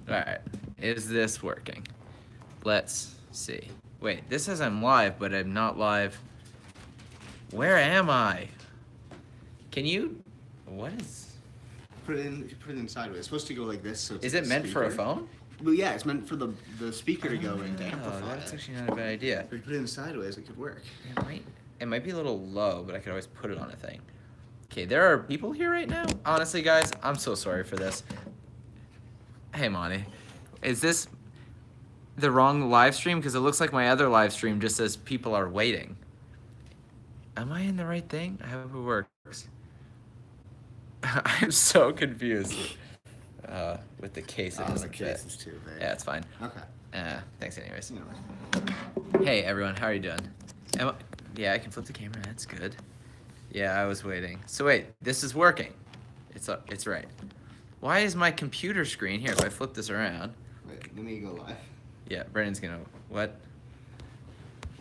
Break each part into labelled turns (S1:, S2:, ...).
S1: All right, is this working? Let's see. Wait, this says I'm live, but I'm not live. Where am I? Can you, what is,
S2: Put it in. Put it in sideways. It's supposed to go like this, so it's
S1: is
S2: like
S1: it
S2: a
S1: meant for a
S2: speaker.
S1: phone?
S2: Well, yeah, it's meant for the speaker to go in to
S1: Oh,
S2: amplify
S1: that's
S2: it.
S1: actually not a bad idea.
S2: If you put it in sideways, it could work.
S1: It might be a little low, but I could always put it on a thing. Okay, there are people here right now. Honestly, guys, I'm so sorry for this. Hey, Monty, is this the wrong live stream? Because it looks like my other live stream just says people are waiting. Am I in the right thing? I hope it works. I'm so confused with the case. It doesn't
S2: the
S1: fit.
S2: case is too big.
S1: Yeah, it's fine.
S2: Okay.
S1: Thanks anyways.
S2: No.
S1: Hey, everyone, how are you doing? Yeah, I can flip the camera. That's good. Yeah, I was waiting. So wait, this is working. It's right. Why is my computer screen here? If I flip this around.
S2: Wait, let me go live.
S1: Yeah, Brandon's gonna what?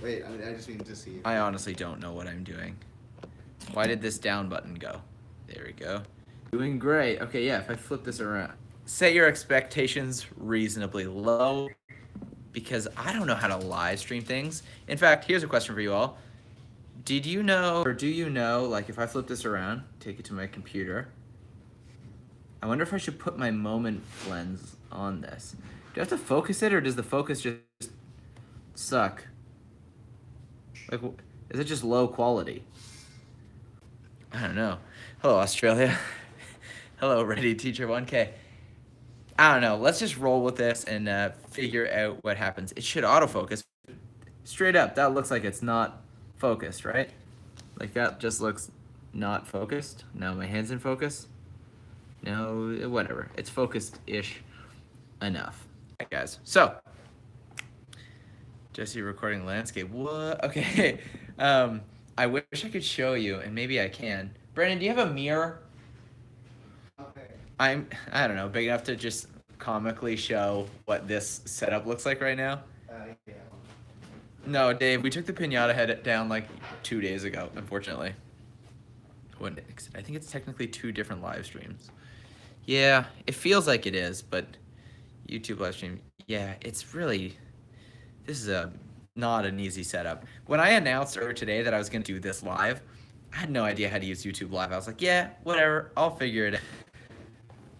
S2: Wait, I just mean to see.
S1: I honestly don't know what I'm doing. Why did this down button go? There we go. Doing great. Okay, yeah, if I flip this around. Set your expectations reasonably low because I don't know how to live stream things. In fact, here's a question for you all. Did you know, or do you know, like if I flip this around, take it to my computer, I wonder if I should put my moment lens on this. Do I have to focus it or does the focus just suck? Like, is it just low quality? I don't know. Hello, Australia. Hello, Ready Teacher 1K. I don't know. Let's just roll with this and figure out what happens. It should autofocus. Straight up, that looks like it's not focused, right? Like that just looks not focused. Now my hand's in focus. No, whatever. It's focused-ish enough. All right, guys. So, Jesse recording landscape. What? Okay. I wish I could show you, and maybe I can. Brandon, do you have a mirror?
S2: Okay.
S1: I don't know, big enough to just comically show what this setup looks like right now?
S2: Yeah.
S1: No, Dave, we took the pinata head down like 2 days ago, unfortunately. I think it's technically 2 different live streams. Yeah, it feels like it is, but YouTube live stream, yeah, it's really, this is not an easy setup. When I announced earlier today that I was going to do this live, I had no idea how to use YouTube Live. I was like, yeah, whatever, I'll figure it out.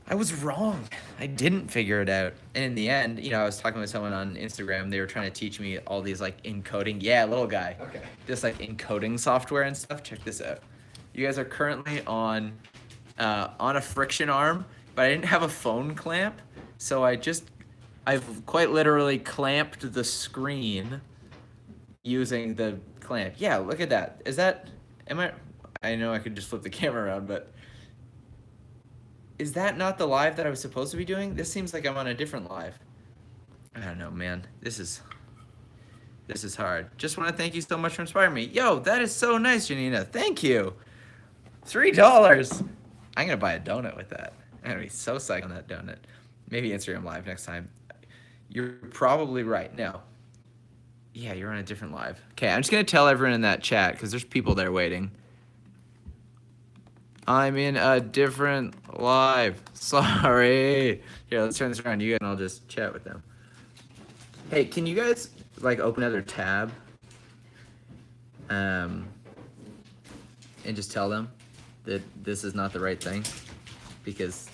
S1: I was wrong. I didn't figure it out. And in the end, you know, I was talking with someone on Instagram. They were trying to teach me all these like encoding. Yeah, little guy.
S2: Okay.
S1: This like encoding software and stuff. Check this out. You guys are currently on a friction arm, but I didn't have a phone clamp, so I've quite literally clamped the screen using the clamp. Yeah, look at that. Is that? I know I could just flip the camera around, but. Is that not the live that I was supposed to be doing? This seems like I'm on a different live. I don't know, man. This is hard. Just want to thank you so much for inspiring me. Yo, that is so nice, Janina. Thank you. $3. I'm going to buy a donut with that. I'm going to be so psyched on that donut. Maybe Instagram Live next time. You're probably right. No. Yeah, you're on a different live. Okay, I'm just going to tell everyone in that chat because there's people there waiting. I'm in a different live. Sorry. Here, let's turn this around. You guys and I'll just chat with them. Hey, can you guys like open another tab? And just tell them that this is not the right thing? Because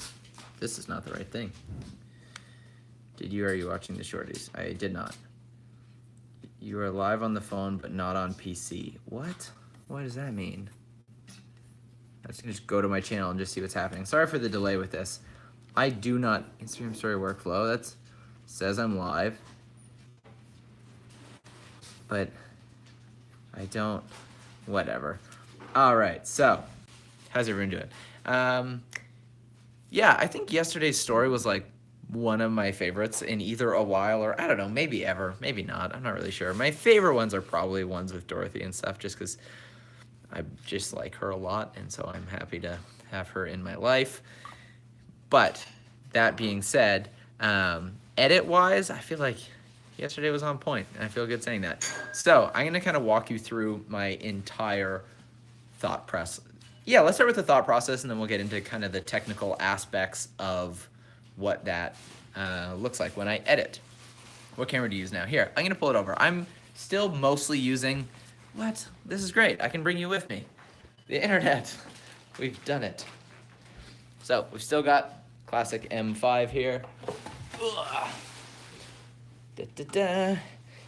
S1: this is not the right thing. Are you watching the shorties? I did not. You are live on the phone, but not on PC. What? What does that mean? I'm just gonna go to my channel and just see what's happening. Sorry for the delay with this. I do not Instagram story workflow. That says I'm live, but I don't. Whatever. All right. So, how's everyone doing? Yeah, I think yesterday's story was like one of my favorites in either a while or I don't know, maybe ever, maybe not. I'm not really sure. My favorite ones are probably ones with Dorothy and stuff, just because I just like her a lot, and so I'm happy to have her in my life. But that being said, edit-wise, I feel like yesterday was on point, and I feel good saying that. So I'm going to kind of walk you through my entire thought process. Yeah, let's start with the thought process, and then we'll get into kind of the technical aspects of what that looks like when I edit. What camera to use now? Here, I'm gonna pull it over. I'm still mostly using, what? This is great, I can bring you with me. The internet, we've done it. So, we've still got classic M5 here. Ugh. Da, da, da.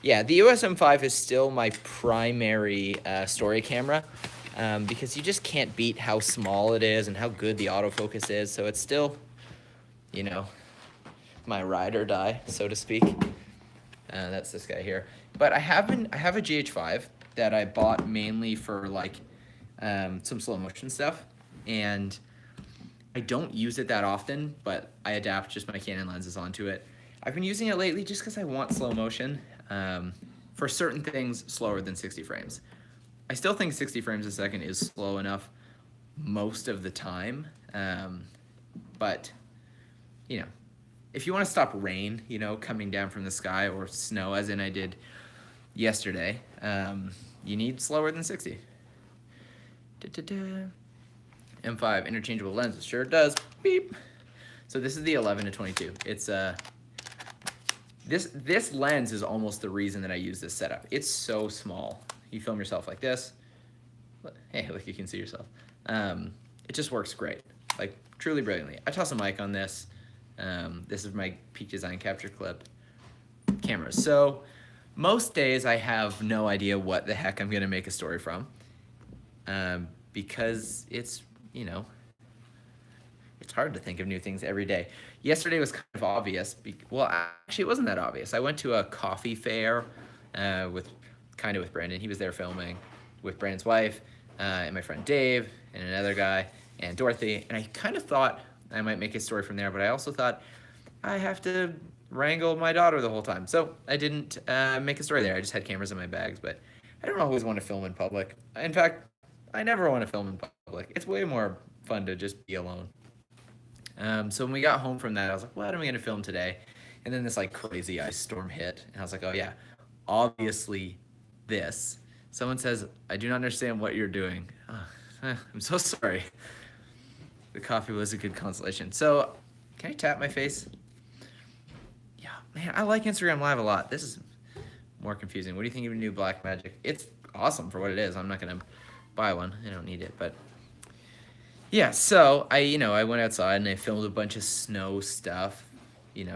S1: Yeah, the US M5 is still my primary story camera because you just can't beat how small it is and how good the autofocus is, so it's still, you know, my ride or die, so to speak. That's this guy here. But I have a GH5 that I bought mainly for like some slow motion stuff, and I don't use it that often, but I adapt just my Canon lenses onto it. I've been using it lately just because I want slow motion for certain things slower than 60 frames. I still think 60 frames a second is slow enough most of the time, but you know, if you want to stop rain, you know, coming down from the sky, or snow, as in I did yesterday, you need slower than 60. Da-da-da. M5 interchangeable lenses, sure does. Beep. So this is the 11 to 22. It's this lens is almost the reason that I use this setup. It's so small. You film yourself like this. Hey, look, you can see yourself. It just works great, like truly brilliantly. I toss a mic on this. This is my Peak Design Capture Clip camera. So most days I have no idea what the heck I'm gonna make a story from, because it's, you know, it's hard to think of new things every day. Yesterday was kind of obvious. Well, actually, it wasn't that obvious. I went to a coffee fair with Brandon. He was there filming with Brandon's wife and my friend Dave and another guy and Dorothy. And I kind of thought I might make a story from there, but I also thought I have to wrangle my daughter the whole time. So I didn't make a story there. I just had cameras in my bags, but I don't always want to film in public. In fact, I never want to film in public. It's way more fun to just be alone. So when we got home from that, I was like, what am I going to film today? And then this like crazy ice storm hit. And I was like, oh yeah, obviously this. Someone says, I do not understand what you're doing. Oh, I'm so sorry. The coffee was a good consolation. So can I tap my face? Yeah, man, I like Instagram Live a lot. This is more confusing. What do you think of new Blackmagic? It's awesome for what it is. I'm not going to buy one. I don't need it, but yeah, so I went outside and I filmed a bunch of snow stuff,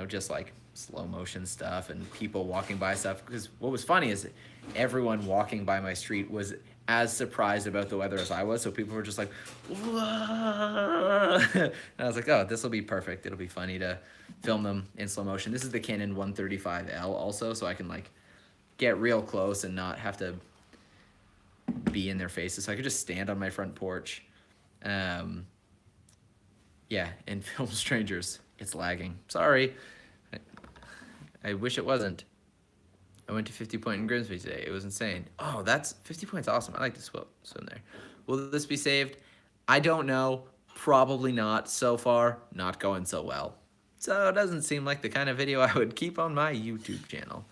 S1: just like slow motion stuff and people walking by stuff. Because what was funny is that everyone walking by my street was as surprised about the weather as I was. So people were just like, whoa. And I was like, oh, this will be perfect. It'll be funny to film them in slow motion. This is the Canon 135L also, so I can like get real close and not have to be in their faces. So I could just stand on my front porch. Yeah, and film strangers. It's lagging. Sorry. I wish it wasn't. I went to 50 Point in Grimsby today. It was insane. Oh, 50 Point's awesome. I like to swim there. Will this be saved? I don't know. Probably not. So far, not going so well. So it doesn't seem like the kind of video I would keep on my YouTube channel.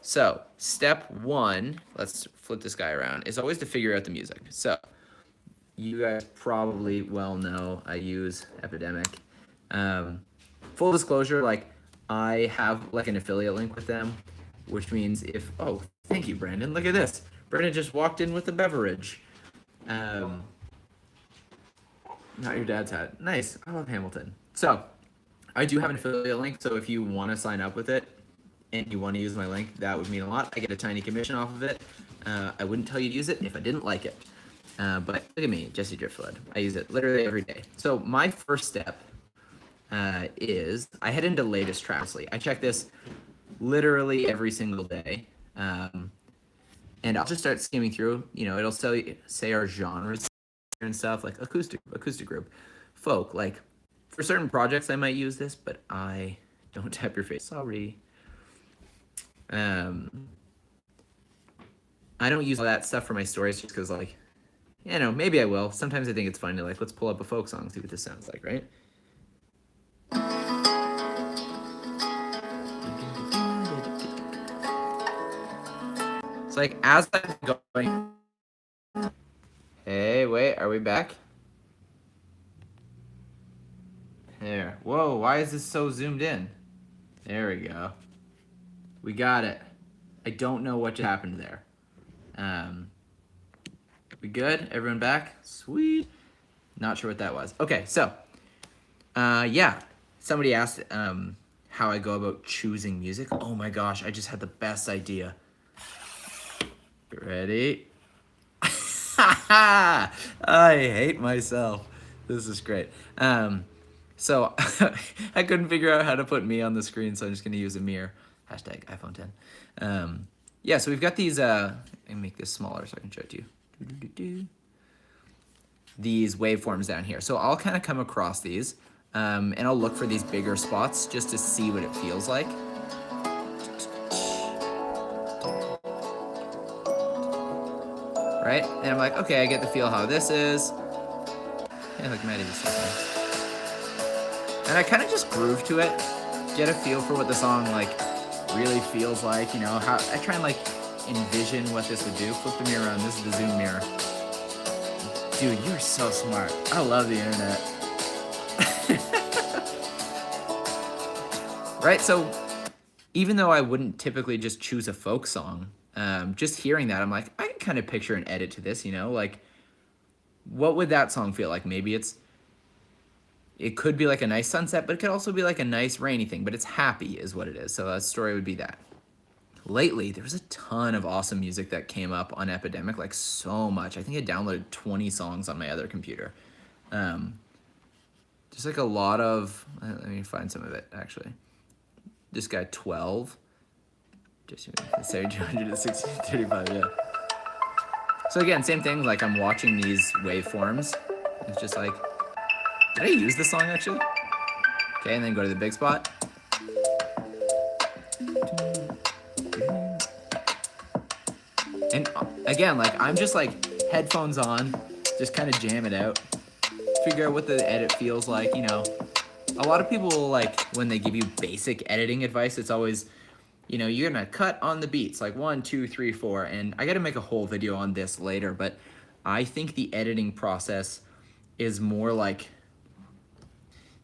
S1: So step one, let's flip this guy around, is always to figure out the music. So you guys probably well know I use Epidemic. Full disclosure, like I have like an affiliate link with them, which means oh, thank you, Brandon. Look at this. Brandon just walked in with a beverage. Not your dad's hat. Nice. I love Hamilton. So I do have an affiliate link. So if you want to sign up with it and you want to use my link, that would mean a lot. I get a tiny commission off of it. I wouldn't tell you to use it if I didn't like it. But look at me, Jesse Driftwood. I use it literally every day. So my first step is I head into latest Travesty. I check this literally every single day. And I'll just start skimming through. It'll say our genres and stuff, like acoustic group, folk. Like for certain projects I might use this, but I don't tap your face. Sorry. I don't use all that stuff for my stories just because like, maybe I will. Sometimes I think it's fun to like, let's pull up a folk song, see what this sounds like, right? It's like, as I'm going... Hey, wait, are we back? There. Whoa, why Why is this so zoomed in? There we go. We got it. I don't know what just happened there. We good? Everyone back? Sweet. Not sure what that was. Okay, so, yeah. Somebody asked how I go about choosing music. Oh my gosh, I just had the best idea. Ready? I hate myself. This is great. So I couldn't figure out how to put me on the screen, so I'm just gonna use a mirror. Hashtag iPhone 10. Yeah, so we've got these, let me make this smaller so I can show it to you. These waveforms down here. So I'll kind of come across these, and I'll look for these bigger spots just to see what it feels like. Right? And I'm like, okay, I get the feel how this is. Yeah, like Maddie was saying. And I kind of just groove to it, get a feel for what the song like really feels like, you know, how I try and like envision what this would do. Flip the mirror on, this is the zoom mirror. Dude, you're so smart. I love the internet. Right, so even though I wouldn't typically just choose a folk song, just hearing that, I'm like, I can kind of picture an edit to this, you know, like what would that song feel like? Maybe it could be like a nice sunset, but it could also be like a nice rainy thing, but it's happy is what it is. So a story would be that. Lately, there was a ton of awesome music that came up on Epidemic, like so much. I think I downloaded 20 songs on my other computer. Just like a lot of, let me find some of it actually. This guy 12, just say 260, 35, yeah. So again, same thing, like I'm watching these waveforms. It's just like, did I use this song actually? Okay, and then go to the big spot. And again, like I'm just like headphones on, just kind of jam it out. Figure out what the edit feels like, you know. A lot of people like when they give you basic editing advice, it's always, you know, you're gonna cut on the beats, like 1, 2, 3, 4. And I gotta make a whole video on this later, but I think the editing process is more like,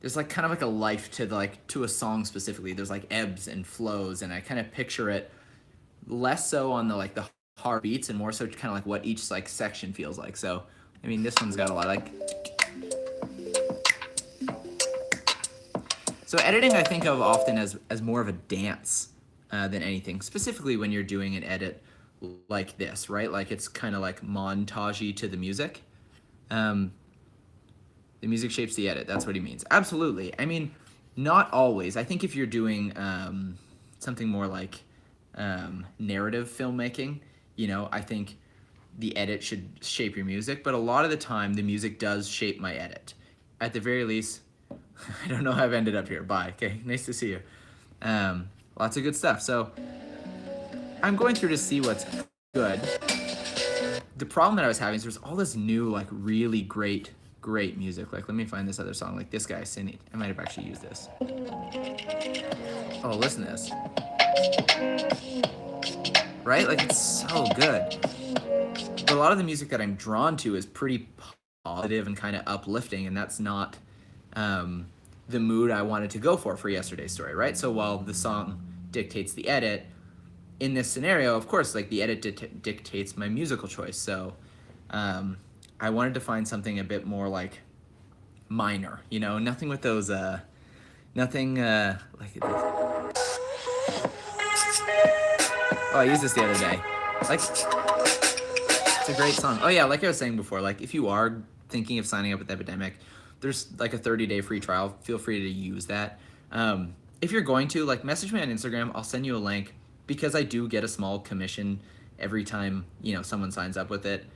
S1: there's like kind of like a life to a song specifically. There's like ebbs and flows, and I kind of picture it less so on the hard beats and more so kind of like what each like section feels like. So, I mean, this one's got a lot like. So editing I think of often as more of a dance than anything, specifically when you're doing an edit like this, right? Like it's kind of like montagey to the music. The music shapes the edit. That's what he means. Absolutely. I mean, not always. I think if you're doing something more like narrative filmmaking, you know, I think the edit should shape your music. But a lot of the time, the music does shape my edit. At the very least, I don't know how I've ended up here. Bye. Okay, nice to see you. Lots of good stuff. So I'm going through to see what's good. The problem that I was having is there's all this new, like, really great music. Like, let me find this other song. Like, this guy, Cindy. I might have actually used this. Oh, listen to this. Right? Like, it's so good. But a lot of the music that I'm drawn to is pretty positive and kind of uplifting, and that's not the mood I wanted to go for yesterday's story, right? So while the song dictates the edit, in this scenario, of course, like the edit dictates my musical choice. So I wanted to find something a bit more like minor, you know, nothing with those, nothing like this. Oh, I used this the other day. Like, it's a great song. Oh yeah, like I was saying before, like if you are thinking of signing up with Epidemic, there's like a 30-day free trial. Feel free to use that. If you're going to, like, message me on Instagram. I'll send you a link because I do get a small commission every time, you know, someone signs up with it.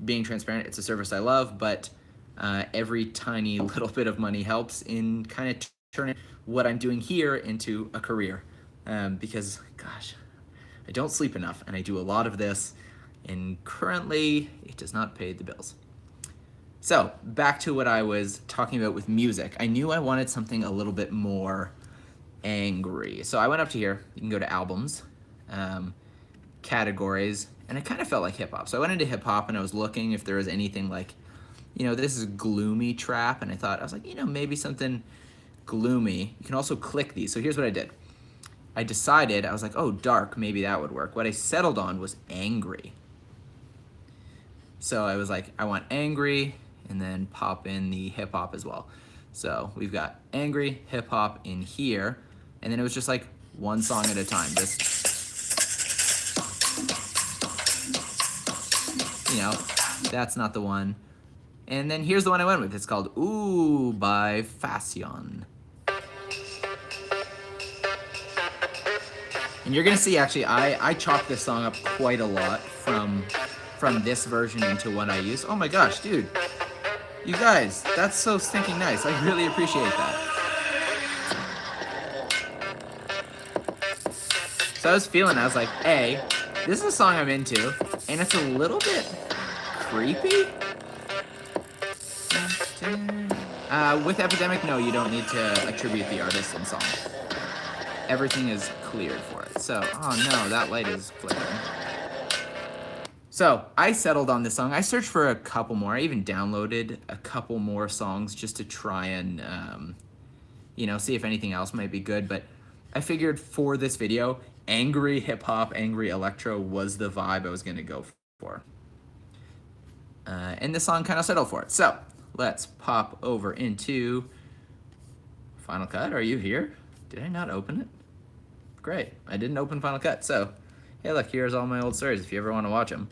S1: Being transparent, it's a service I love, but every tiny little bit of money helps in kind of turning what I'm doing here into a career. Because, gosh, I don't sleep enough, and I do a lot of this, and currently it does not pay the bills. So, back to what I was talking about with music. I knew I wanted something a little bit more angry. So I went up to here. You can go to albums, categories, and it kind of felt like hip hop. So I went into hip hop and I was looking if there was anything like you know, this is gloomy trap, and I was like, you know, maybe something gloomy. You can also click these. So here's what I did. I decided, I was like, oh, dark, maybe that would work. What I settled on was angry. So I was like, I want angry, and then pop in the hip hop as well. So we've got angry, hip hop in here, and then it was just like one song at a time. Just, you know, that's not the one. And then here's the one I went with. It's called Ooh by Fashion. And you're gonna see, actually, I chopped this song up quite a lot from this version into what I use. Oh my gosh, dude. You guys, that's so stinking nice. I really appreciate that. So I was like, hey, this is a song I'm into, and it's a little bit creepy. With Epidemic, no, you don't need to attribute the artist and song. Everything is cleared for it. So, oh no, that light is flickering. So I settled on this song. I searched for a couple more. I even downloaded a couple more songs just to try and, you know, see if anything else might be good. But I figured for this video, angry hip hop, angry electro was the vibe I was gonna go for. And this song kind of settled for it. So let's pop over into Final Cut. Are you here? Did I not open it? Great, I didn't open Final Cut. So, hey, look, here's all my old stories if you ever want to watch them.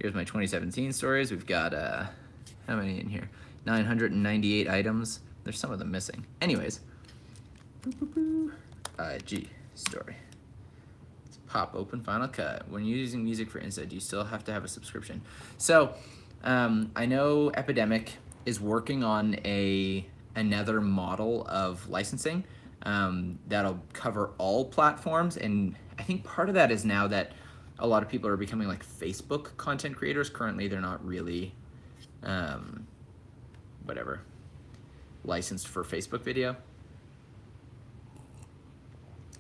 S1: Here's my 2017 stories. We've got, how many in here? 998 items. There's some of them missing. Anyways, IG story. Let's pop open Final Cut. When you're using music for Insta, do you still have to have a subscription? So, I know Epidemic is working on another model of licensing that'll cover all platforms, and I think part of that is now that a lot of people are becoming like Facebook content creators. Currently, they're not really, licensed for Facebook video.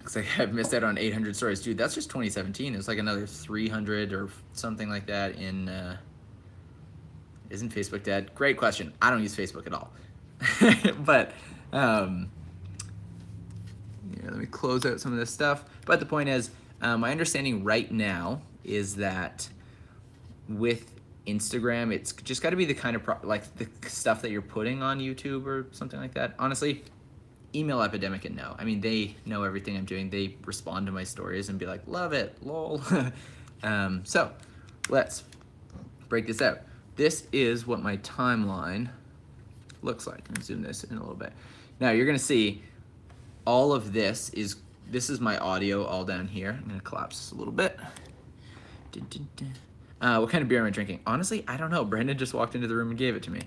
S1: Looks like I've missed out on 800 stories. Dude, that's just 2017. It was like another 300 or something like that in, isn't Facebook dead? Great question. I don't use Facebook at all. But, let me close out some of this stuff. But the point is, my understanding right now is that with Instagram, it's just got to be the kind of like the stuff that you're putting on YouTube or something like that. Honestly, email Epidemic and know. I mean, they know everything I'm doing. They respond to my stories and be like, love it, lol. So let's break this out. This is what my timeline looks like. Let me zoom this in a little bit. Now you're gonna see all of this is my audio all down here. I'm gonna collapse this a little bit. What kind of beer am I drinking? Honestly, I don't know. Brandon just walked into the room and gave it to me.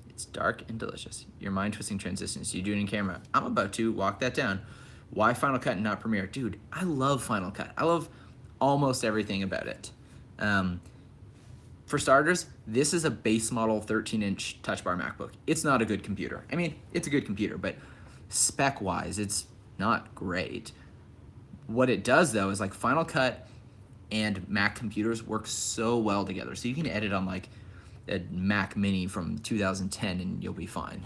S1: It's dark and delicious. Your mind-twisting transitions. You do it in camera. I'm about to walk that down. Why Final Cut and not Premiere? Dude, I love Final Cut. I love almost everything about it. For starters, this is a base model 13-inch Touch Bar MacBook. It's not a good computer. I mean, it's a good computer, but spec-wise, it's not great. What it does, though, is like Final Cut and Mac computers work so well together. So you can edit on like a Mac Mini from 2010 and you'll be fine.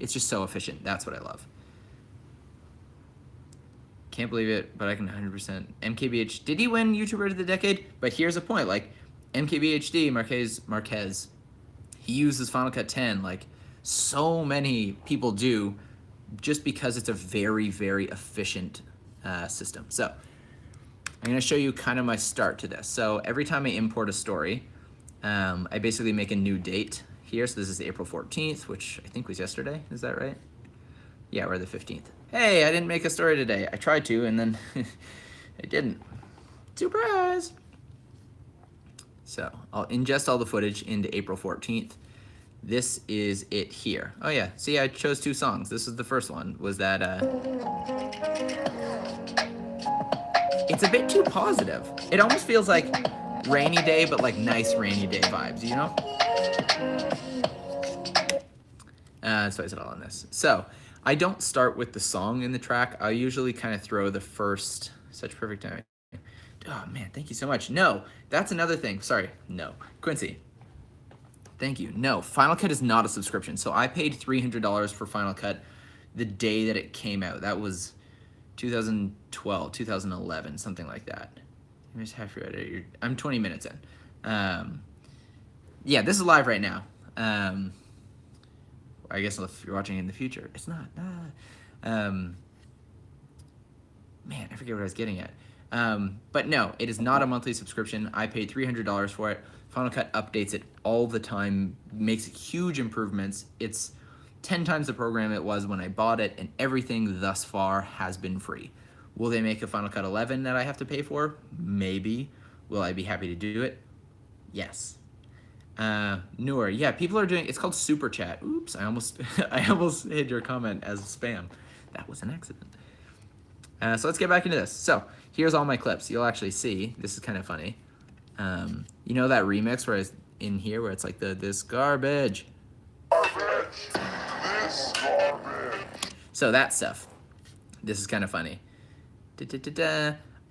S1: It's just so efficient. That's what I love. Can't believe it, but I can 100%. MKBH, did he win YouTuber of the Decade? But here's a point, like MKBHD, Marquez, he uses Final Cut 10 like so many people do, just because it's a very, very efficient system. So I'm gonna show you kind of my start to this. So every time I import a story, I basically make a new date here. So this is April 14th, which I think was yesterday. Is that right? Yeah, we're the 15th. Hey, I didn't make a story today. I tried to, and then I didn't. Surprise! So I'll ingest all the footage into April 14th. This is it here. Oh yeah, see, I chose 2 songs. This is the first one, was that, it's a bit too positive. It almost feels like rainy day, but like nice rainy day vibes, you know? So I said all on this. So I don't start with the song in the track. I usually kind of throw the first, such perfect timing. Oh man, thank you so much. No, that's another thing. Sorry, no. Quincy, Thank you. No, Final Cut is not a subscription. So I paid $300 for Final Cut the day that it came out. That was 2012, 2011, something like that. I'm 20 minutes in. Yeah, this is live right now. I guess if you're watching in the future, it's not. Man, I forget what I was getting at. But no, it is not a monthly subscription. I paid $300 for it. Final Cut updates it all the time, makes huge improvements. It's 10 times the program it was when I bought it, and everything thus far has been free. Will they make a Final Cut 11 that I have to pay for? Maybe. Will I be happy to do it? Yes. Newer. Yeah, people are doing, it's called Super Chat. Oops, I almost hid your comment as spam. That was an accident. So let's get back into this. So here's all my clips. You'll actually see, this is kind of funny. You know that remix where it's in here where it's like this garbage. This garbage. So that stuff. This is kind of funny.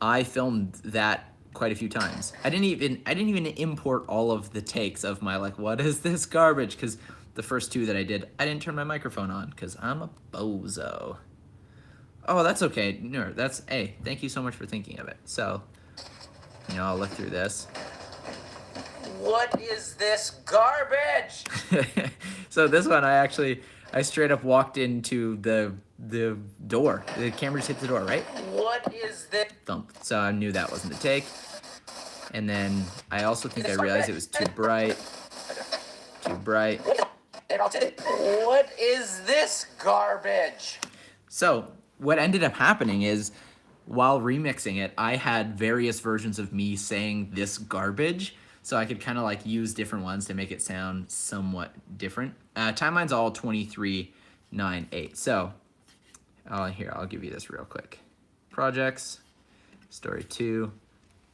S1: I filmed that quite a few times. I didn't even import all of the takes of my like, what is this garbage? Because the first two that I did, I didn't turn my microphone on because I'm a bozo. Oh, that's okay. No, hey, thank you so much for thinking of it. So, I'll look through this. What is this garbage? So this one, I straight up walked into the door. The camera just hit the door, right? What is this? Thump. So I knew that wasn't the take. And then I also think I realized it was too bright. Too bright. What is this garbage? So what ended up happening is, while remixing it, I had various versions of me saying this garbage, so I could kind of like use different ones to make it sound somewhat different. Timeline's all 2398. So here, I'll give you this real quick. Projects, story 2.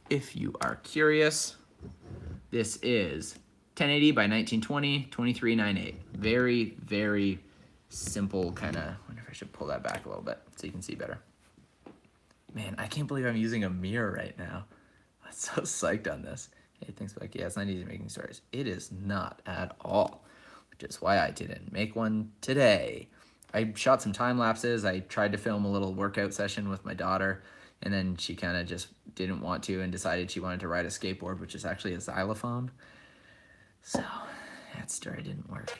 S1: If you are curious, this is 1080 by 1920, 2398. Very, very simple kind of, I wonder if I should pull that back a little bit so you can see better. Man, I can't believe I'm using a mirror right now. I'm so psyched on this. Hey, thanks, Becky. Yeah, it's not easy making stories. It is not at all, which is why I didn't make one today. I shot some time lapses. I tried to film a little workout session with my daughter, and then she kind of just didn't want to and decided she wanted to ride a skateboard, which is actually a xylophone. So that story didn't work.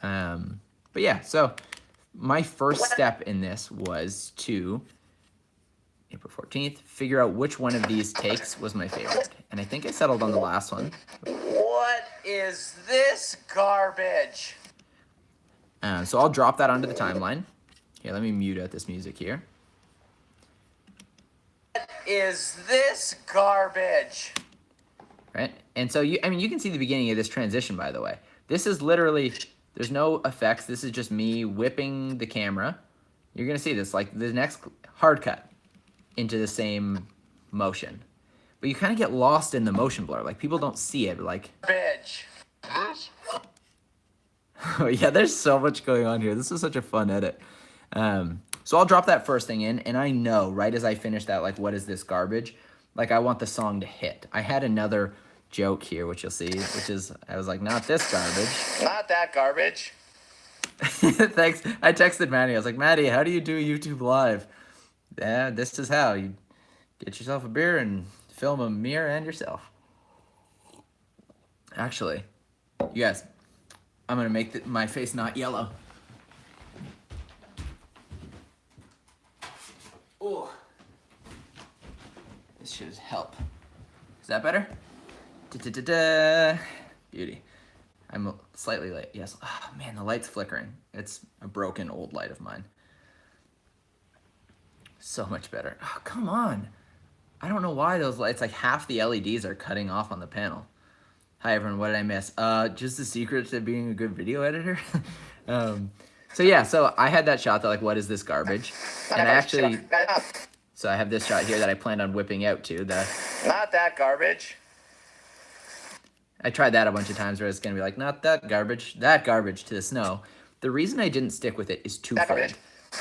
S1: But yeah, so my first step in this was to, April 14th, figure out which one of these takes was my favorite. And I think I settled on the last one. What is this garbage? So I'll drop that onto the timeline. Here, let me mute out this music here. What is this garbage? Right? And so you can see the beginning of this transition, by the way. This is literally, there's no effects. This is just me whipping the camera. You're going to see this, like the next hard cut into the same motion. But you kind of get lost in the motion blur. Like, people don't see it. Like, bitch. Oh, yeah, there's so much going on here. This is such a fun edit. So I'll drop that first thing in, and I know right as I finish that, like, what is this garbage? Like, I want the song to hit. I had another joke here, which you'll see, which is, I was like, not this garbage. Not that garbage. Thanks. I texted Maddie. I was like, Maddie, how do you do YouTube Live? Yeah, this is how. You get yourself a beer and film a mirror and yourself. Actually, you guys, I'm going to make my face not yellow. Oh, this should help. Is that better? Da-da-da-da. Beauty. I'm slightly late. Yes. Oh, man, the light's flickering. It's a broken old light of mine. So much better. Oh, come on. I don't know why those lights, like half the LEDs are cutting off on the panel. Hi everyone, what did I miss? Just the secret to being a good video editor. So yeah, so I had that shot that like, what is this garbage? And I actually, so I have this shot here that I planned on whipping out to. Not that garbage. I tried that a bunch of times where it's gonna be like, not that garbage to the snow. The reason I didn't stick with it is twofold.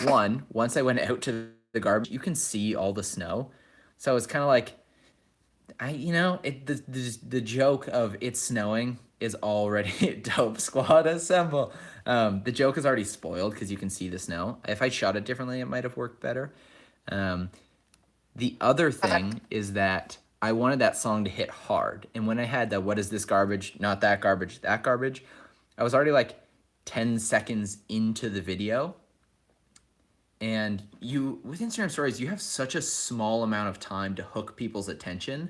S1: One, once I went out to the garbage, you can see all the snow. So it's kind of like, the joke of it's snowing is already dope. Squad assemble. The joke is already spoiled because you can see the snow. If I shot it differently, it might have worked better. The other thing is that I wanted that song to hit hard. And when I had the what is this garbage, not that garbage, that garbage, I was already like 10 seconds into the video. And you, with Instagram stories, you have such a small amount of time to hook people's attention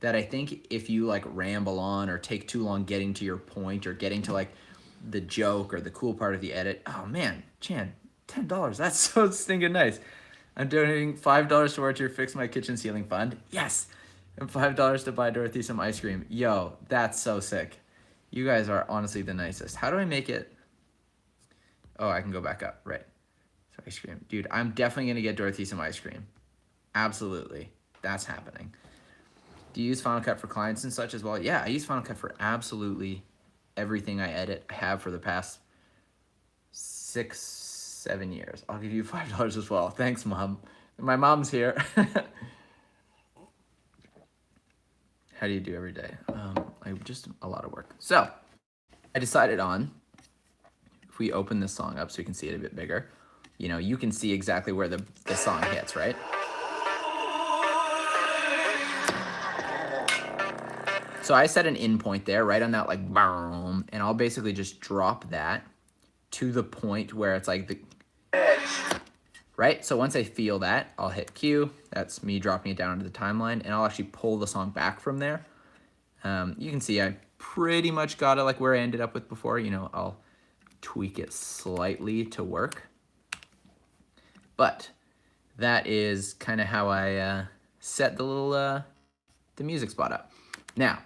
S1: that I think if you like ramble on or take too long getting to your point or getting to like the joke or the cool part of the edit, oh man, Chan, $10, that's so stinking nice. I'm donating $5 towards your Fix My Kitchen Ceiling fund. Yes. And $5 to buy Dorothy some ice cream. Yo, that's so sick. You guys are honestly the nicest. How do I make it? Oh, I can go back up. Right. So ice cream. Dude, I'm definitely going to get Dorothy some ice cream. Absolutely. That's happening. Do you use Final Cut for clients and such as well? Yeah, I use Final Cut for absolutely everything I edit. I have for the past 6-7 years. I'll give you $5 as well. Thanks, Mom. My mom's here. How do you do every day? I just a lot of work. So I decided on, if we open this song up so you can see it a bit bigger, you know, you can see exactly where the song hits, right? So I set an in point there, right on that like boom, and I'll basically just drop that to the point where it's like the edge, right? So once I feel that, I'll hit Q. That's me dropping it down into the timeline, and I'll actually pull the song back from there. You can see I pretty much got it like where I ended up with before. You know, I'll tweak it slightly to work. But that is kind of how I set the little the music spot up. Now,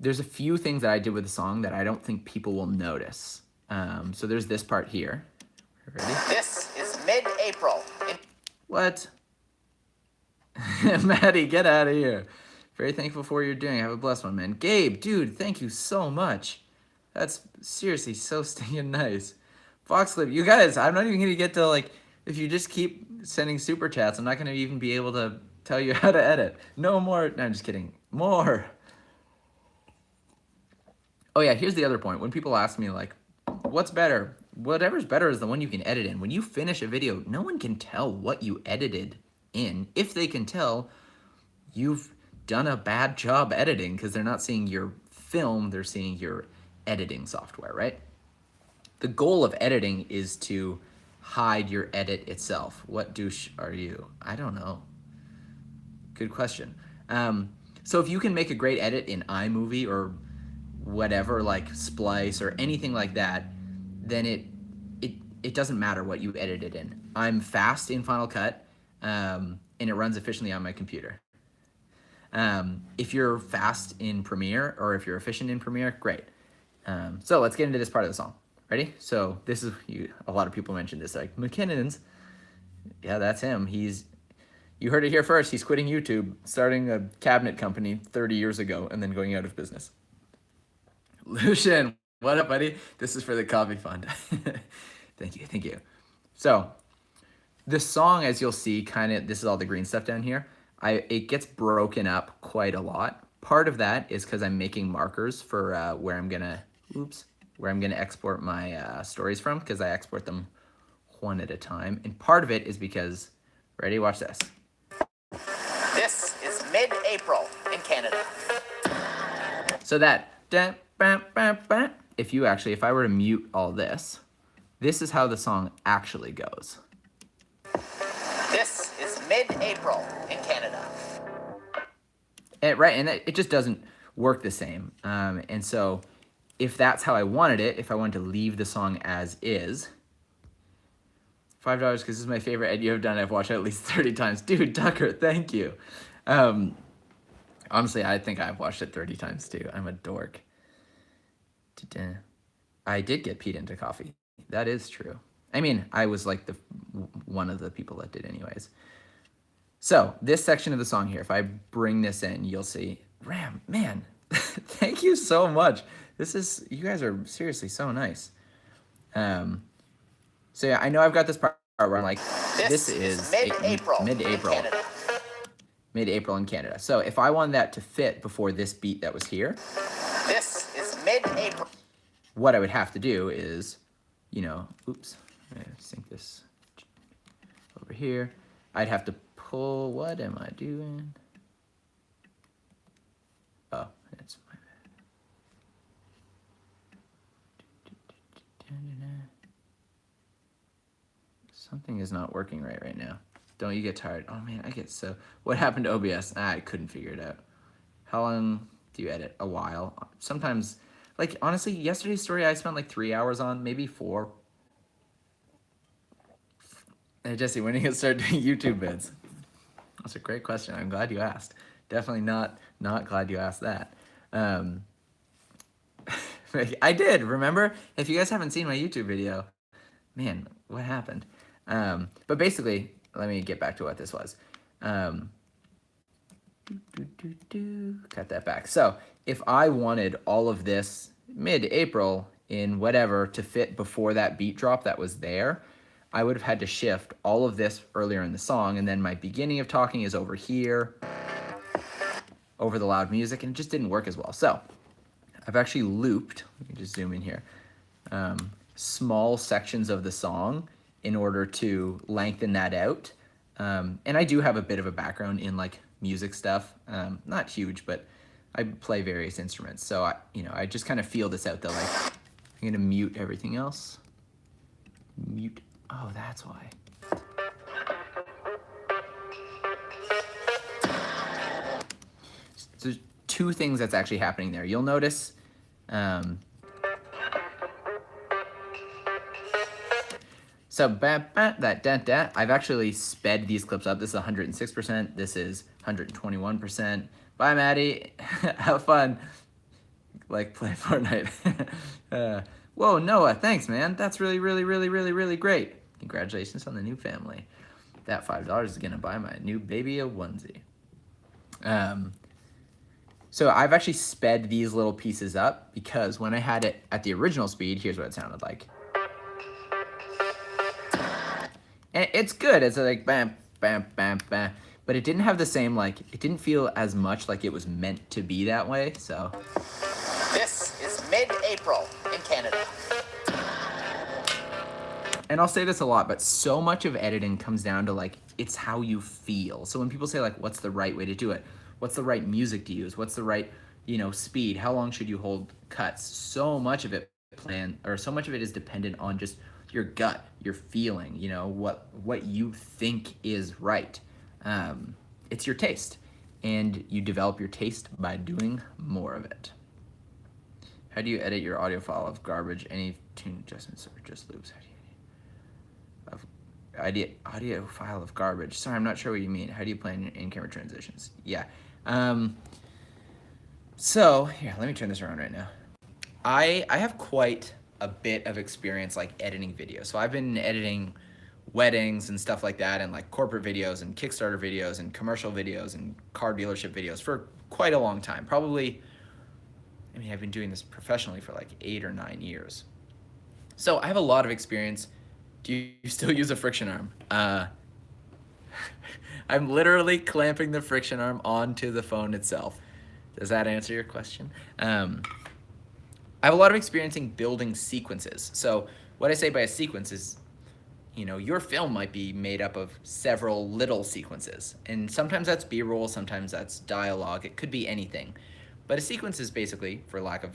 S1: there's a few things that I did with the song that I don't think people will notice. So there's this part here. Ready?
S3: This is mid-April.
S1: What? Maddie, get out of here. Very thankful for what you're doing. Have a blessed one, man. Gabe, dude, thank you so much. That's seriously so stinking nice. Foxlip, you guys, I'm not even going to get to, like, if you just keep sending super chats, I'm not going to even be able to tell you how to edit. No more. No, I'm just kidding. More. Oh, yeah, here's the other point. When people ask me, like, what's better? Whatever's better is the one you can edit in. When you finish a video, no one can tell what you edited in. If they can tell, you've done a bad job editing because they're not seeing your film, they're seeing your editing software, right? The goal of editing is to hide your edit itself. What douche are you? I don't know. Good question. So if you can make a great edit in iMovie or whatever, like Splice or anything like that, then it doesn't matter what you edited in. I'm fast in Final Cut, and it runs efficiently on my computer. If you're fast in Premiere or if you're efficient in Premiere, great. So let's get into this part of the song. Ready? So this is, a lot of people mentioned this, like McKinnon's. Yeah, that's him. You heard it here first. He's quitting YouTube, starting a cabinet company 30 years ago, and then going out of business. Lucian, what up, buddy? This is for the coffee fund. Thank you, thank you. So this song, as you'll see, this is all the green stuff down here. It gets broken up quite a lot. Part of that is because I'm making markers for where I'm gonna export my stories from, because I export them one at a time. And part of it is because, ready, watch this.
S3: This is mid-April in Canada.
S1: So that, if I were to mute all this, this is how the song actually goes.
S3: This is mid-April in Canada.
S1: And it just doesn't work the same. And so if that's how I wanted it, if I wanted to leave the song as is, $5 because this is my favorite ed you have done. I've watched it at least 30 times. Dude, Tucker, thank you. Honestly, I think I've watched it 30 times too. I'm a dork. I did get Pete into coffee. That is true. I mean, I was like one of the people that did anyways. So this section of the song here, if I bring this in, you'll see, Ram, man, thank you so much. You guys are seriously so nice. So yeah, I know I've got this part where I'm like, this is
S3: mid-April
S1: in Canada. So if I wanted that to fit before this beat that was here,
S3: this is mid-April.
S1: What I would have to do is, you know, oops, I'm gonna sync this over here. I'd have to pull, what am I doing? Oh, it's my bad. Something is not working right now. Don't you get tired? Oh man, I get so, what happened to OBS? I couldn't figure it out. How long do you edit? A while. Sometimes, like honestly, yesterday's story I spent like 3 hours on, maybe 4. Hey Jesse, when are you gonna start doing YouTube vids? That's a great question. I'm glad you asked. Definitely not glad you asked that. I did, remember? If you guys haven't seen my YouTube video, man, what happened? But basically, let me get back to what this was. Cut that back. So if I wanted all of this mid-April in whatever to fit before that beat drop that was there, I would have had to shift all of this earlier in the song, and then my beginning of talking is over here, over the loud music, and it just didn't work as well. So I've actually looped, let me just zoom in here, small sections of the song in order to lengthen that out. And I do have a bit of a background in like music stuff, not huge, but I play various instruments. So I just kind of feel this out though. Like I'm gonna mute everything else. Mute, oh, that's why. So there's 2 things that's actually happening there. You'll notice, so that I've actually sped these clips up. This is 106%. This is 121%. Bye, Maddie. Have fun. Like play Fortnite. Whoa, Noah, thanks, man. That's really, really, really, really, really great. Congratulations on the new family. That $5 is gonna buy my new baby a onesie. So I've actually sped these little pieces up because when I had it at the original speed, here's what it sounded like. And it's good. It's like bam, bam, bam, bam. But it didn't have the same, like, it didn't feel as much like it was meant to be that way, so.
S3: This is mid-April in Canada.
S1: And I'll say this a lot, but so much of editing comes down to like, it's how you feel. So when people say like, what's the right way to do it? What's the right music to use? What's the right, speed? How long should you hold cuts? So much of it so much of it is dependent on just your gut, your feeling, what you think is right. It's your taste, and you develop your taste by doing more of it. How do you edit your audio file of garbage? Any tune adjustments or just loops? How do you audio file of garbage? Sorry, I'm not sure what you mean. How do you plan in-camera transitions? Yeah. So here, let me turn this around right now. I have quite a bit of experience like editing videos. So I've been editing weddings and stuff like that, and like corporate videos and Kickstarter videos and commercial videos and car dealership videos for quite a long time. Probably, I've been doing this professionally for like 8 or 9 years. So I have a lot of experience. Do you still use a friction arm? I'm literally clamping the friction arm onto the phone itself. Does that answer your question? I have a lot of experience in building sequences. So what I say by a sequence is, your film might be made up of several little sequences. And sometimes that's B-roll, sometimes that's dialogue. It could be anything. But a sequence is basically, for lack of,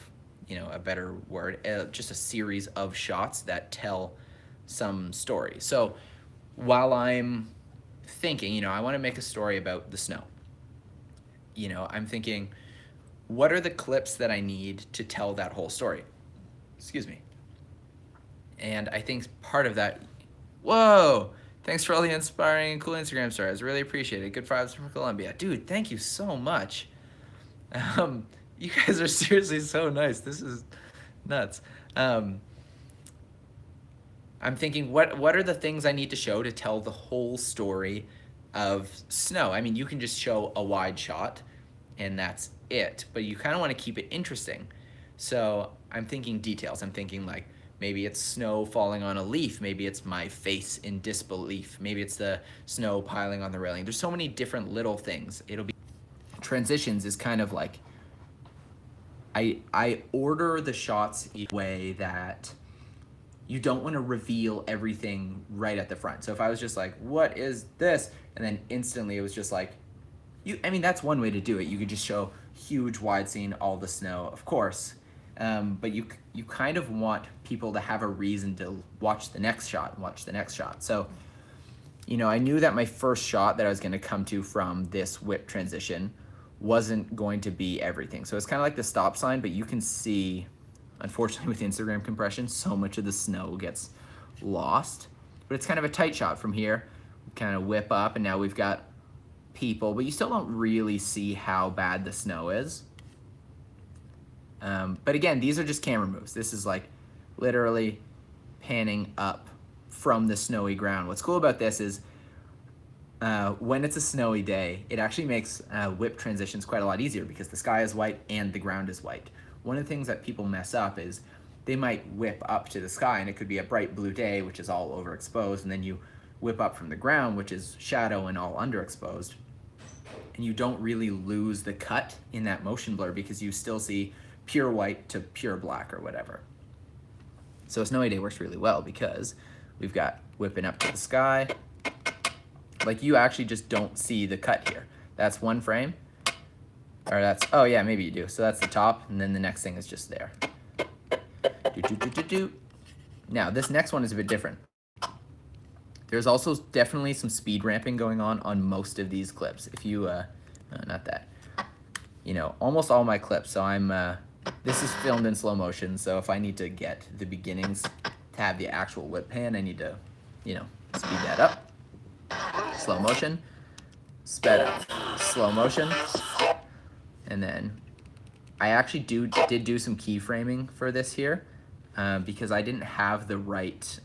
S1: a better word, just a series of shots that tell some story. So while I'm thinking, I want to make a story about the snow, I'm thinking, what are the clips that I need to tell that whole story? Excuse me. And I think part of that, whoa, thanks for all the inspiring and cool Instagram stories. Really appreciate it. Good vibes from Colombia. Dude, thank you so much. You guys are seriously so nice. This is nuts. I'm thinking, what are the things I need to show to tell the whole story of snow? You can just show a wide shot and that's it, but you kind of want to keep it interesting. So I'm thinking details. I'm thinking like, maybe it's snow falling on a leaf. Maybe it's my face in disbelief. Maybe it's the snow piling on the railing. There's so many different little things. It'll be transitions is kind of like, I order the shots in a way that you don't want to reveal everything right at the front. So if I was just like, what is this? And then instantly it was just like, I mean, that's one way to do it. You could just show huge wide scene, all the snow, of course. But you kind of want people to have a reason to watch the next shot and watch the next shot. So, you know, I knew that my first shot that I was going to come to from this whip transition wasn't going to be everything. So it's kind of like the stop sign, but you can see, unfortunately with Instagram compression, so much of the snow gets lost. But it's kind of a tight shot from here. We kind of whip up, and now we've got people, but you still don't really see how bad the snow is. But again, these are just camera moves. This is like literally panning up from the snowy ground. What's cool about this is when it's a snowy day, it actually makes whip transitions quite a lot easier because the sky is white and the ground is white. One of the things that people mess up is they might whip up to the sky, and it could be a bright blue day, which is all overexposed, and then you whip up from the ground, which is shadow and all underexposed, and you don't really lose the cut in that motion blur because you still see pure white to pure black or whatever. So a snowy day works really well because we've got whipping up to the sky. Like, you actually just don't see the cut here. That's one frame, or that's, oh yeah, maybe you do. So that's the top, and then the next thing is just there. Now, this next one is a bit different. There's also definitely some speed ramping going on most of these clips. If you, not that, you know, almost all my clips. So I'm, this is filmed in slow motion. So if I need to get the beginnings to have the actual whip pan, I need to, you know, speed that up. Slow motion, sped up, slow motion. And then I actually did do some keyframing for this here because I didn't have the right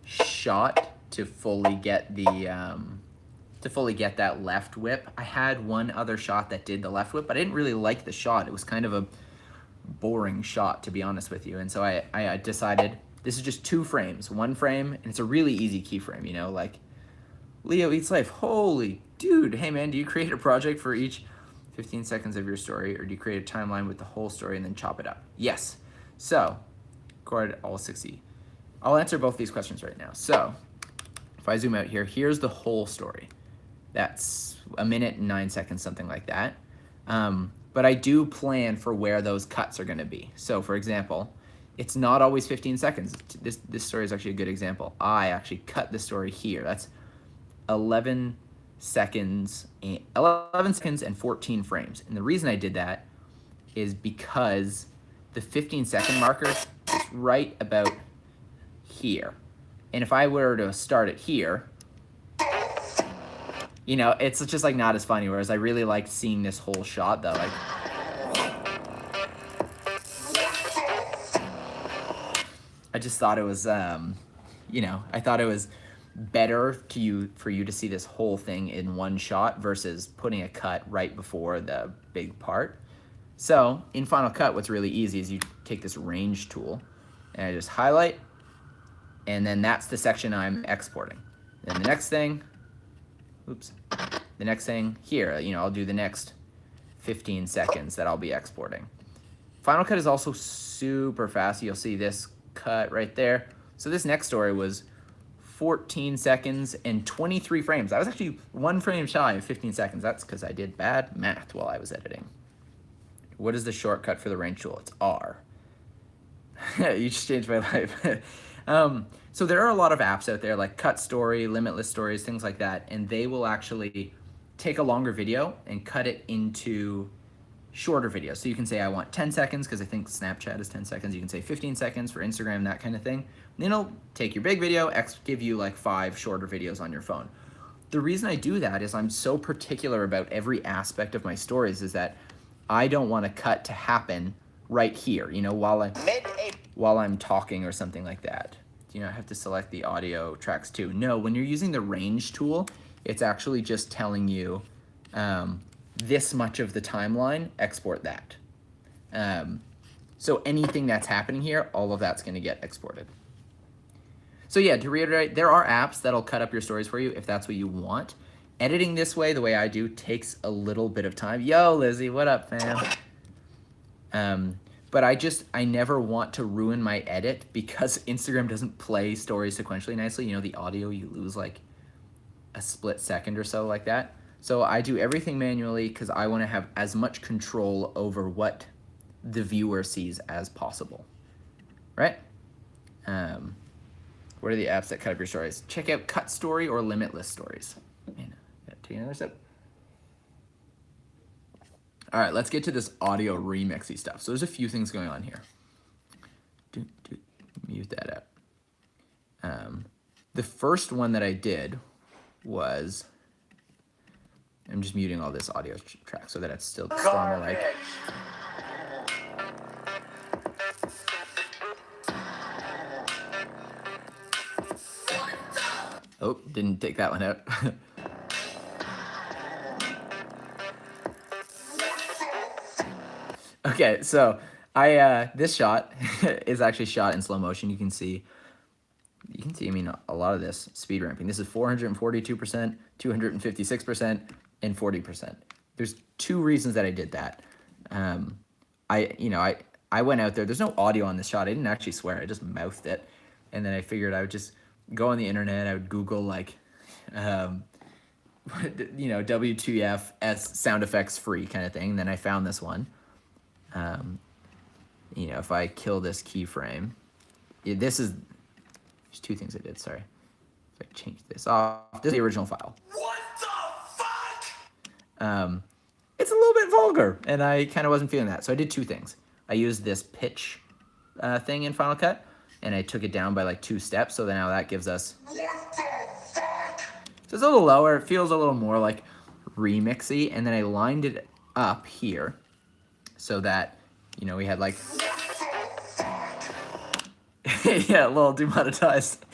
S1: shot to fully get the that left whip. I had one other shot that did the left whip, but I didn't really like the shot. It was kind of a boring shot, to be honest with you. And so I decided this is just 2 frames, 1 frame, and it's a really easy keyframe, you know, like Leo Eats Life. Holy dude, hey man, do you create a project for each 15 seconds of your story, or do you create a timeline with the whole story and then chop it up? Yes. So, record all 60. I'll answer both these questions right now. So, if I zoom out here, here's the whole story. That's 1 minute and 9 seconds, something like that. But I do plan for where those cuts are gonna be. So for example, it's not always 15 seconds. This story is actually a good example. I actually cut the story here. That's 11 seconds and 14 frames. And the reason I did that is because the 15-second marker is right about here. And if I were to start it here, you know, it's just like not as funny. Whereas I really liked seeing this whole shot though. Like, I just thought it was, you know, I thought it was better for you to see this whole thing in one shot versus putting a cut right before the big part. So in Final Cut, what's really easy is you take this range tool and I just highlight, and then that's the section I'm exporting. Then the next thing, the next thing here, you know, I'll do the next 15 seconds that I'll be exporting. Final Cut is also super fast. You'll see this cut right there. So this next story was 14 seconds and 23 frames. I was actually 1 frame shy of 15 seconds. That's because I did bad math while I was editing. What is the shortcut for the range tool? It's R. You just changed my life. So there are a lot of apps out there like Cut Story, Limitless Stories, things like that, and they will actually take a longer video and cut it into shorter videos. So you can say I want 10 seconds because I think Snapchat is 10 seconds. You can say 15 seconds for Instagram, that kind of thing. And then it'll take your big video, give you like 5 shorter videos on your phone. The reason I do that is I'm so particular about every aspect of my stories is that I don't want a cut to happen right here, you know, while I'm talking or something like that. You know, I have to select the audio tracks too. No, when you're using the range tool, it's actually just telling you this much of the timeline, export that. So anything that's happening here, all of that's gonna get exported. So yeah, to reiterate, there are apps that'll cut up your stories for you if that's what you want. Editing this way, the way I do, takes a little bit of time. Yo, Lizzie, what up, fam? But I never want to ruin my edit because Instagram doesn't play stories sequentially nicely. You know, the audio, you lose like a split second or so like that. So I do everything manually because I want to have as much control over what the viewer sees as possible, right? What are the apps that cut up your stories? Check out Cut Story or Limitless Stories. Man, take another sip. All right, let's get to this audio remixy stuff. So there's a few things going on here. Mute that out. The first one that I did was, I'm just muting all this audio track so that it's still on the mic. Oh, didn't take that one out. Okay, so this shot is actually shot in slow motion. You can see, I mean, a lot of this speed ramping. This is 442%, 256%, and 40%. There's two reasons that I did that. I went out there. There's no audio on this shot. I didn't actually swear. I just mouthed it. And then I figured I would just go on the internet. I would Google like, WTF S sound effects free kind of thing. And then I found this one. If I kill this keyframe, there's two things I did, sorry. If I change this off, this is the original file.
S3: What the fuck?
S1: It's a little bit vulgar, and I kind of wasn't feeling that. So I did two things. I used this pitch thing in Final Cut, and I took it down by like 2 steps, so then now that gives us... What the fuck? So it's a little lower, it feels a little more like remixy, and then I lined it up here so that, we had like... Yeah, a little demonetized.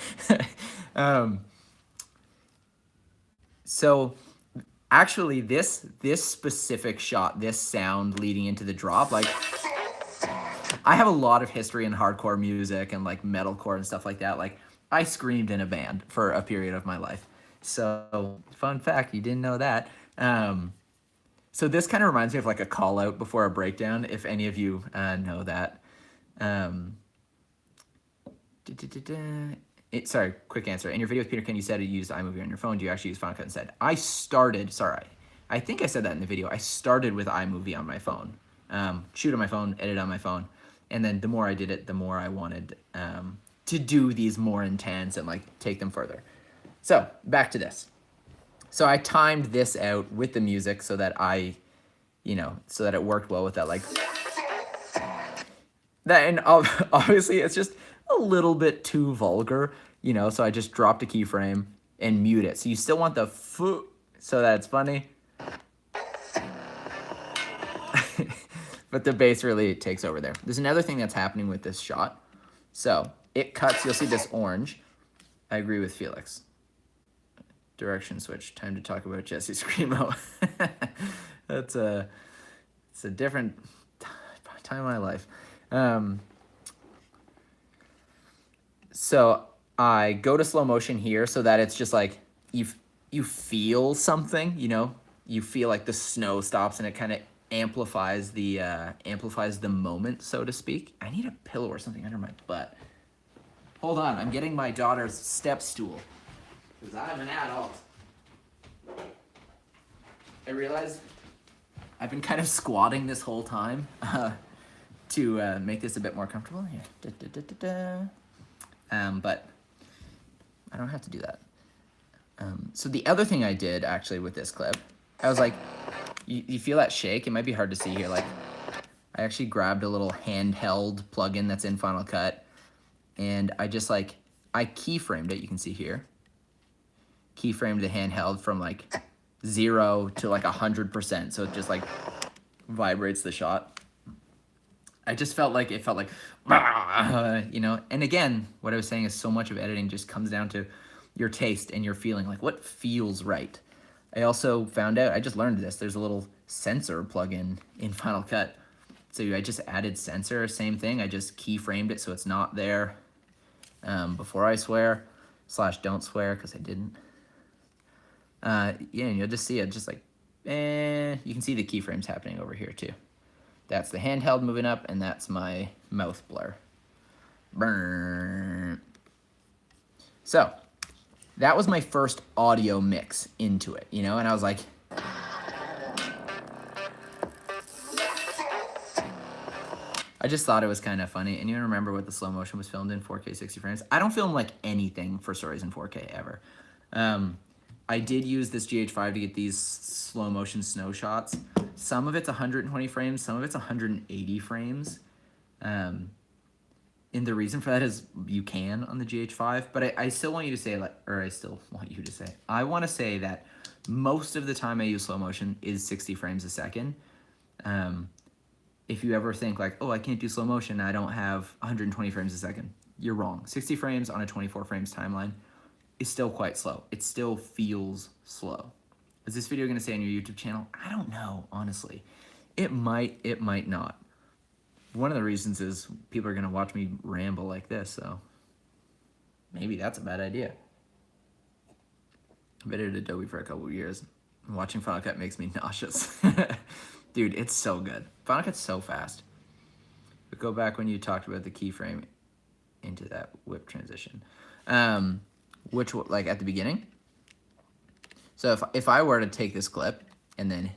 S1: So actually this specific shot, this sound leading into the drop, like I have a lot of history in hardcore music and like metalcore and stuff like that. Like I screamed in a band for a period of my life. So fun fact, you didn't know that. So this kind of reminds me of like a call out before a breakdown, if any of you know that. Sorry, quick answer. In your video with Peter Ken, you said you used iMovie on your phone. Do you actually use Final Cut instead? I think I said that in the video. I started with iMovie on my phone. Shoot on my phone, edit on my phone. And then the more I did it, the more I wanted to do these more intense and like take them further. So back to this. So I timed this out with the music so that so that it worked well with that like... That, and obviously it's just a little bit too vulgar, so I just dropped a keyframe and mute it. So you still want the foo so that it's funny. But the bass really takes over there. There's another thing that's happening with this shot. So it cuts, you'll see this orange. I agree with Felix. Direction switch, time to talk about Jesse Screamo. It's a different time in my life. So I go to slow motion here so that it's just like you feel something, you feel like the snow stops and it kind of amplifies the moment, so to speak. I need a pillow or something under my butt. Hold on, I'm getting my daughter's step stool because I'm an adult. I realize I've been kind of squatting this whole time to make this a bit more comfortable. Here. But I don't have to do that. So the other thing I did actually with this clip, I was like, you feel that shake? It might be hard to see here. Like, I actually grabbed a little handheld plugin that's in Final Cut, and I just like, I keyframed it. You can see here. Keyframed the handheld from like 0 to like 100%. So it just like vibrates the shot. I just felt like, and again, what I was saying is so much of editing just comes down to your taste and your feeling, like what feels right. I also found out, I just learned this, there's a little sensor plugin in Final Cut. So I just added sensor, same thing, I just keyframed it so it's not there before I swear, / don't swear, because I didn't. And you'll just see it, just like, you can see the keyframes happening over here too. That's the handheld moving up, and that's my mouth blur. Burn. So that was my first audio mix into it, you know, and I was like, I just thought it was kind of funny. And you remember what the slow motion was filmed in 4K 60 frames? I don't film like anything for stories in 4K ever. I did use this GH5 to get these slow motion snow shots. Some of it's 120 frames, some of it's 180 frames. And the reason for that is you can on the GH5, but I still want you to say, like, or I still want you to say, I want to say that most of the time I use slow motion is 60 frames a second. If you ever think like, oh, I can't do slow motion, I don't have 120 frames a second, you're wrong. 60 frames on a 24 frames timeline is still quite slow. It still feels slow. Is this video gonna stay on your YouTube channel? I don't know, honestly. It might not. One of the reasons is people are gonna watch me ramble like this, so maybe that's a bad idea. I've been at Adobe for a couple of years. Watching Final Cut makes me nauseous. Dude, it's so good. Final Cut's so fast. But go back when you talked about the keyframe into that whip transition. Which, like, at the beginning? So if I were to take this clip and then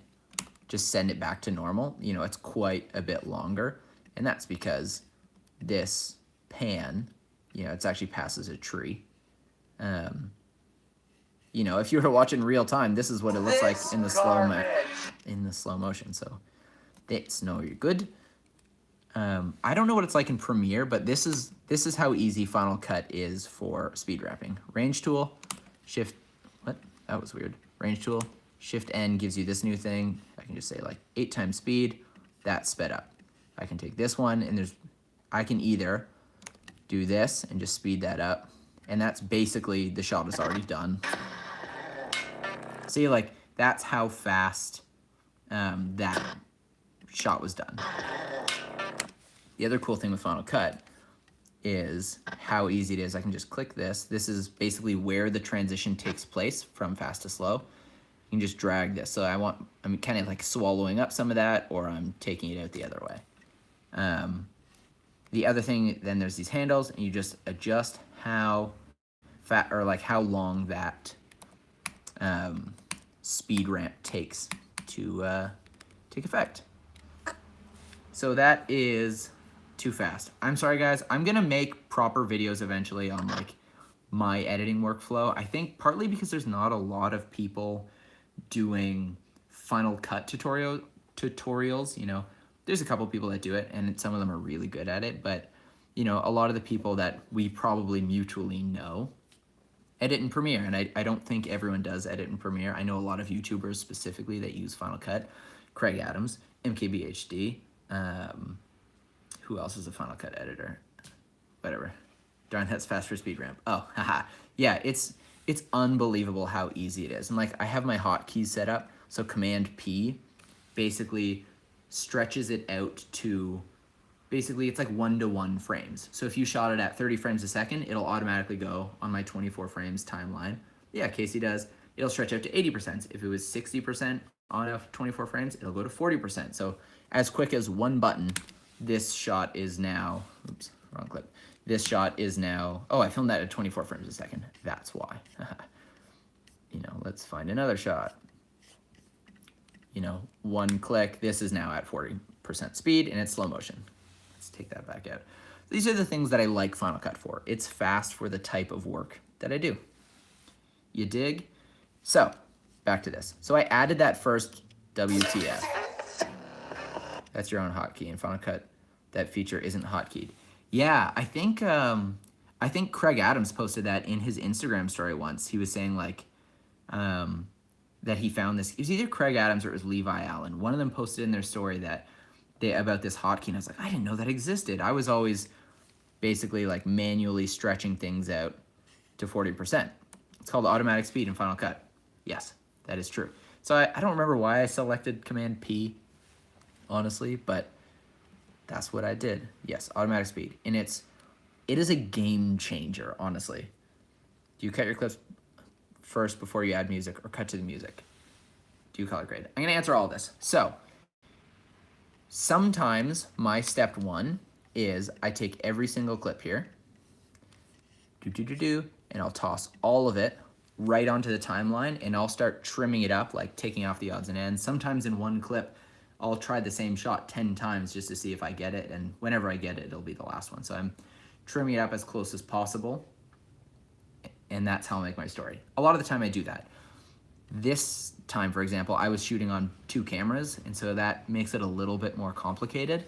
S1: just send it back to normal, you know, it's quite a bit longer. And that's because this pan, you know, it's actually passes a tree. You know, if you were to watch in real time, this is what it looks like in the slow motion. So that's no, you're good. I don't know what it's like in Premiere, but this is how easy Final Cut is for speed wrapping. Range tool, shift, what? That was weird. Range tool, shift N gives you this new thing. I can just say like 8 times speed, that's sped up. I can take this one and I can either do this and just speed that up. And that's basically the shot is already done. See, like, that's how fast that shot was done. The other cool thing with Final Cut is how easy it is. I can just click this. This is basically where the transition takes place from fast to slow. You can just drag this. So I'm kind of like swallowing up some of that, or I'm taking it out the other way. The other thing, then there's these handles, and you just adjust how fat or like how long that speed ramp takes to take effect. So that is too fast. I'm sorry, guys. I'm gonna make proper videos eventually on like my editing workflow. I think partly because there's not a lot of people doing Final Cut tutorials. You know, there's a couple people that do it, and some of them are really good at it. But you know, a lot of the people that we probably mutually know edit in Premiere, and I don't think everyone does edit in Premiere. I know a lot of YouTubers specifically that use Final Cut. Craig Adams, MKBHD. Who else is a Final Cut editor? Whatever. Darn, that's fast for speed ramp. Oh, haha. Yeah, it's unbelievable how easy it is. And like, I have my hotkeys set up, so Command P basically stretches it out to, basically it's like 1-to-1 frames. So if you shot it at 30 frames a second, it'll automatically go on my 24 frames timeline. Yeah, Casey does. It'll stretch out to 80%. If it was 60% on a 24 frames, it'll go to 40%. So as quick as one button, this shot is now, oops, wrong clip. This shot is now, oh, I filmed that at 24 frames a second. That's why. You know, let's find another shot. You know, one click, this is now at 40% speed and it's slow motion. Let's take that back out. These are the things that I like Final Cut for. It's fast for the type of work that I do. You dig? So, back to this. So I added that first WTF. That's your own hotkey. In Final Cut, that feature isn't hotkeyed. Yeah, I think Craig Adams posted that in his Instagram story once. He was saying like that he found this. It was either Craig Adams or it was Levi Allen. One of them posted in their story that about this hotkey, and I was like, I didn't know that existed. I was always basically like manually stretching things out to 40%. It's called automatic speed in Final Cut. Yes, that is true. So I don't remember why I selected Command P, honestly, but that's what I did. Yes, automatic speed. And it is a game changer, honestly. Do you cut your clips first before you add music or cut to the music? Do you color grade? I'm gonna answer all this. So Sometimes my step one is I take every single clip here, and I'll toss all of it right onto the timeline, and I'll start trimming it up, like taking off the odds and ends. Sometimes in one clip, I'll try the same shot 10 times just to see if I get it, and whenever I get it, it'll be the last one. So I'm trimming it up as close as possible, and that's how I make my story. A lot of the time I do that. This time, for example, I was shooting on 2 cameras, and so that makes it a little bit more complicated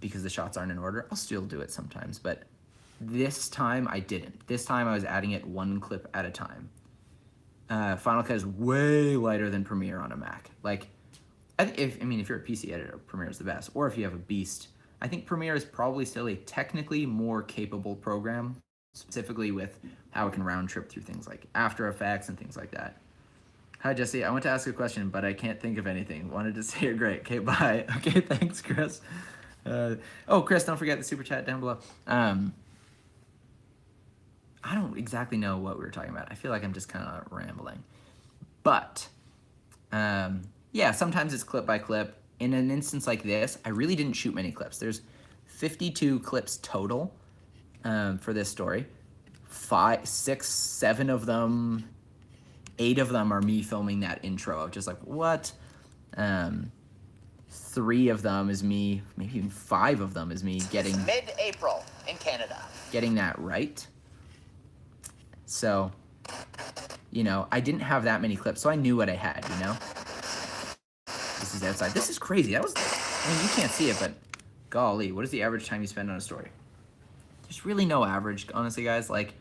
S1: because the shots aren't in order. I'll still do it sometimes, but this time I didn't. This time I was adding it 1 clip at a time. Final Cut is way lighter than Premiere on a Mac. Like, if you're a PC editor, Premiere is the best. Or if you have a beast, I think Premiere is probably still a technically more capable program, specifically with how it can round trip through things like After Effects and things like that. Hi, Jesse. I want to ask a question, but I can't think of anything. Wanted to say you're great. Okay, bye. Okay, thanks, Chris. Chris, don't forget the super chat down below. I don't exactly know what we were talking about. I feel like I'm just kind of rambling. But, yeah, sometimes it's clip by clip. In an instance like this, I really didn't shoot many clips. There's 52 clips total for this story. 5, 6, 7 of them, 8 of them are me filming that intro of just like, what? 3 of them is me, maybe even 5 of them is me getting...
S3: It's mid-April in Canada.
S1: Getting that right. So, you know, I didn't have that many clips, so I knew what I had, you know? This is outside. This is crazy. That was, I mean, you can't see it, but golly, what is the average time you spend on a story? There's really no average, honestly, guys. Like,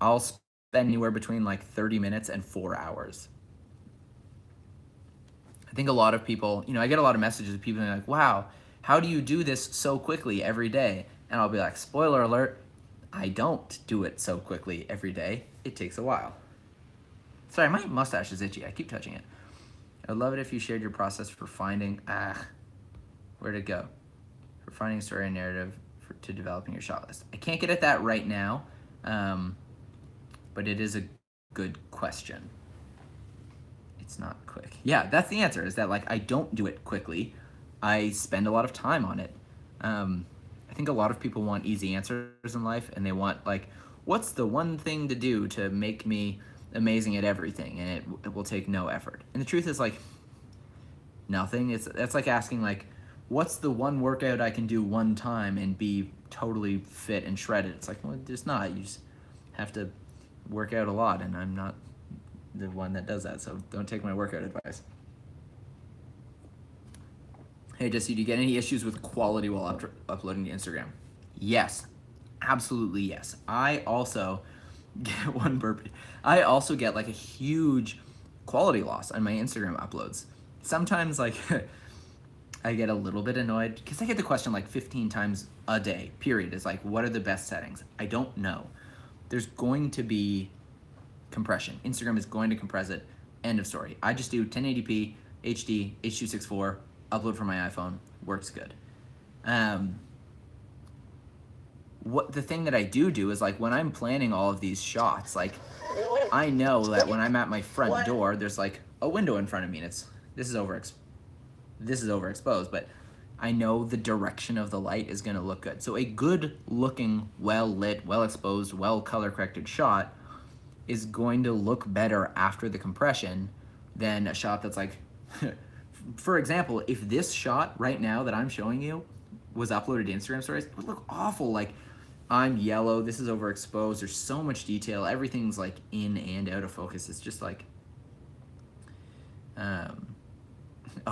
S1: I'll spend anywhere between like 30 minutes and 4 hours. I think a lot of people, you know, I get a lot of messages of people being like, wow, how do you do this so quickly every day? And I'll be like, spoiler alert, I don't do it so quickly every day. It takes a while. Sorry, my mustache is itchy. I keep touching it. I would love it if you shared your process for finding, where'd it go? For finding a story and narrative to developing your shot list. I can't get at that right now, but it is a good question. It's not quick. Yeah, that's the answer, is that like I don't do it quickly. I spend a lot of time on it. I think a lot of people want easy answers in life, and they want like, what's the one thing to do to make me amazing at everything, and it will take no effort. And the truth is like, nothing. That's like asking like, what's the one workout I can do one time and be totally fit and shredded? It's like, well, there's not. You just have to work out a lot, and I'm not the one that does that, so don't take my workout advice. Hey, Jesse, do you get any issues with quality while uploading to Instagram? Yes, absolutely yes. I also get one burpee. I also get like a huge quality loss on my Instagram uploads. Sometimes like I get a little bit annoyed because I get the question like 15 times a day, period. It's like, what are the best settings? I don't know. There's going to be compression. Instagram is going to compress it. End of story. I just do 1080p, HD, H.264, upload from my iPhone, works good. What the thing that I do is like when I'm planning all of these shots, like I know that when I'm at my front door, there's like a window in front of me, and this is overexposed, but I know the direction of the light is gonna look good. So a good looking, well lit, well exposed, well color corrected shot is going to look better after the compression than a shot that's like, for example, if this shot right now that I'm showing you was uploaded to Instagram stories, it would look awful. Like I'm yellow, this is overexposed, there's so much detail, everything's like in and out of focus. It's just like, oh,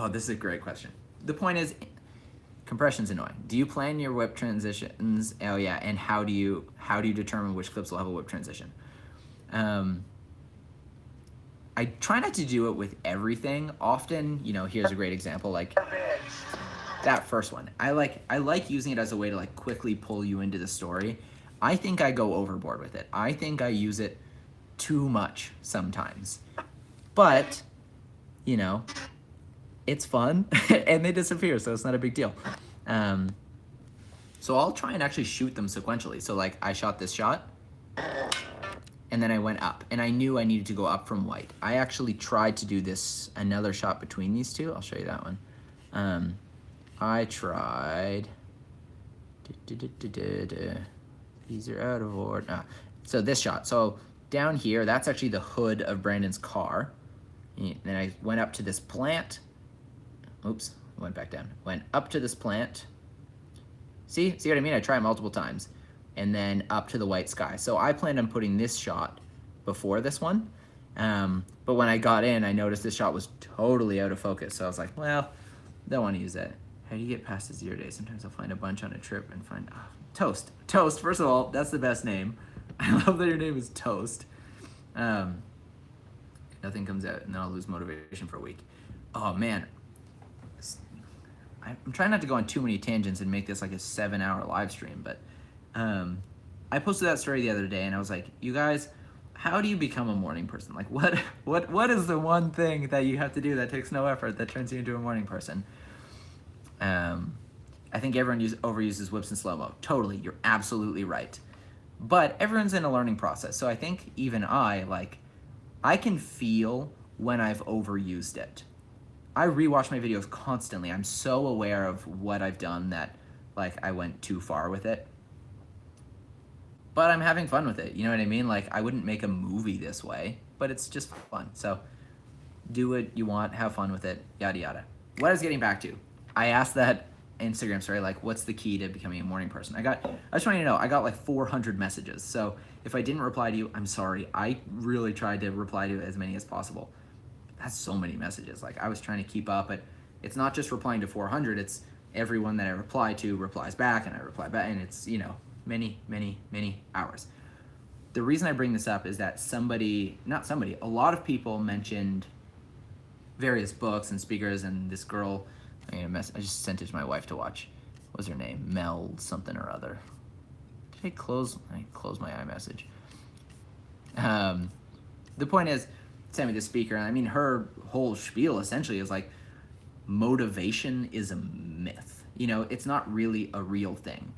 S1: this is a great question. The point is, compression's annoying. Do you plan your whip transitions? Oh yeah, and how do you determine which clips will have a whip transition? I try not to do it with everything. Often, you know, here's a great example, like that first one. I like using it as a way to like quickly pull you into the story. I think I go overboard with it. I think I use it too much sometimes. But, you know, it's fun and they disappear, so it's not a big deal. So I'll try and actually shoot them sequentially. So like I shot this shot, and then I went up, and I knew I needed to go up from white. I actually tried to do this, another shot between these two. I'll show you that one. I tried. These are out of order. So this shot. So down here, that's actually the hood of Brandon's car. And then I went up to this plant. Oops, went back down. Went up to this plant. See what I mean? I tried multiple times. And then up to the white sky. So I planned on putting this shot before this one. But when I got in, I noticed this shot was totally out of focus. So I was like, well, don't want to use that. How do you get past the 0 day? Sometimes I'll find a bunch on a trip and find Toast. Toast, first of all, that's the best name. I love that your name is Toast. Nothing comes out, and then I'll lose motivation for a week. Oh, man. I'm trying not to go on too many tangents and make this like a 7-hour live stream, but I posted that story the other day, and I was like, you guys, how do you become a morning person? Like, what is the one thing that you have to do that takes no effort that turns you into a morning person? I think everyone overuses whips in slow-mo. Totally, you're absolutely right. But everyone's in a learning process, so I think even I can feel when I've overused it. I rewatch my videos constantly. I'm so aware of what I've done that I went too far with it. But I'm having fun with it, you know what I mean? I wouldn't make a movie this way, but it's just fun. So do what you want, have fun with it, yada yada. What I was getting back to, I asked that Instagram story, what's the key to becoming a morning person? I just want you to know, I got 400 messages. So if I didn't reply to you, I'm sorry. I really tried to reply to as many as possible. That's so many messages. I was trying to keep up, but it's not just replying to 400. It's everyone that I reply to replies back, and I reply back, and it's, many, many, many hours. The reason I bring this up is that a lot of people mentioned various books and speakers, and this girl, I just sent it to my wife to watch. What was her name? Mel something or other. Did I close my iMessage? The point is, sent me the speaker, and her whole spiel essentially is motivation is a myth. It's not really a real thing.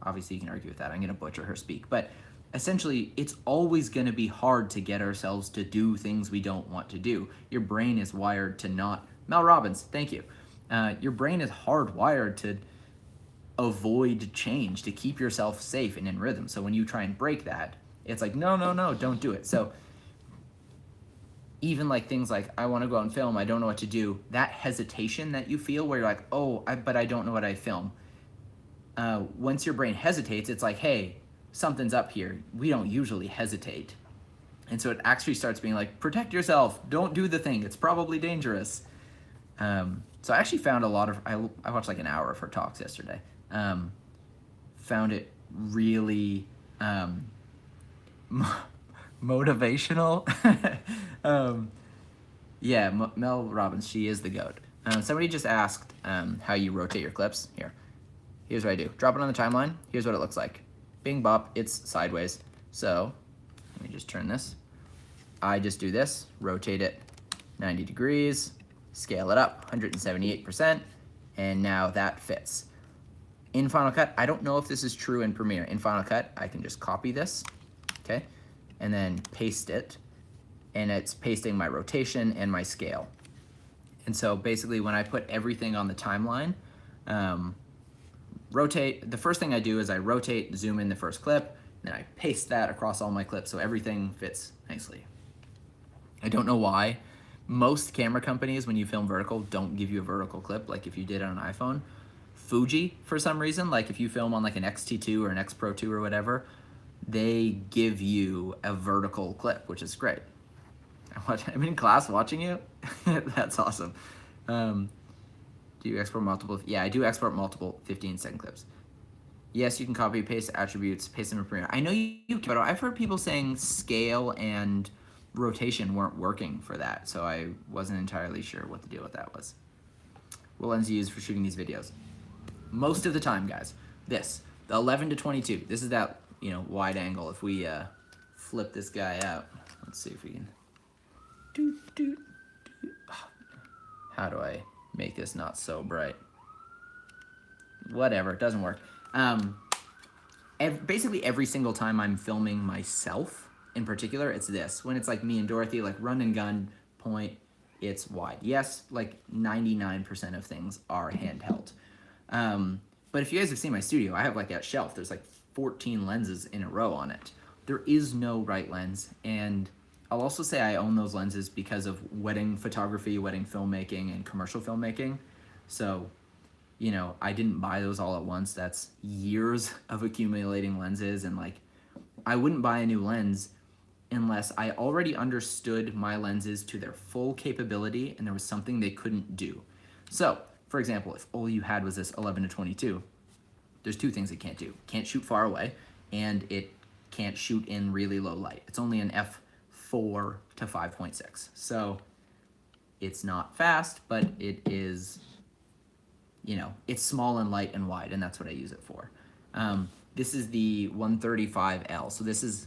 S1: Obviously you can argue with that. I'm going to butcher her speak, but essentially it's always going to be hard to get ourselves to do things we don't want to do. Your brain is wired to not... Mel Robbins, thank you. Your brain is hardwired to avoid change, to keep yourself safe and in rhythm. So when you try and break that, it's no, don't do it. So even things I want to go out and film, I don't know what to do, that hesitation that you feel where you're but I don't know what I film. Once your brain hesitates, it's hey, something's up here. We don't usually hesitate. And so it actually starts being protect yourself. Don't do the thing. It's probably dangerous. So I actually found a lot of... I watched an hour of her talks yesterday. Found it really... motivational. Yeah, Mel Robbins, she is the GOAT. Somebody just asked how you rotate your clips. Here's what I do. Drop it on the timeline. Here's what it looks like. Bing bop, it's sideways. So let me just turn this. I just do this, rotate it 90 degrees, scale it up 178%, and now that fits. In Final Cut, I don't know if this is true in Premiere. In Final Cut, I can just copy this, okay, and then paste it, and it's pasting my rotation and my scale. And so basically when I put everything on the timeline, rotate, the first thing I do is I rotate, zoom in the first clip, then I paste that across all my clips so everything fits nicely. I don't know why. Most camera companies, when you film vertical, don't give you a vertical clip like if you did on an iPhone. Fuji, for some reason, if you film on an X-T2 or an X Pro 2 or whatever, they give you a vertical clip, which is great. I'm in class watching you. That's awesome. Do you export multiple? Yeah, I do export multiple 15-second clips. Yes, you can copy, paste attributes, paste them in Premiere. I know you can, but I've heard people saying scale and rotation weren't working for that, so I wasn't entirely sure what the deal with that was. What lens do you use for shooting these videos? Most of the time, guys, the 11 to 22. This is that, wide angle. If we flip this guy out, let's see if we can. How do I make this not so bright? Whatever, it doesn't work. Basically every single time I'm filming myself, in particular, it's this. When it's me and Dorothy, run and gun, point, it's wide. Yes, like 99% of things are handheld. But if you guys have seen my studio, I have like that shelf. There's like 14 lenses in a row on it. There is no right lens. And I'll also say I own those lenses because of wedding photography, wedding filmmaking, and commercial filmmaking. So, you know, I didn't buy those all at once. That's years of accumulating lenses. And like, I wouldn't buy a new lens unless I already understood my lenses to their full capability and there was something they couldn't do. So, for example, if all you had was this 11 to 22, there's two things it can't do. It can't shoot far away, and it can't shoot in really low light. It's only an f4 to 5.6. So it's not fast, but it is, you know, it's small and light and wide, and that's what I use it for. This is the 135L. So this is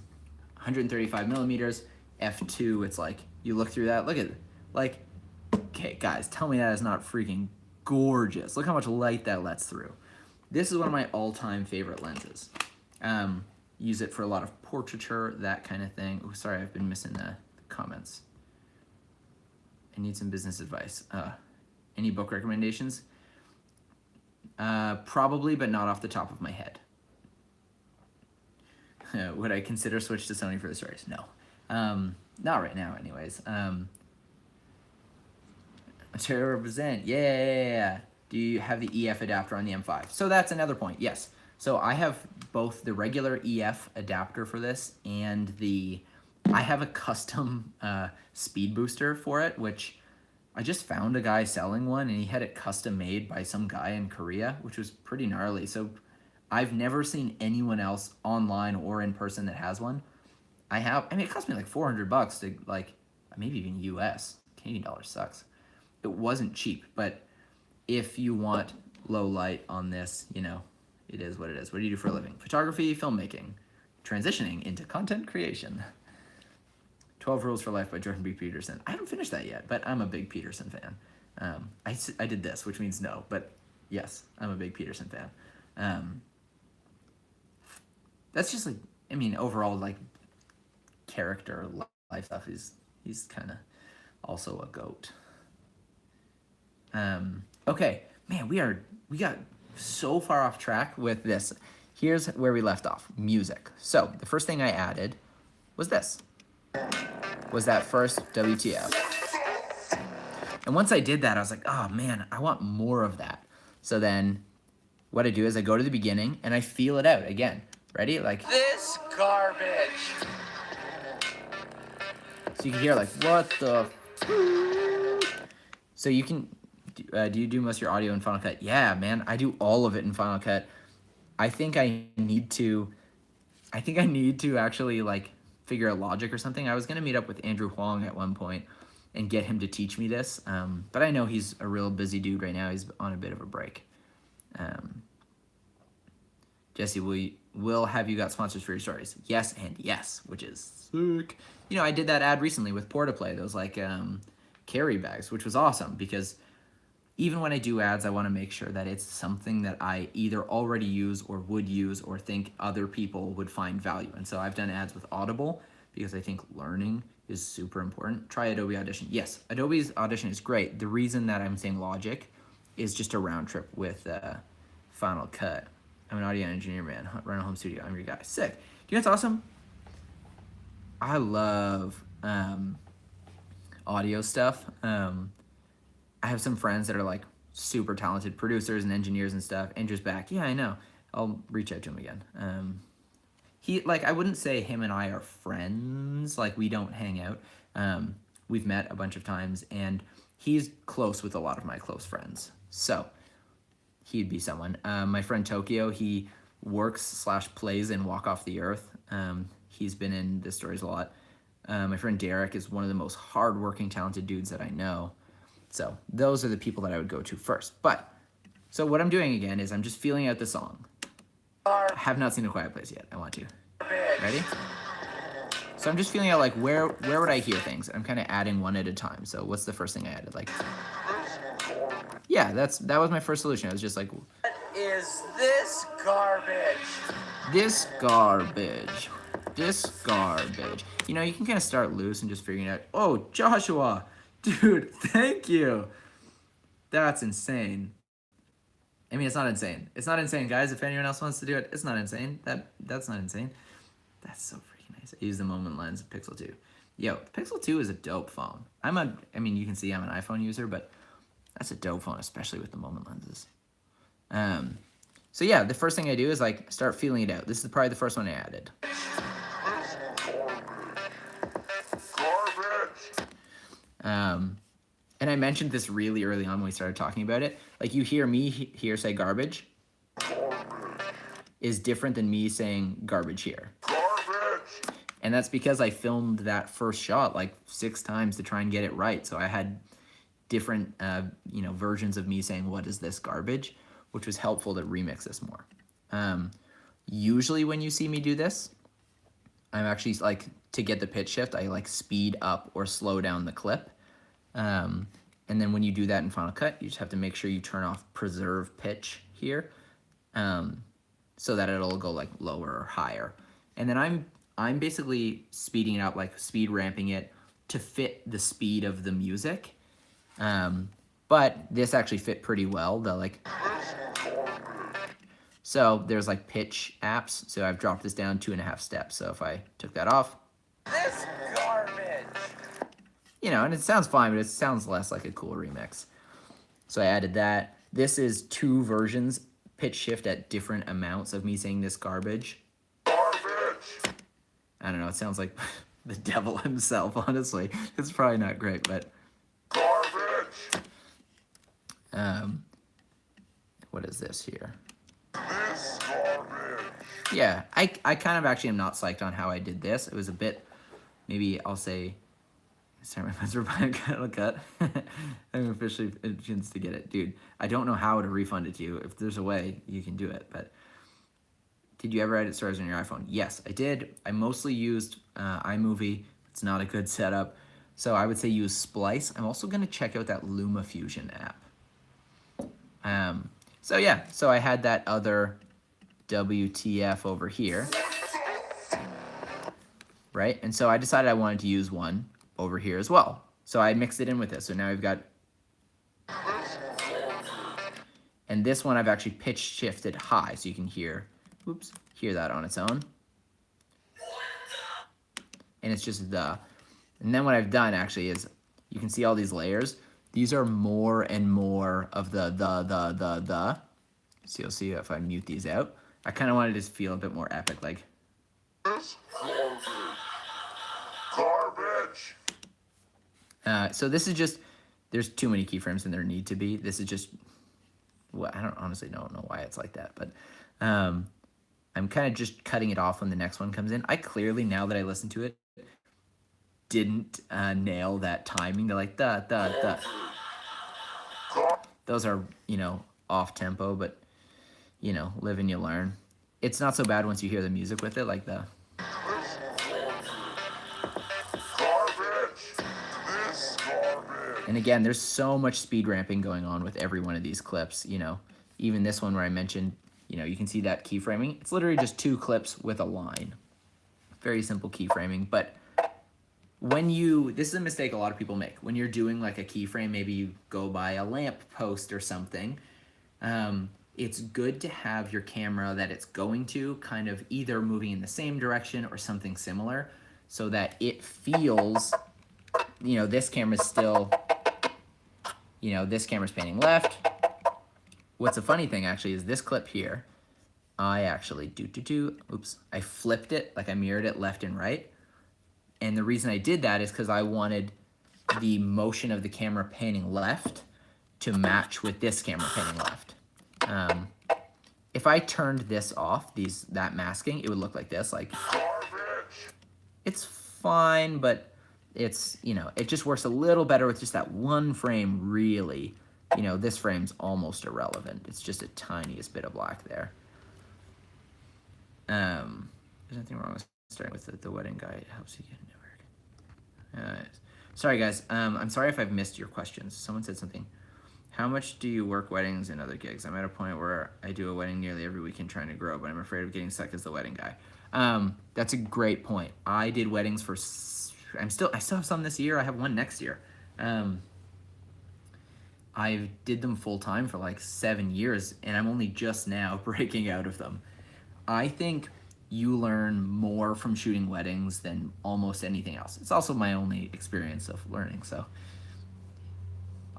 S1: 135 millimeters, f2. It's like, you look through that, look at it. Like, okay, guys, tell me that is not freaking gorgeous. Look how much light that lets through. This is one of my all-time favorite lenses. Use it for a lot of portraiture, that kind of thing. Oh, sorry, I've been missing the comments. I need some business advice. Any book recommendations? Probably, but not off the top of my head. Would I consider switch to Sony for the stories? No. Not right now, anyways. To represent, yeah. Do you have the EF adapter on the M5? So that's another point, yes. So I have both the regular EF adapter for this and I have a custom speed booster for it, which I just found a guy selling one and he had it custom made by some guy in Korea, which was pretty gnarly. So I've never seen anyone else online or in person that has one. I mean, it cost me like $400 to like, maybe even US. Canadian dollar sucks. It wasn't cheap, but if you want low light on this, you know, it is what it is. What do you do for a living? Photography, filmmaking, transitioning into content creation. 12 Rules for Life by Jordan B. Peterson. I haven't finished that yet, but I'm a big Peterson fan. I did this, which means no, but yes, I'm a big Peterson fan. That's just like, I mean, overall, like, character, life stuff, he's kind of also a goat. Okay, man, we got so far off track with this. Here's where we left off, music. So the first thing I added was this, was that first WTF. And once I did that, I was like, oh man, I want more of that. So then what I do is I go to the beginning and I feel it out again. Ready? Like
S3: This garbage.
S1: So you can hear like, what the So you can, do you do most of your audio in Final Cut? Yeah, man, I do all of it in Final Cut. I think I need to actually like figure out Logic or something. I was gonna meet up with Andrew Huang at one point and get him to teach me this. But I know he's a real busy dude right now. He's on a bit of a break. Jesse, will have you got sponsors for your stories? Yes and yes, which is sick. You know, I did that ad recently with Portaplay, those like carry bags, which was awesome because even when I do ads, I want to make sure that it's something that I either already use or would use or think other people would find value. And so I've done ads with Audible because I think learning is super important. Try Adobe Audition. Yes, Adobe's Audition is great. The reason that I'm saying Logic is just a round trip with Final Cut. I'm an audio engineer, man. Run a home studio. I'm your guy. Sick. You know what's awesome? I love audio stuff. I have some friends that are like super talented producers and engineers and stuff. Andrew's back. Yeah, I know. I'll reach out to him again. I wouldn't say him and I are friends. Like, we don't hang out. We've met a bunch of times, and he's close with a lot of my close friends. So he'd be someone. My friend Tokyo, he works/plays in Walk Off the Earth. He's been in the stories a lot. My friend Derek is one of the most hardworking, talented dudes that I know. So those are the people that I would go to first. So what I'm doing again is I'm just feeling out the song. I have not seen A Quiet Place yet. I want to. Ready? So I'm just feeling out like where would I hear things? I'm kind of adding one at a time. So what's the first thing I added? Like, yeah, that was my first solution. I was just like,
S3: What is this garbage?
S1: This garbage. This garbage. You know, you can kind of start loose and just figuring out, oh, Joshua, Dude, thank you. That's insane. I mean, it's not insane. It's not insane, guys. If anyone else wants to do it, it's not insane. That's not insane. That's so freaking nice. I use the moment lens of Pixel 2. Yo, the Pixel 2 is a dope phone. I mean, you can see I'm an iPhone user, but that's a dope phone, especially with the moment lenses. So yeah, the first thing I do is like start feeling it out. This is probably the first one I added. And I mentioned this really early on when we started talking about it. Like you hear me here say garbage is different than me saying garbage here. And that's because I filmed that first shot like 6 times to try and get it right. So I had different, versions of me saying, what is this garbage? Which was helpful to remix this more. Usually when you see me do this, I'm actually like, to get the pitch shift, I like speed up or slow down the clip. And then when you do that in Final Cut, you just have to make sure you turn off preserve pitch here, so that it'll go like lower or higher. And then I'm basically speeding it up, like speed ramping it to fit the speed of the music. But this actually fit pretty well. So there's like pitch apps. So I've dropped this down 2.5 steps. So if I took that off,
S3: This garbage.
S1: And it sounds fine, but it sounds less like a cool remix. So I added that. This is 2 versions, pitch shift at different amounts of me saying this garbage.
S3: Garbage.
S1: I don't know, it sounds like the devil himself, honestly. It's probably not great, but...
S3: Garbage.
S1: What is this here?
S3: This garbage.
S1: Yeah, I kind of actually am not psyched on how I did this. It was a bit, maybe I'll say... Sorry, my friends were buying a Final Cut. I'm officially a chance to get it. Dude, I don't know how to refund it to you. If there's a way, you can do it. But did you ever edit stories on your iPhone? Yes, I did. I mostly used iMovie. It's not a good setup. So I would say use Splice. I'm also going to check out that LumaFusion app. So yeah, so I had that other WTF over here. Right? And so I decided I wanted to use one over here as well. So I mixed it in with this. So now we've got... And this one I've actually pitch shifted high, so you can hear that on its own. And it's just the... And then what I've done actually is, you can see all these layers. These are more and more of the. So you'll see if I mute these out. I kind of wanted to feel a bit more epic, like...
S3: Garbage.
S1: So this is just, there's too many keyframes than there need to be. This is just, well, I honestly don't know why it's like that, but I'm kind of just cutting it off when the next one comes in. I clearly, now that I listen to it, didn't nail that timing. They're like, da, da, da. Those are, off tempo, but, live and you learn. It's not so bad once you hear the music with it, like the... And again, there's so much speed ramping going on with every one of these clips, even this one where I mentioned, you can see that keyframing. It's literally just 2 clips with a line. Very simple keyframing, but this is a mistake a lot of people make. When you're doing like a keyframe, maybe you go by a lamp post or something, it's good to have your camera that it's going to kind of either moving in the same direction or something similar, so that it feels, this camera's still... this camera's panning left. What's a funny thing, actually, is this clip here, I actually, I flipped it, like I mirrored it left and right. And the reason I did that is because I wanted the motion of the camera panning left to match with this camera panning left. If I turned this off, that masking, it would look like this, like... It's fine, but... It's, it just works a little better with just that one frame, really. This frame's almost irrelevant. It's just a tiniest bit of black there. There's nothing wrong with starting with the wedding guy. It helps you get into work. Sorry, guys. I'm sorry if I've missed your questions. Someone said something. How much do you work weddings and other gigs? I'm at a point where I do a wedding nearly every weekend trying to grow, but I'm afraid of getting stuck as the wedding guy. That's a great point. I did weddings for... I still have some this year. I have one next year. I did them full time for like 7 years, and I'm only just now breaking out of them. I think you learn more from shooting weddings than almost anything else. It's also my only experience of learning, so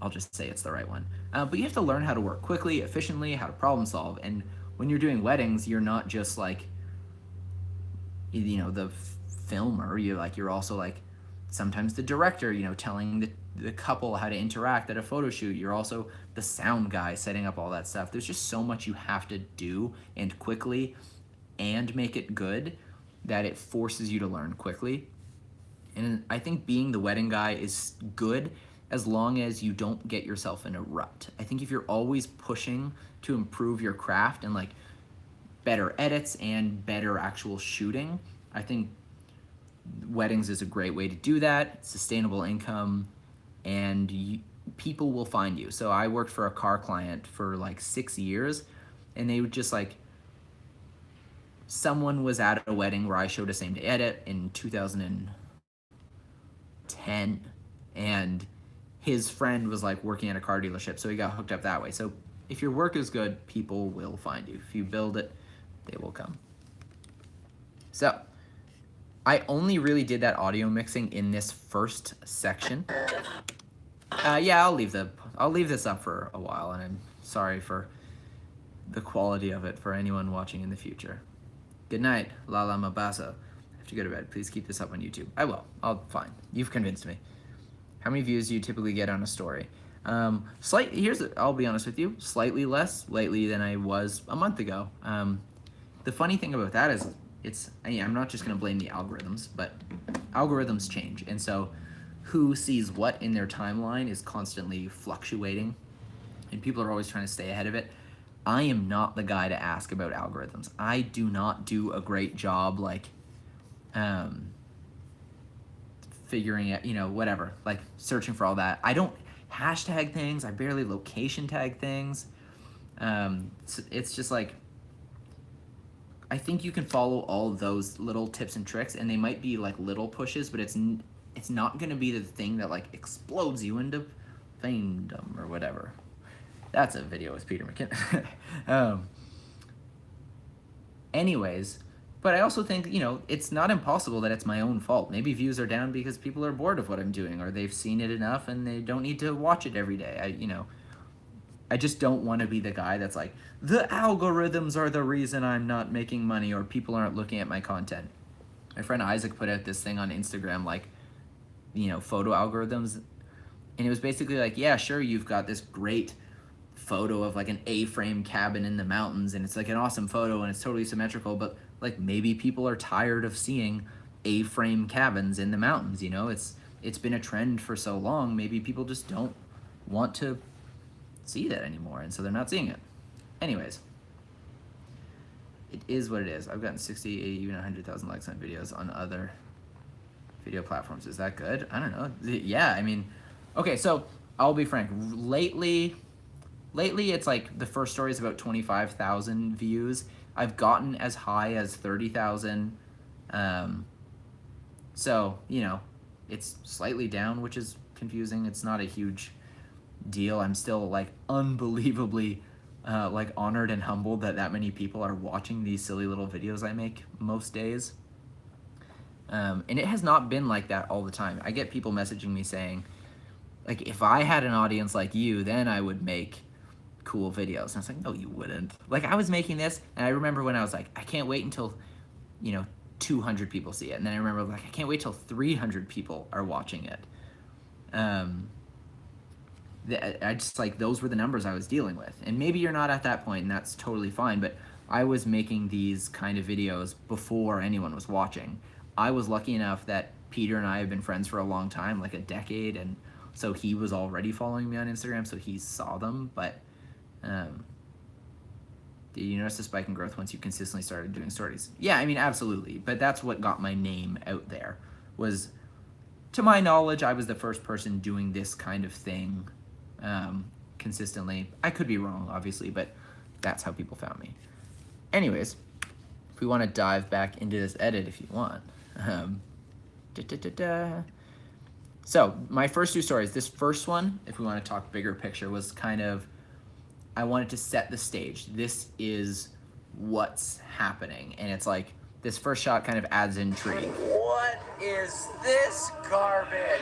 S1: I'll just say it's the right one. But you have to learn how to work quickly, efficiently, how to problem solve. And when you're doing weddings, you're not just like, the filmer. You're also like sometimes the director, telling the couple how to interact at a photo shoot. You're also the sound guy setting up all that stuff. There's just so much you have to do and quickly and make it good that it forces you to learn quickly. And I think being the wedding guy is good as long as you don't get yourself in a rut. I think if you're always pushing to improve your craft and like better edits and better actual shooting, I think weddings is a great way to do that. Sustainable income, and people will find you. So I worked for a car client for like 6 years, and they would just like, someone was at a wedding where I showed a same day edit in 2010, and his friend was like working at a car dealership, so he got hooked up that way. So if your work is good, people will find you. If you build it, they will come. So I only really did that audio mixing in this first section. Yeah, I'll leave this up for a while, and I'm sorry for the quality of it for anyone watching in the future. Good night, Lala Mabasa. I have to go to bed. Please keep this up on YouTube. I will. Fine. You've convinced me. How many views do you typically get on a story? I'll be honest with you, slightly less lately than I was a month ago. The funny thing about that is I'm not just going to blame the algorithms, but algorithms change. And so who sees what in their timeline is constantly fluctuating, and people are always trying to stay ahead of it. I am not the guy to ask about algorithms. I do not do a great job figuring out, whatever, like searching for all that. I don't hashtag things. I barely location tag things. It's just like, I think you can follow all those little tips and tricks, and they might be like little pushes, but it's not going to be the thing that like explodes you into famedom or whatever. That's a video with Peter McKinnon. Anyways, but I also think, it's not impossible that it's my own fault. Maybe views are down because people are bored of what I'm doing, or they've seen it enough and they don't need to watch it every day. I just don't want to be the guy that's like, the algorithms are the reason I'm not making money, or people aren't looking at my content. My friend Isaac put out this thing on Instagram, like, photo algorithms. And it was basically like, yeah, sure, you've got this great photo of like an A-frame cabin in the mountains, and it's like an awesome photo and it's totally symmetrical, but like maybe people are tired of seeing A-frame cabins in the mountains. It's been a trend for so long. Maybe people just don't want to see that anymore, and so they're not seeing it. Anyways, it is what it is. I've gotten 60, 80, even 100,000 likes on videos on other video platforms. Is that good? I don't know. Yeah, okay, so I'll be frank. Lately it's like the first story is about 25,000 views. I've gotten as high as 30,000. So, it's slightly down, which is confusing. It's not a huge deal. I'm still like unbelievably honored and humbled that many people are watching these silly little videos I make most days. And it has not been like that all the time. I get people messaging me saying, like, if I had an audience like you, then I would make cool videos. And I was like, no, you wouldn't. Like, I was making this, and I remember when I was like, I can't wait until, 200 people see it. And then I remember, like, I can't wait till 300 people are watching it. I just, like, those were the numbers I was dealing with. And maybe you're not at that point, and that's totally fine, but I was making these kind of videos before anyone was watching. I was lucky enough that Peter and I have been friends for a long time, like a decade, and so he was already following me on Instagram, so he saw them. But did you notice the spike in growth once you consistently started doing stories? Yeah, absolutely. But that's what got my name out there. Was, to my knowledge, I was the first person doing this kind of thing consistently. I could be wrong, obviously, but that's how people found me. Anyways, if we want to dive back into this edit if you want. So my first two stories, this first one, if we want to talk bigger picture, was kind of, I wanted to set the stage. This is what's happening. And it's like, this first shot kind of adds intrigue.
S3: What is this garbage?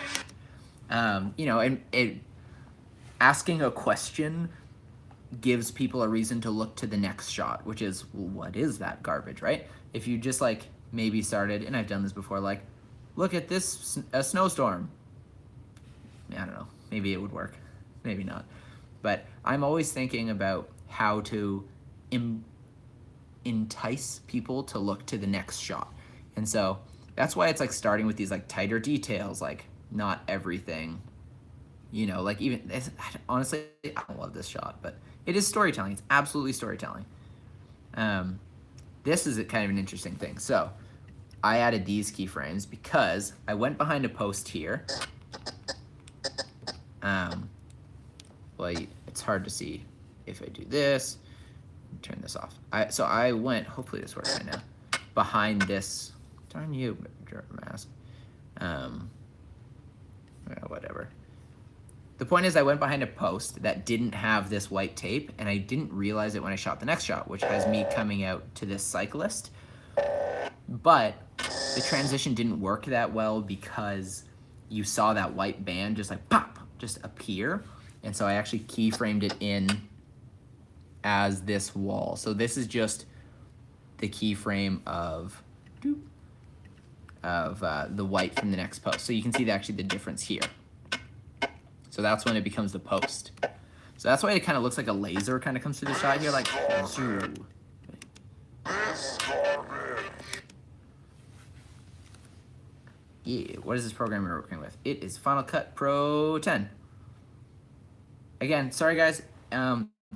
S1: You know, and asking a question gives people a reason to look to the next shot, which is, well, what is that garbage, right? If you just like maybe started, and I've done this before, like, look at this, a snowstorm. I don't know, maybe it would work, maybe not. But I'm always thinking about how to entice people to look to the next shot. And so that's why it's like starting with these like tighter details, like not everything, you know, like even, honestly, I don't love this shot, but it is storytelling. It's absolutely storytelling. This is kind of an interesting thing. So I added these keyframes because I went behind a post here. Well, it's hard to see if I do this. Turn this off. So I went, hopefully this works right now, behind this, darn you, mask. Whatever. The point is I went behind a post that didn't have this white tape, and I didn't realize it when I shot the next shot, which has me coming out to this cyclist. But the transition didn't work that well because you saw that white band just like pop, just appear. And so I actually keyframed it in as this wall. So this is just the keyframe of the white from the next post. So you can see actually the difference here. So that's when it becomes the post. So that's why it kind of looks like a laser kind of comes through the shot here, like, zoo. Yeah, what is this program we're working with? It is Final Cut Pro 10. Again, sorry guys,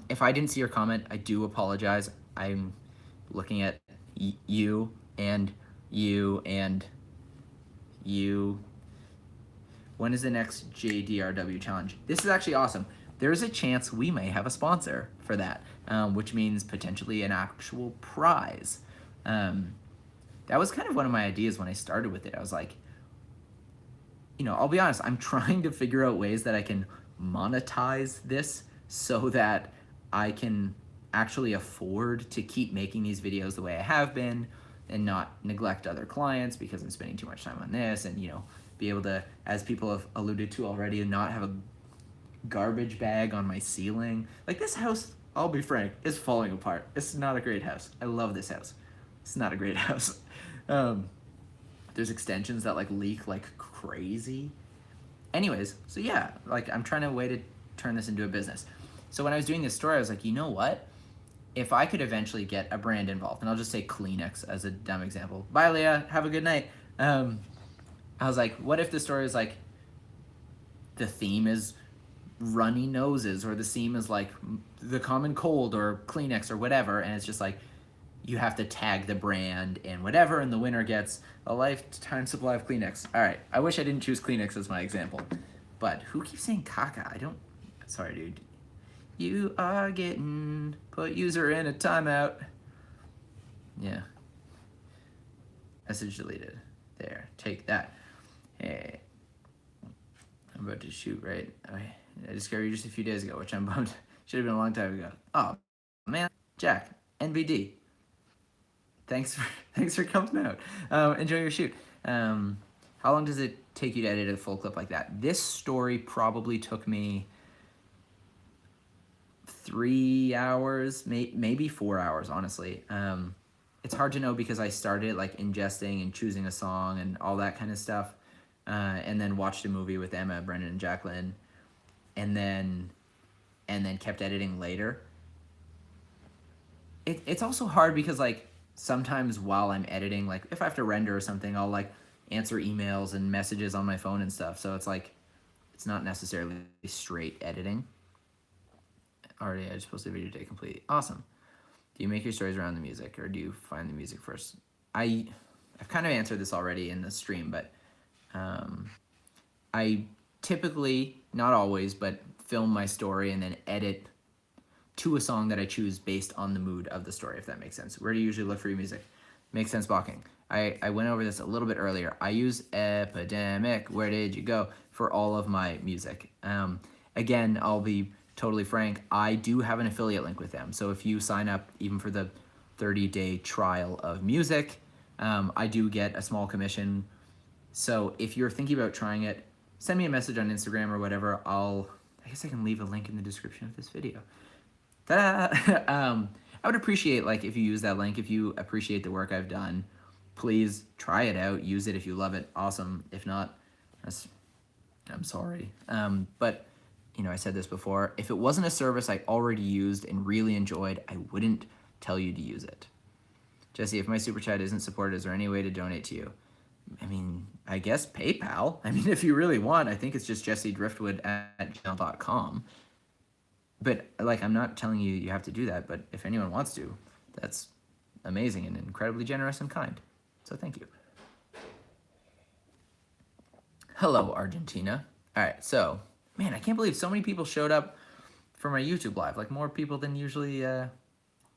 S1: if I didn't see your comment, I do apologize. I'm looking at you and you and you. When is the next JDRW challenge? This is actually awesome. There's a chance we may have a sponsor for that, which means potentially an actual prize. That was kind of one of my ideas when I started with it. I was like, you know, I'll be honest, I'm trying to figure out ways that I can monetize this so that I can actually afford to keep making these videos the way I have been and not neglect other clients because I'm spending too much time on this, and, you know, be able to, as people have alluded to already, not have a garbage bag on my ceiling. Like, this house, I'll be frank, is falling apart. It's not a great house. I love this house. It's not a great house. There's extensions that like leak like crazy. Anyways, so yeah, like I'm trying to way to turn this into a business. So when I was doing this story, I was like, you know what? If I could eventually get a brand involved, and I'll just say Kleenex as a dumb example. Bye, Leah. Have a good night. I was like, what if the story is like, the theme is runny noses, or the theme is like the common cold or Kleenex or whatever, and it's just like, you have to tag the brand and whatever, and the winner gets a lifetime supply of Kleenex. All right, I wish I didn't choose Kleenex as my example, but who keeps saying caca? I don't, sorry, dude. You are getting, put user in a timeout. Yeah. Message deleted. There, take that. Hey, I'm about to shoot, right? I discovered you just a few days ago, which I'm bummed. Should have been a long time ago. Oh, man. Jack, NVD. Thanks for coming out. Enjoy your shoot. How long does it take you to edit a full clip like that? This story probably took me 3 hours, maybe 4 hours, honestly. It's hard to know because I started like ingesting and choosing a song and all that kind of stuff, and then watched a movie with Emma, Brendan, and Jacqueline, and then kept editing later. It's also hard because like sometimes while I'm editing, like if I have to render or something, I'll like answer emails and messages on my phone and stuff. So it's like, it's not necessarily straight editing. Already, I just posted a video today complete. Awesome. Do you make your stories around the music, or do you find the music first? I've kind of answered this already in the stream, but I typically, not always, but film my story and then edit to a song that I choose based on the mood of the story, if that makes sense. Where do you usually look for your music? Makes sense, balking. I went over this a little bit earlier. I use Epidemic, Where Did You Go, for all of my music. Again, I'll be totally frank, I do have an affiliate link with them. So if you sign up even for the 30-day trial of music, I do get a small commission. So if you're thinking about trying it, send me a message on Instagram or whatever. I guess I can leave a link in the description of this video. Ta-da! I would appreciate if you use that link, if you appreciate the work I've done. Please try it out, use it if you love it, awesome. If not, I'm sorry. But I said this before, if it wasn't a service I already used and really enjoyed, I wouldn't tell you to use it. Jesse, if my super chat isn't supported, is there any way to donate to you? I guess PayPal. If you really want, I think it's just jessedriftwood@gmail.com. But I'm not telling you you have to do that, but if anyone wants to, that's amazing and incredibly generous and kind. So thank you. Hello, Argentina. All right, so, man, I can't believe so many people showed up for my YouTube live. More people than usually.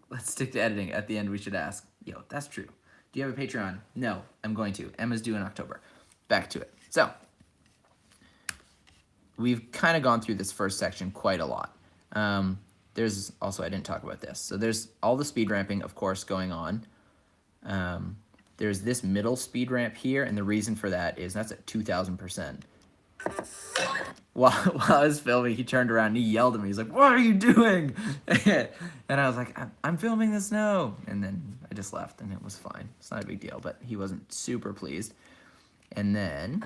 S1: Let's stick to editing. At the end, we should ask. Yo, that's true. Do you have a Patreon? No, I'm going to. Emma's due in October. Back to it. So, we've kind of gone through this first section quite a lot. There's also, I didn't talk about this. So there's all the speed ramping, of course, going on. There's this middle speed ramp here, and the reason for that is that's at 2,000%. While I was filming, he turned around and he yelled at me. He's like, "What are you doing?" And I was like, I'm filming the snow. And then I just left, and it was fine. It's not a big deal, but he wasn't super pleased. And then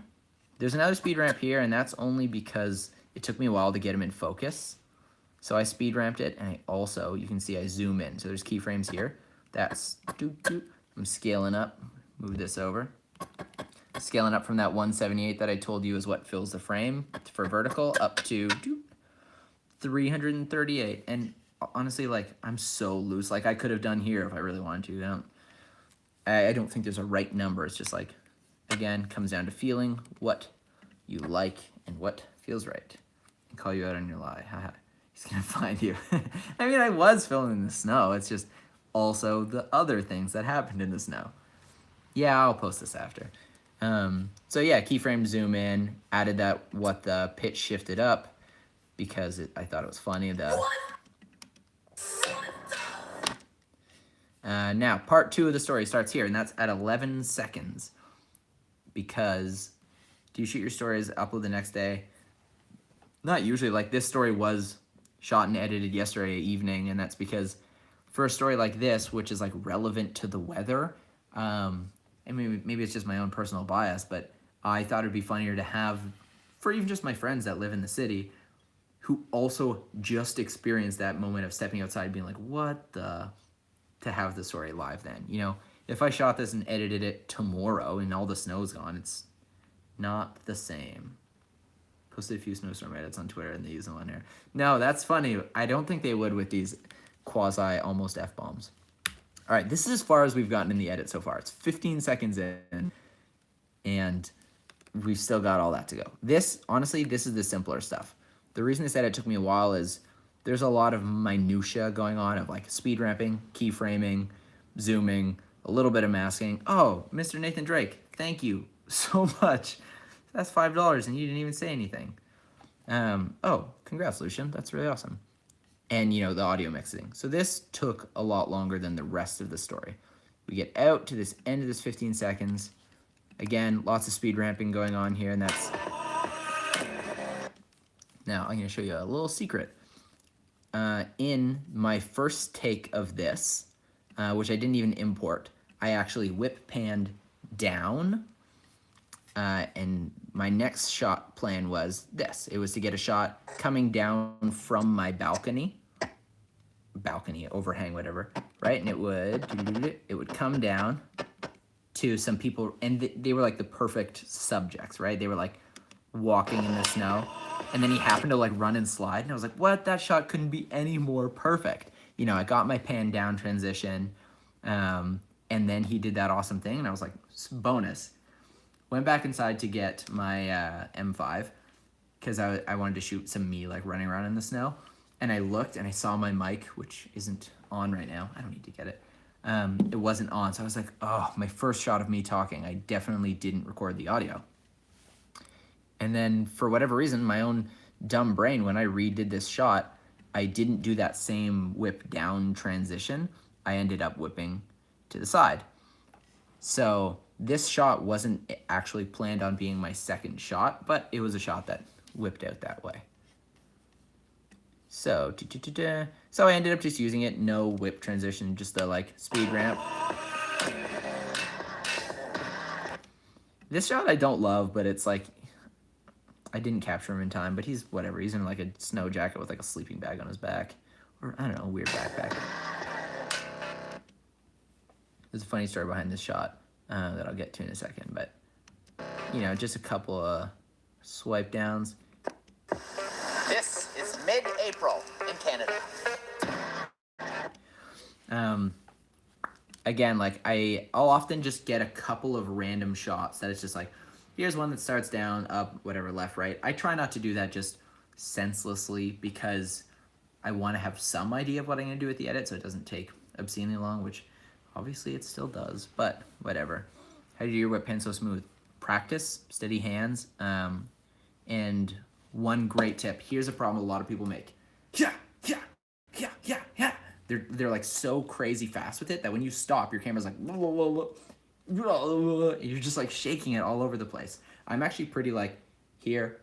S1: there's another speed ramp here, and that's only because it took me a while to get him in focus. So I speed ramped it, and I also, you can see I zoom in. So there's keyframes here. That's, I'm scaling up. Move this over. Scaling up from that 178 that I told you is what fills the frame for vertical up to 338. And honestly, I'm so loose. I could have done here if I really wanted to. I don't think there's a right number. It's just again, comes down to feeling what you like and what feels right. And call you out on your lie. Haha. He's gonna find you. I was filming in the snow. It's just also the other things that happened in the snow. Yeah, I'll post this after. So yeah, keyframe zoom in, added that what the pitch shifted up because I thought it was funny. Now, part 2 of the story starts here, and that's at 11 seconds. Because, do you shoot your stories, upload the next day? Not usually. This story was shot and edited yesterday evening, and that's because for a story like this, which is relevant to the weather, maybe it's just my own personal bias, but I thought it'd be funnier to have, for even just my friends that live in the city, who also just experienced that moment of stepping outside being like, what the, to have the story live then. If I shot this and edited it tomorrow and all the snow's gone, it's not the same. Posted a few snowstorm edits on Twitter and they use them on there. No, that's funny. I don't think they would with these quasi almost F-bombs. All right, this is as far as we've gotten in the edit so far. It's 15 seconds in, and we've still got all that to go. Honestly, this is the simpler stuff. The reason this edit took me a while is there's a lot of minutia going on of speed ramping, keyframing, zooming, a little bit of masking. Oh, Mr. Nathan Drake, thank you so much. That's $5 and you didn't even say anything. Oh, congrats, Lucian. That's really awesome. And, the audio mixing. So this took a lot longer than the rest of the story. We get out to this end of this 15 seconds. Again, lots of speed ramping going on here, and that's... Now, I'm going to show you a little secret. In my first take of this, which I didn't even import, I actually whip panned down, and my next shot plan was this. It was to get a shot coming down from my balcony, overhang, whatever, right? And it would come down to some people, and they were the perfect subjects, right? They were walking in the snow, and then he happened to run and slide, and I was like, what? That shot couldn't be any more perfect. I got my pan down transition, and then he did that awesome thing, and I was like, bonus. Went back inside to get my M5 because I wanted to shoot some me running around in the snow. And I looked and I saw my mic, which isn't on right now. I don't need to get it. it wasn't on. So I was like, oh, my first shot of me talking, I definitely didn't record the audio. And then for whatever reason, my own dumb brain, when I redid this shot, I didn't do that same whip down transition. I ended up whipping to the side. So this shot wasn't actually planned on being my second shot, but it was a shot that whipped out that way. So, so I ended up just using it, no whip transition, just the like speed ramp. This shot I don't love, but it's like, I didn't capture him in time, but he's whatever. He's in like a snow jacket with like a sleeping bag on his back. Or I don't know, a weird backpack. There's a funny story behind this shot that I'll get to in a second, but you know, just a couple of swipe downs.
S3: This is mid-April in Canada.
S1: Again, like I'll often just get a couple of random shots that it's just like, here's one that starts down, up, whatever, left, right. I try not to do that just senselessly because I want to have some idea of what I'm going to do with the edit so it doesn't take obscenely long, which obviously it still does, but whatever. How do you do your whip pan so smooth? Practice, steady hands, and one great tip. Here's a problem a lot of people make. Yeah. They're like so crazy fast with it that when you stop, your camera's like, you're just like shaking it all over the place. I'm actually pretty like here.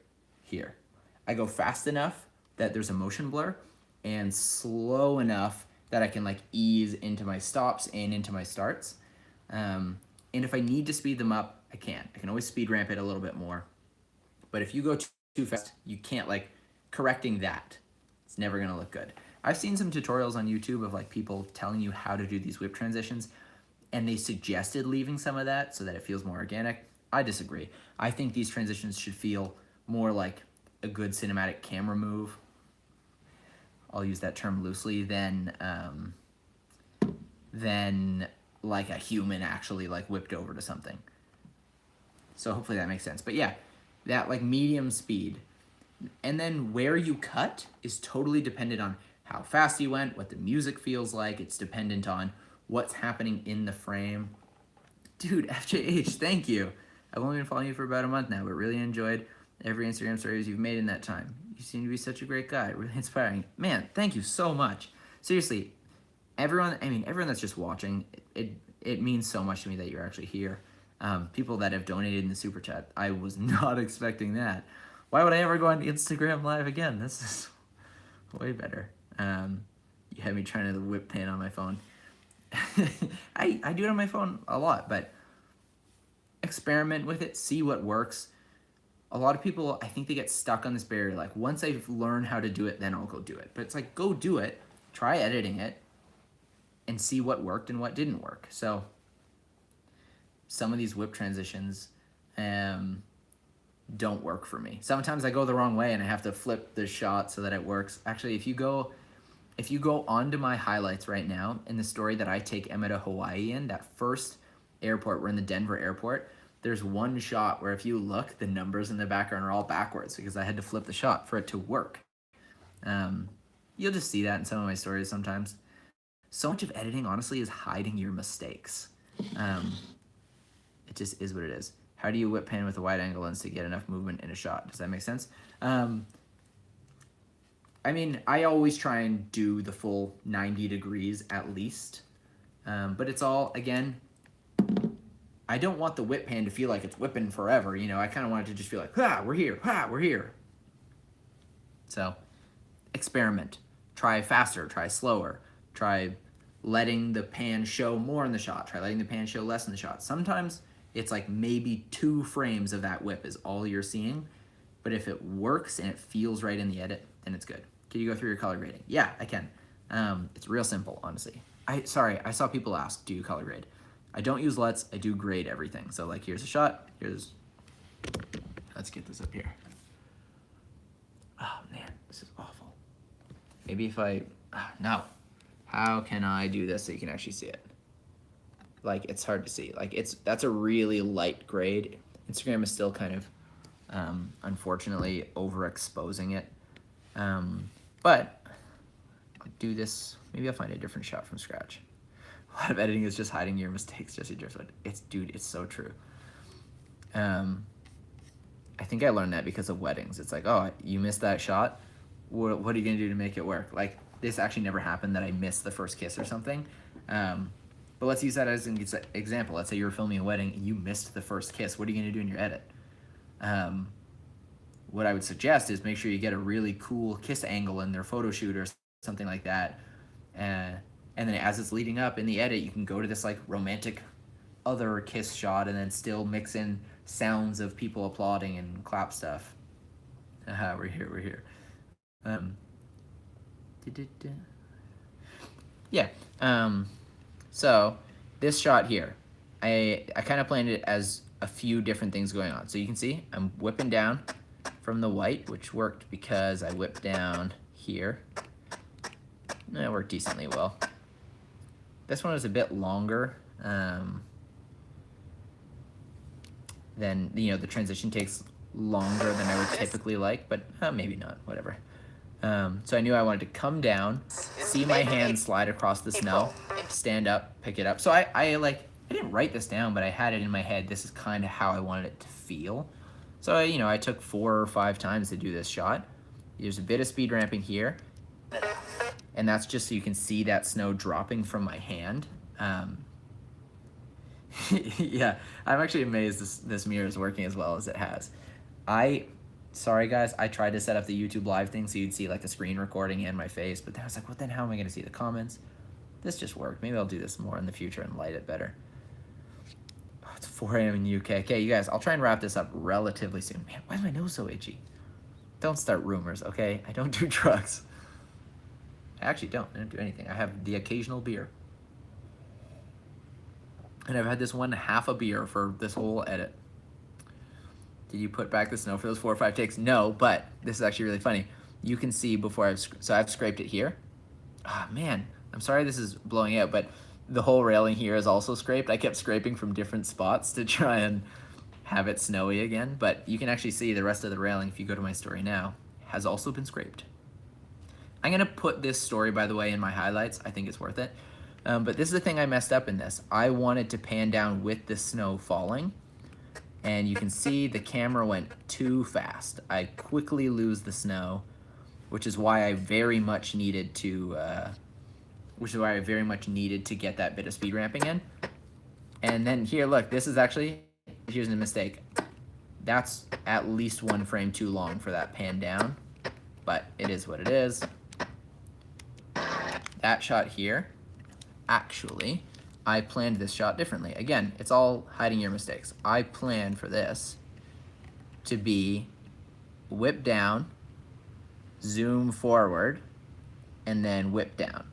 S1: I go fast enough that there's a motion blur and slow enough that I can like ease into my stops and into my starts. And if I need to speed them up, I can. I can always speed ramp it a little bit more. But if you go too fast, you can't like correcting that. It's never gonna look good. I've seen some tutorials on YouTube of like people telling you how to do these whip transitions, and they suggested leaving some of that so that it feels more organic. I disagree. I think these transitions should feel more like a good cinematic camera move. I'll use that term loosely, than like a human actually like whipped over to something. So hopefully that makes sense. But yeah, that like medium speed. And then where you cut is totally dependent on how fast you went, what the music feels like. It's dependent on what's happening in the frame. Dude, FJH, thank you. I've only been following you for about a month now, but really enjoyed every Instagram stories you've made in that time. You seem to be such a great guy, really inspiring. Man, thank you so much. Seriously, everyone that's just watching, it means so much to me that you're actually here. People that have donated in the super chat, I was not expecting that. Why would I ever go on Instagram live again? This is way better. You had me trying to whip pan on my phone. I do it on my phone a lot, but experiment with it, see what works. A lot of people, I think they get stuck on this barrier, like once I've learned how to do it, then I'll go do it. But it's like, go do it, try editing it, and see what worked and what didn't work. So some of these whip transitions don't work for me. Sometimes I go the wrong way and I have to flip the shot so that it works. Actually, if you go onto my highlights right now in the story that I take Emma to Hawaii in, that first airport, we're in the Denver airport, there's one shot where if you look, the numbers in the background are all backwards because I had to flip the shot for it to work. You'll just see that in some of my stories sometimes. So much of editing, honestly, is hiding your mistakes. It just is what it is. How do you whip pan with a wide angle lens to get enough movement in a shot? Does that make sense? I mean, I always try and do the full 90 degrees at least. But it's all, again, I don't want the whip pan to feel like it's whipping forever. You know, I kind of want it to just feel like, we're here. So, experiment. Try faster, try slower. Try letting the pan show more in the shot. Try letting the pan show less in the shot. Sometimes it's like maybe 2 frames of that whip is all you're seeing. But if it works and it feels right in the edit, then it's good. Can you go through your color grading? Yeah, I can. It's real simple, honestly. I saw people ask, do you color grade? I don't use LUTs, I do grade everything. So like, here's a shot, let's get this up here. Oh man, this is awful. Maybe if no. How can I do this so you can actually see it? Like, it's hard to see. Like, that's a really light grade. Instagram is still kind of, unfortunately, overexposing it. But I'll do this. Maybe I'll find a different shot from scratch. A lot of editing is just hiding your mistakes, Jesse Driftwood. Dude, it's so true. I think I learned that because of weddings. It's like, oh, you missed that shot. What are you gonna do to make it work? Like, this actually never happened that I missed the first kiss or something. But let's use that as an example. Let's say you were filming a wedding and you missed the first kiss. What are you gonna do in your edit? What I would suggest is make sure you get a really cool kiss angle in their photo shoot or something like that. And then as it's leading up in the edit, you can go to this like romantic other kiss shot and then still mix in sounds of people applauding and clap stuff. We're here. Yeah. So this shot here, I kind of planned it as a few different things going on. So you can see I'm whipping down from the white, which worked because I whipped down here. It worked decently well. This one is a bit longer. Then, you know, the transition takes longer than I would typically like, but maybe not, whatever. So I knew I wanted to come down, see my hand slide across the snow, stand up, pick it up. So I didn't write this down, but I had it in my head. This is kind of how I wanted it to feel. So, you know, I took 4 or 5 times to do this shot. There's a bit of speed ramping here. And that's just so you can see that snow dropping from my hand. Yeah, I'm actually amazed this mirror is working as well as it has. Sorry guys, I tried to set up the YouTube live thing so you'd see like the screen recording and my face, but then I was like, what then how am I gonna see the comments? This just worked. Maybe I'll do this more in the future and light it better. Oh, it's 4 a.m. in the UK. Okay, you guys, I'll try and wrap this up relatively soon. Man, why is my nose so itchy? Don't start rumors, okay? I don't do drugs. I actually don't. I don't do anything. I have the occasional beer. And I've had this one half a beer for this whole edit. Did you put back the snow for those 4 or 5 takes? No, but this is actually really funny. You can see before I've scraped it here. Ah, man, I'm sorry this is blowing out, but the whole railing here is also scraped. I kept scraping from different spots to try and have it snowy again, but you can actually see the rest of the railing, if you go to my story now, has also been scraped. I'm gonna put this story, by the way, in my highlights. I think it's worth it. But this is the thing I messed up in this. I wanted to pan down with the snow falling, and you can see the camera went too fast. I quickly lose the snow, which is why I very much needed to get that bit of speed ramping in. And then here, look, this is actually, here's a mistake. That's at least 1 frame too long for that pan down, but it is what it is. That shot here, actually, I planned this shot differently. Again, it's all hiding your mistakes. I planned for this to be whip down, zoom forward, and then whip down.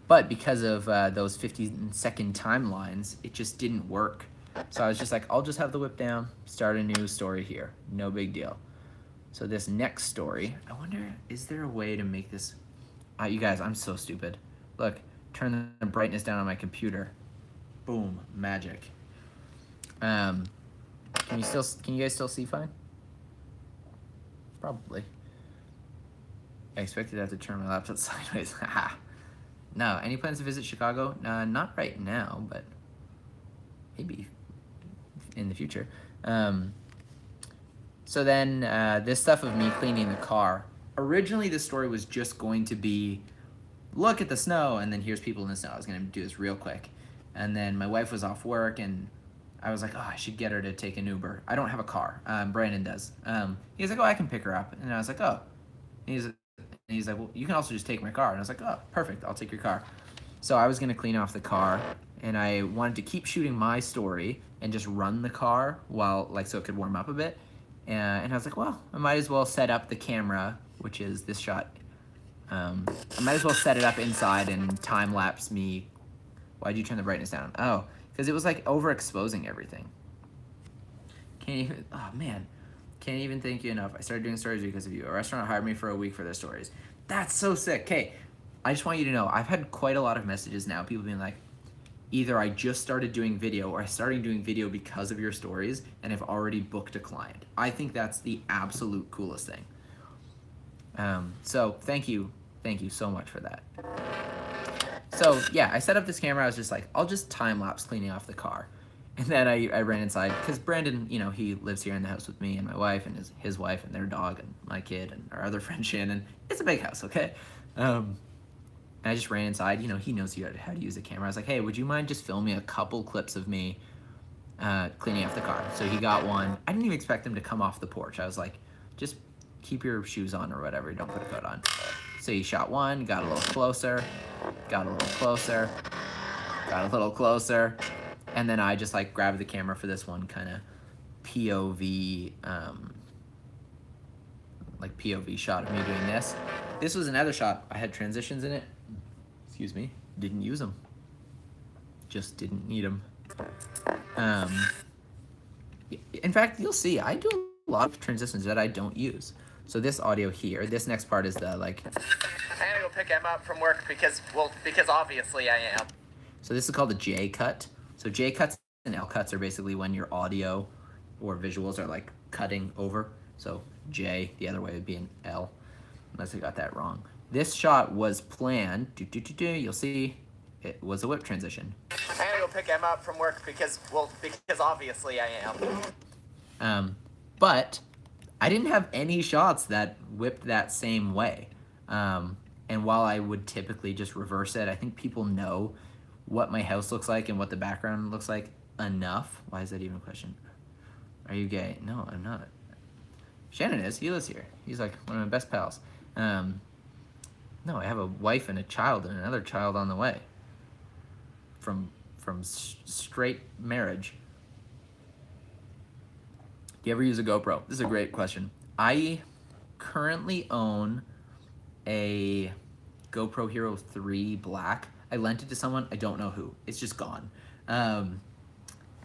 S1: But because of those 15-second timelines, it just didn't work. So I was just like, I'll just have the whip down, start a new story here. No big deal. So this next story, I wonder, is there a way to make this... you guys, I'm so stupid. Look, turn the brightness down on my computer. Boom, magic. Can you guys still see fine? Probably. I expected to have to turn my laptop sideways. No, any plans to visit Chicago? Not right now, but maybe in the future. So then this stuff of me cleaning the car. Originally, this story was just going to be, look at the snow, and then here's people in the snow. I was going to do this real quick. And then my wife was off work, and I was like, oh, I should get her to take an Uber. I don't have a car. Brandon does. He was like, oh, I can pick her up. And I was like, oh. And he's like, well, you can also just take my car. And I was like, oh, perfect. I'll take your car. So I was going to clean off the car, and I wanted to keep shooting my story and just run the car while, like, so it could warm up a bit. And I was like, well, I might as well set up the camera, which is this shot. I might as well set it up inside and time-lapse me. Why'd you turn the brightness down? Oh, because it was like overexposing everything. Can't even, oh man. Can't even thank you enough. I started doing stories because of you. A restaurant hired me for a week for their stories. That's so sick. Okay, I just want you to know, I've had quite a lot of messages now, people being like, either I just started doing video or I started doing video because of your stories and have already booked a client. I think that's the absolute coolest thing. So thank you so much for that. So yeah, I set up this camera. I was just like, I'll just time lapse cleaning off the car. And then I ran inside because Brandon, you know, he lives here in the house with me and my wife and his wife and their dog and my kid and our other friend Shannon. It's a big house, okay? And I just ran inside. You know, he knows how to use a camera. I was like, hey, would you mind just filming a couple clips of me cleaning off the car? So he got one. I didn't even expect him to come off the porch. I was like, just keep your shoes on or whatever. Don't put a coat on. So he shot one, got a little closer, got a little closer, got a little closer. And then I just like grabbed the camera for this one kind of POV, like POV shot of me doing this. This was another shot. I had transitions in it. Excuse me. Didn't use them. Just didn't need them. In fact, you'll see, I do a lot of transitions that I don't use. So this audio here, this next part is the like.
S3: I'm gonna go pick Emma up from work because obviously I am.
S1: So this is called a J cut. So J cuts and L cuts are basically when your audio or visuals are like cutting over. So J, the other way would be an L, unless I got that wrong. This shot was planned. You'll see it was a whip transition.
S3: I'm gonna go pick Emma up from work because obviously I am.
S1: But I didn't have any shots that whipped that same way. And while I would typically just reverse it, I think people know what my house looks like and what the background looks like enough. Why is that even a question? Are you gay? No, I'm not. Shannon is. He lives here. He's like one of my best pals. No, I have a wife and a child and another child on the way. From straight marriage. Do you ever use a GoPro? This is a great question. I currently own a GoPro Hero 3 Black. I lent it to someone. I don't know who. It's just gone.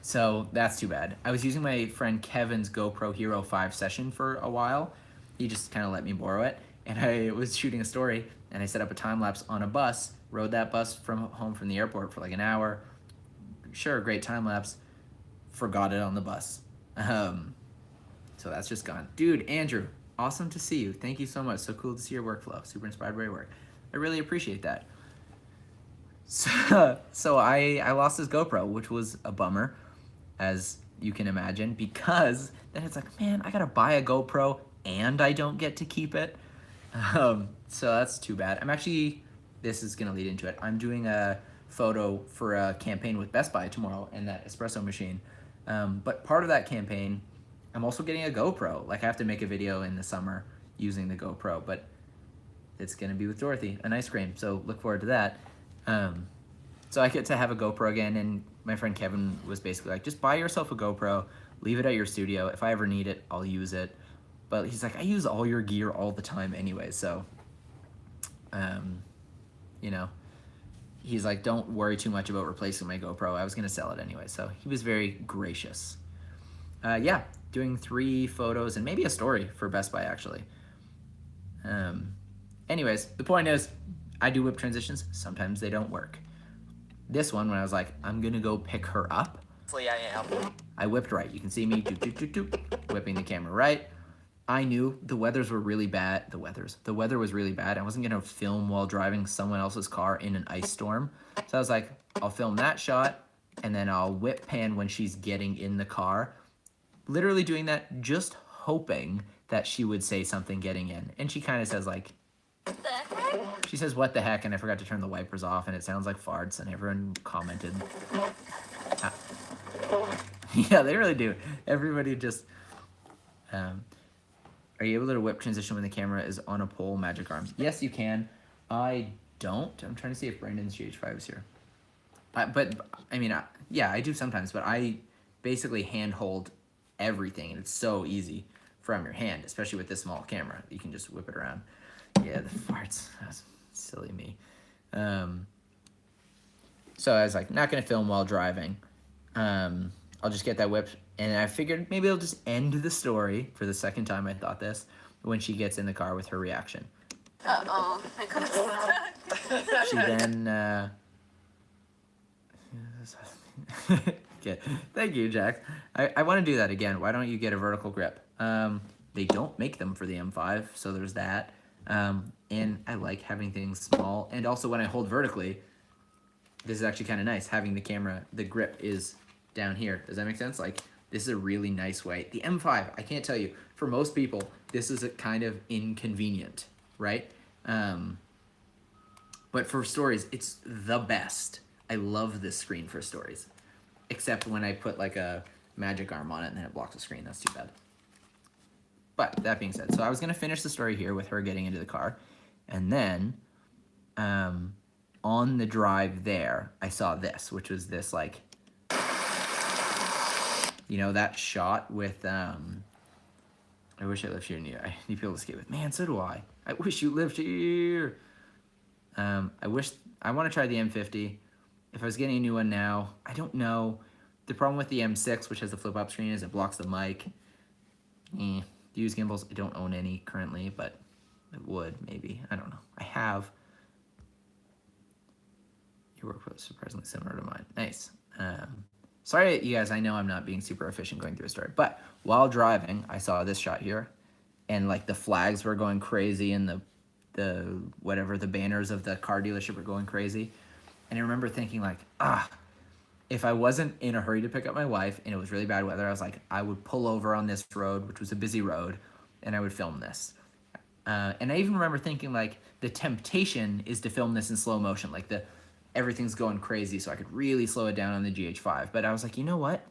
S1: So that's too bad. I was using my friend Kevin's GoPro Hero 5 Session for a while. He just kind of let me borrow it. And I was shooting a story, and I set up a time-lapse on a bus, rode that bus home from the airport for like an hour. Sure, great time-lapse. Forgot it on the bus. So that's just gone. Dude, Andrew, awesome to see you. Thank you so much. So cool to see your workflow. Super inspired by your work. I really appreciate that. So I lost this GoPro, which was a bummer, as you can imagine, because then it's like, man, I gotta buy a GoPro and I don't get to keep it. So that's too bad. This is gonna lead into it. I'm doing a photo for a campaign with Best Buy tomorrow and that espresso machine. But part of that campaign, I'm also getting a GoPro. Like I have to make a video in the summer using the GoPro, but it's gonna be with Dorothy, an ice cream. So look forward to that. So I get to have a GoPro again, and my friend Kevin was basically like, just buy yourself a GoPro, leave it at your studio. If I ever need it, I'll use it. But he's like, I use all your gear all the time anyway, so, you know, he's like, don't worry too much about replacing my GoPro. I was gonna sell it anyway, so he was very gracious. Yeah, doing 3 photos and maybe a story for Best Buy, actually. Anyways, the point is, I do whip transitions. Sometimes they don't work. This one, when I was like, I'm gonna go pick her up, I whipped right. You can see me whipping the camera right. I knew the weathers were really bad. The weather was really bad. I wasn't gonna film while driving someone else's car in an ice storm. So I was like, I'll film that shot and then I'll whip pan when she's getting in the car. Literally doing that, just hoping that she would say something getting in. And she kind of says like, she says, what the heck? And I forgot to turn the wipers off and it sounds like farts and everyone commented. Yeah, they really do. Everybody just, are you able to whip transition when the camera is on a pole, magic arms? Yes, you can. I don't. I'm trying to see if Brandon's GH5 is here. But, I mean, yeah, I do sometimes, but I basically handhold everything, and it's so easy from your hand, especially with this small camera. You can just whip it around. Yeah, the farts. That's silly me. So I was like, not going to film while driving. I'll just get that whipped. And I figured maybe it'll just end the story for the second time I thought this when she gets in the car with her reaction.
S4: Uh-oh, I got stuck.
S1: She then, okay. Thank you, Jack. I want to do that again. Why don't you get a vertical grip? They don't make them for the M5, so there's that. And I like having things small. And also when I hold vertically, this is actually kind of nice. Having the camera, the grip is down here. Does that make sense? Like, this is a really nice way. The M5, I can't tell you, for most people, this is a kind of inconvenient, right? But for stories, it's the best. I love this screen for stories. Except when I put like a magic arm on it and then it blocks the screen. That's too bad. But that being said, so I was going to finish the story here with her getting into the car. And then on the drive there, I saw this, which was this like, you know, that shot with, I wish I lived here near. I need people to skate with. Man, so do I. I wish you lived here. I want to try the M50. If I was getting a new one now, I don't know. The problem with the M6, which has the flip-up screen, is it blocks the mic. Use gimbals. I don't own any currently, but I would, maybe. I don't know. I have. Your work was surprisingly similar to mine. Nice. Sorry, you guys, I know I'm not being super efficient going through a story, but while driving, I saw this shot here, and like the flags were going crazy, and the banners of the car dealership were going crazy. And I remember thinking like, if I wasn't in a hurry to pick up my wife and it was really bad weather, I was like, I would pull over on this road, which was a busy road, and I would film this. And I even remember thinking like, the temptation is to film this in slow motion, like everything's going crazy, so I could really slow it down on the GH5. But I was like, you know what?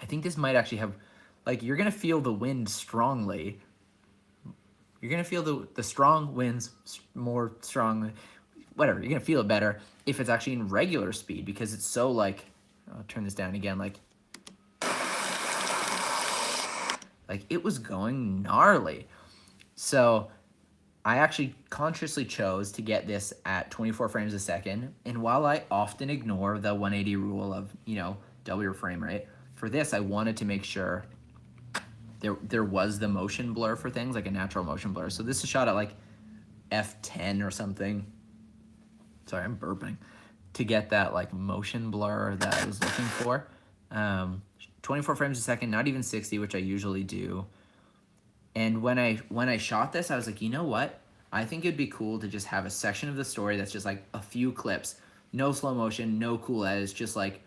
S1: I think this might actually have, like, you're gonna feel the wind strongly. You're gonna feel the strong winds more strongly. Whatever, you're gonna feel it better if it's actually in regular speed, because it's so like, I'll turn this down again, like it was going gnarly. So I actually consciously chose to get this at 24 frames a second. And while I often ignore the 180 rule of, you know, double your frame rate, for this I wanted to make sure there was the motion blur for things, like a natural motion blur. So this is shot at like F10 or something. Sorry, I'm burping. To get that like motion blur that I was looking for. 24 frames a second, not even 60, which I usually do. And when I shot this, I was like, you know what? I think it'd be cool to just have a section of the story that's just like a few clips. No slow motion, no cool edits, just like,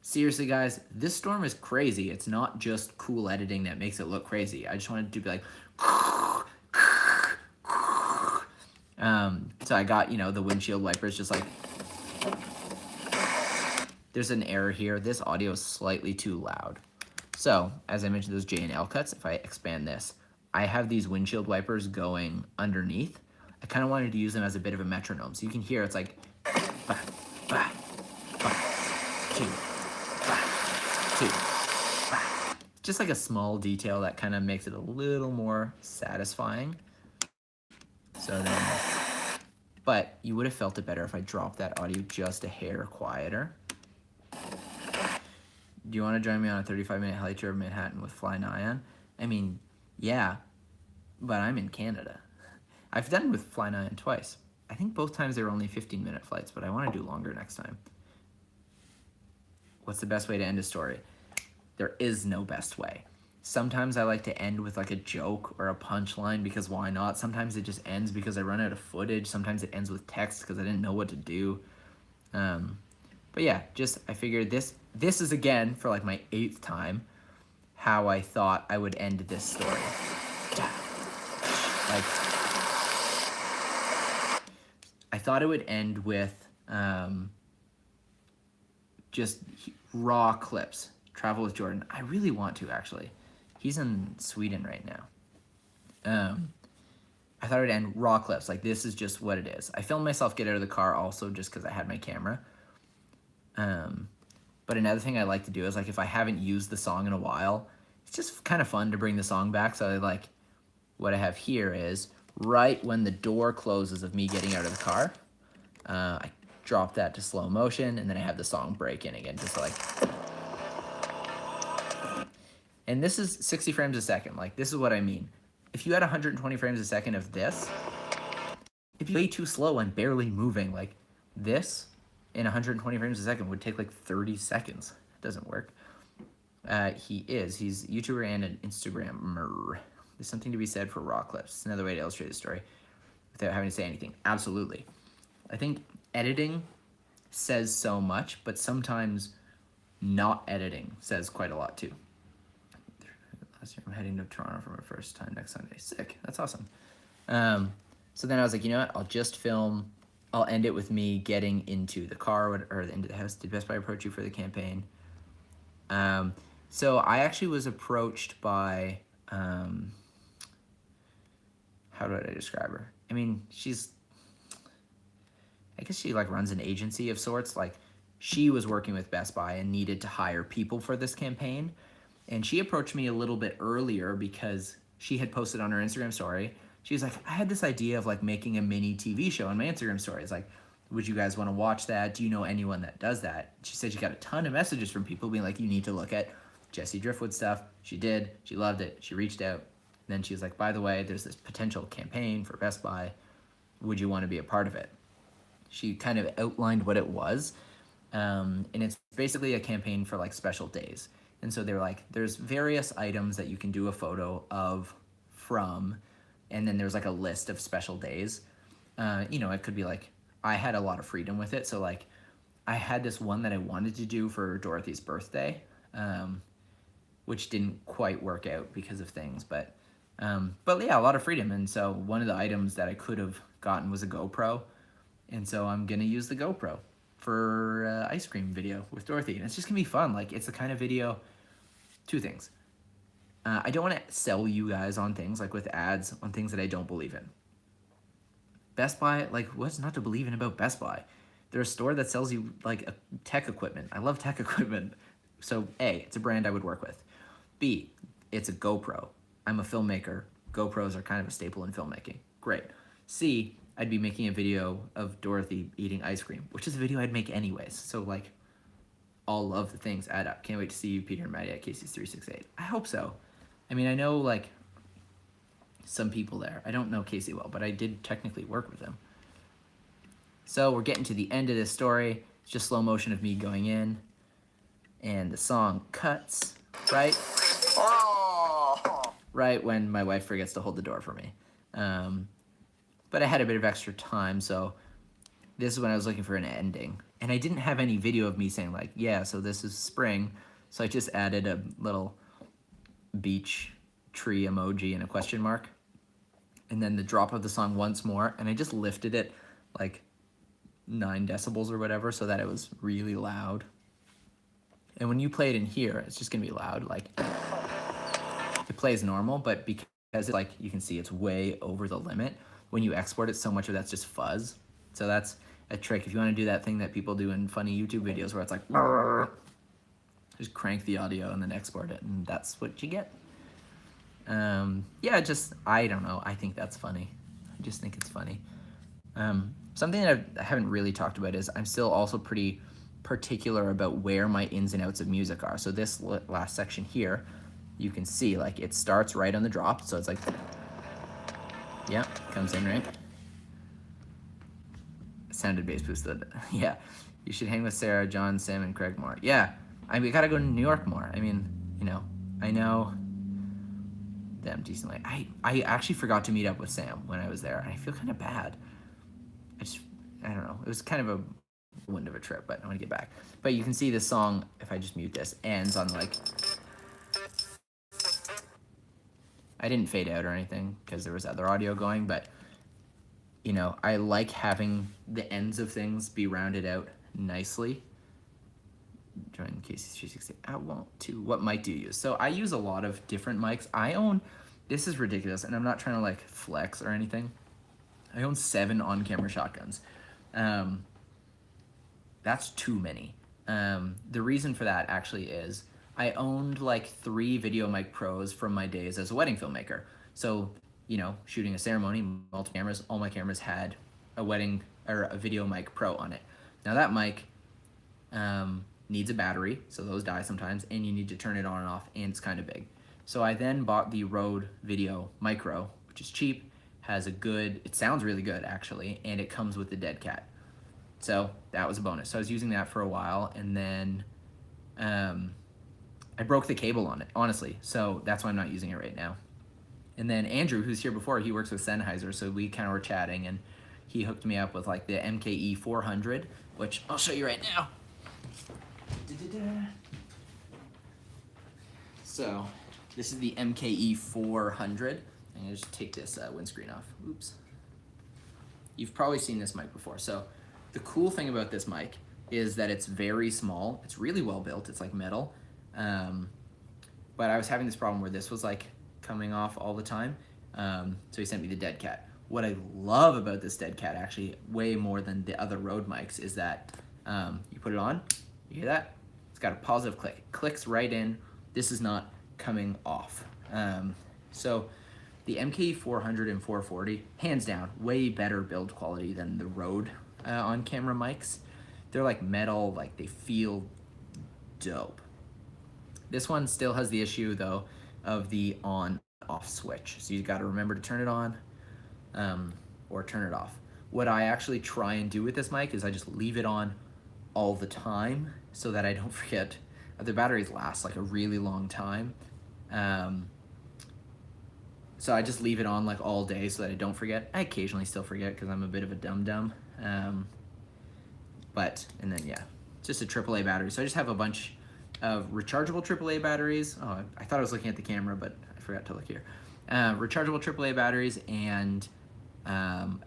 S1: seriously guys, this storm is crazy. It's not just cool editing that makes it look crazy. I just wanted to be like, so I got, you know, the windshield wipers just like, there's an error here. This audio is slightly too loud. So, as I mentioned, those J and L cuts, if I expand this, I have these windshield wipers going underneath. I kind of wanted to use them as a bit of a metronome. So you can hear it's like, bah, bah, bah, two, bah, two, bah. Just like a small detail that kind of makes it a little more satisfying. So then, but you would have felt it better if I dropped that audio just a hair quieter. Do you want to join me on a 35-minute heli tour of Manhattan with Fly Nyan? I mean, yeah, but I'm in Canada. I've done with Fly Nyan twice. I think both times they were only 15-minute flights, but I want to do longer next time. What's the best way to end a story? There is no best way. Sometimes I like to end with like a joke or a punchline, because why not? Sometimes it just ends because I run out of footage. Sometimes it ends with text because I didn't know what to do. But yeah, just I figured this is again, for like my 8th time, how I thought I would end this story. Like, I thought it would end with just raw clips. Travel with Jordan. I really want to, actually. He's in Sweden right now. I thought it would end raw clips. Like, this is just what it is. I filmed myself get out of the car also just because I had my camera. But another thing I like to do is, like, if I haven't used the song in a while, it's just kind of fun to bring the song back. So, like, what I have here is right when the door closes of me getting out of the car, I drop that to slow motion, and then I have the song break in again, just like. And this is 60 frames a second. Like, this is what I mean. If you had 120 frames a second of this, it'd be way too slow and barely moving. Like, this in 120 frames a second would take like 30 seconds. It doesn't work. He's a YouTuber and an Instagrammer. There's something to be said for raw clips. It's another way to illustrate the story without having to say anything. Absolutely. I think editing says so much, but sometimes not editing says quite a lot too. Last year, I'm heading to Toronto for my first time next Sunday. Sick. That's awesome. So then I was like, you know what? I'll just film. I'll end it with me getting into the car or into the house. Did Best Buy approach you for the campaign? So I actually was approached by, how do I describe her? I mean, I guess she like runs an agency of sorts. Like she was working with Best Buy and needed to hire people for this campaign. And she approached me a little bit earlier because she had posted on her Instagram story. She was like, I had this idea of like making a mini TV show on my Instagram story. It's like, would you guys want to watch that? Do you know anyone that does that? She said she got a ton of messages from people being like, you need to look at Jesse Driftwood stuff. She did. She loved it. She reached out. Then she was like, by the way, there's this potential campaign for Best Buy. Would you want to be a part of it? She kind of outlined what it was. And it's basically a campaign for like special days. And so they're like, there's various items that you can do a photo of from, and then there's like a list of special days. You know, it could be like, I had a lot of freedom with it. So like, I had this one that I wanted to do for Dorothy's birthday, which didn't quite work out because of things, but yeah, a lot of freedom. And so one of the items that I could have gotten was a GoPro. And so I'm gonna use the GoPro for ice cream video with Dorothy. And it's just gonna be fun. Like it's the kind of video, two things. I don't wanna sell you guys on things like with ads on things that I don't believe in. Best Buy, like what's not to believe in about Best Buy? They're a store that sells you like tech equipment. I love tech equipment. So A, it's a brand I would work with. B, it's a GoPro. I'm a filmmaker. GoPros are kind of a staple in filmmaking. Great. C, I'd be making a video of Dorothy eating ice cream, which is a video I'd make anyways. So like, all of the things add up. Can't wait to see you, Peter and Maddie, at Casey's 368. I hope so. I mean, I know like some people there. I don't know Casey well, but I did technically work with him. So we're getting to the end of this story. It's just slow motion of me going in, and the song cuts, right?
S3: Oh.
S1: Right when my wife forgets to hold the door for me. But I had a bit of extra time, so this is when I was looking for an ending. And I didn't have any video of me saying like, yeah, so this is spring. So I just added a little beach tree emoji and a question mark. And then the drop of the song once more, and I just lifted it like 9 decibels or whatever so that it was really loud. And when you play it in here, it's just gonna be loud. Like it plays normal, but because it, like you can see it's way over the limit, when you export it, so much of that's just fuzz. So that's a trick. If you want to do that thing that people do in funny YouTube videos where it's like, just crank the audio and then export it, and that's what you get. Yeah, just, I don't know. I think that's funny. I just think it's funny. Something that I haven't really talked about is I'm still also pretty particular about where my ins and outs of music are. So this last section here, you can see like it starts right on the drop. So it's like, yeah, comes in, right? Sounded bass boosted. Yeah, you should hang with Sarah, John, Sam, and Craig more. Yeah, we gotta go to New York more. I mean, you know, I know them decently. I actually forgot to meet up with Sam when I was there, and I feel kind of bad. I don't know. It was kind of a wind of a trip, but I want to get back. But you can see this song, if I just mute this, ends on like, I didn't fade out or anything because there was other audio going, but you know, I like having the ends of things be rounded out nicely. Join Casey's 360. I want to. What mic do you use? So I use a lot of different mics. I own, this is ridiculous, and I'm not trying to like flex or anything. I own 7 on-camera shotguns. That's too many. The reason for that actually is I owned like 3 Video Mic Pros from my days as a wedding filmmaker. So, you know, shooting a ceremony, multiple cameras, all my cameras had a wedding or a Video Mic Pro on it. Now that mic needs a battery, so those die sometimes, and you need to turn it on and off, and it's kind of big. So I then bought the Rode Video Micro, which is cheap, has a good, it sounds really good actually, and it comes with the dead cat. So that was a bonus. So I was using that for a while, and then I broke the cable on it, honestly. So that's why I'm not using it right now. And then Andrew, who's here before, he works with Sennheiser, so we kind of were chatting, and he hooked me up with like the MKE 400, which I'll show you right now. So this is the MKE 400. I'm gonna just take this windscreen off. Oops. You've probably seen this mic before. So the cool thing about this mic is that it's very small. It's really well built. It's like metal. But I was having this problem where this was like coming off all the time. So he sent me the Dead Cat. What I love about this Dead Cat, actually, way more than the other Rode mics, is that you put it on, you hear that? It's got a positive click. It clicks right in. This is not coming off. So the MKE 400 and 440, hands down, way better build quality than the Rode on-camera mics. They're like metal, like they feel dope. This one still has the issue though of the on-off switch. So you gotta remember to turn it on or turn it off. What I actually try and do with this mic is I just leave it on all the time so that I don't forget. The batteries last like a really long time. So I just leave it on like all day so that I don't forget. I occasionally still forget because I'm a bit of a dum-dum. And then yeah, just a AAA battery. So I just have a bunch of rechargeable AAA batteries. Oh, I thought I was looking at the camera, but I forgot to look here. Rechargeable AAA batteries and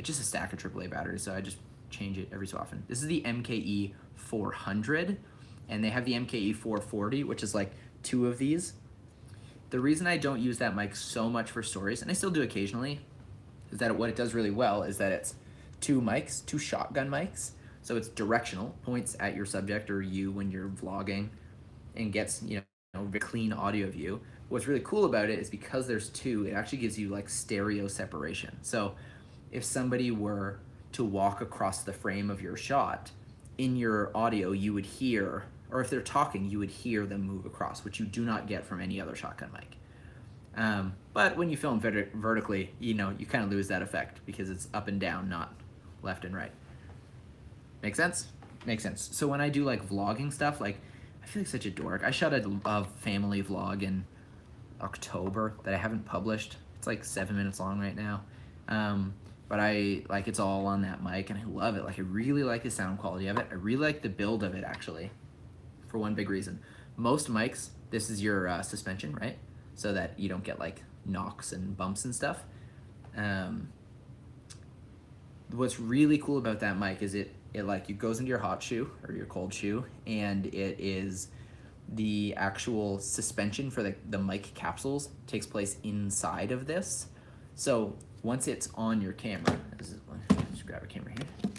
S1: just a stack of AAA batteries. So I just change it every so often. This is the MKE 400 and they have the MKE 440, which is like two of these. The reason I don't use that mic so much for stories, and I still do occasionally, is that what it does really well is that it's two mics, two shotgun mics. So it's directional, points at your subject or you when you're vlogging and gets, you know, very clean audio of you. What's really cool about it is because there's two, it actually gives you like stereo separation. So if somebody were to walk across the frame of your shot, in your audio you would hear, or if they're talking, you would hear them move across, which you do not get from any other shotgun mic. But when you film vertically, you know, you kind of lose that effect because it's up and down, not left and right. Make sense? Makes sense. So when I do like vlogging stuff, like I feel like such a dork. I shot a family vlog in October that I haven't published. It's like 7 minutes long right now. But it's all on that mic and I love it. Like I really like the sound quality of it. I really like the build of it actually, for one big reason. Most mics, this is your suspension, right? So that you don't get like knocks and bumps and stuff. What's really cool about that mic is it goes into your hot shoe or your cold shoe, and it is the actual suspension for the mic capsules takes place inside of this. So once it's on your camera, just grab a camera here.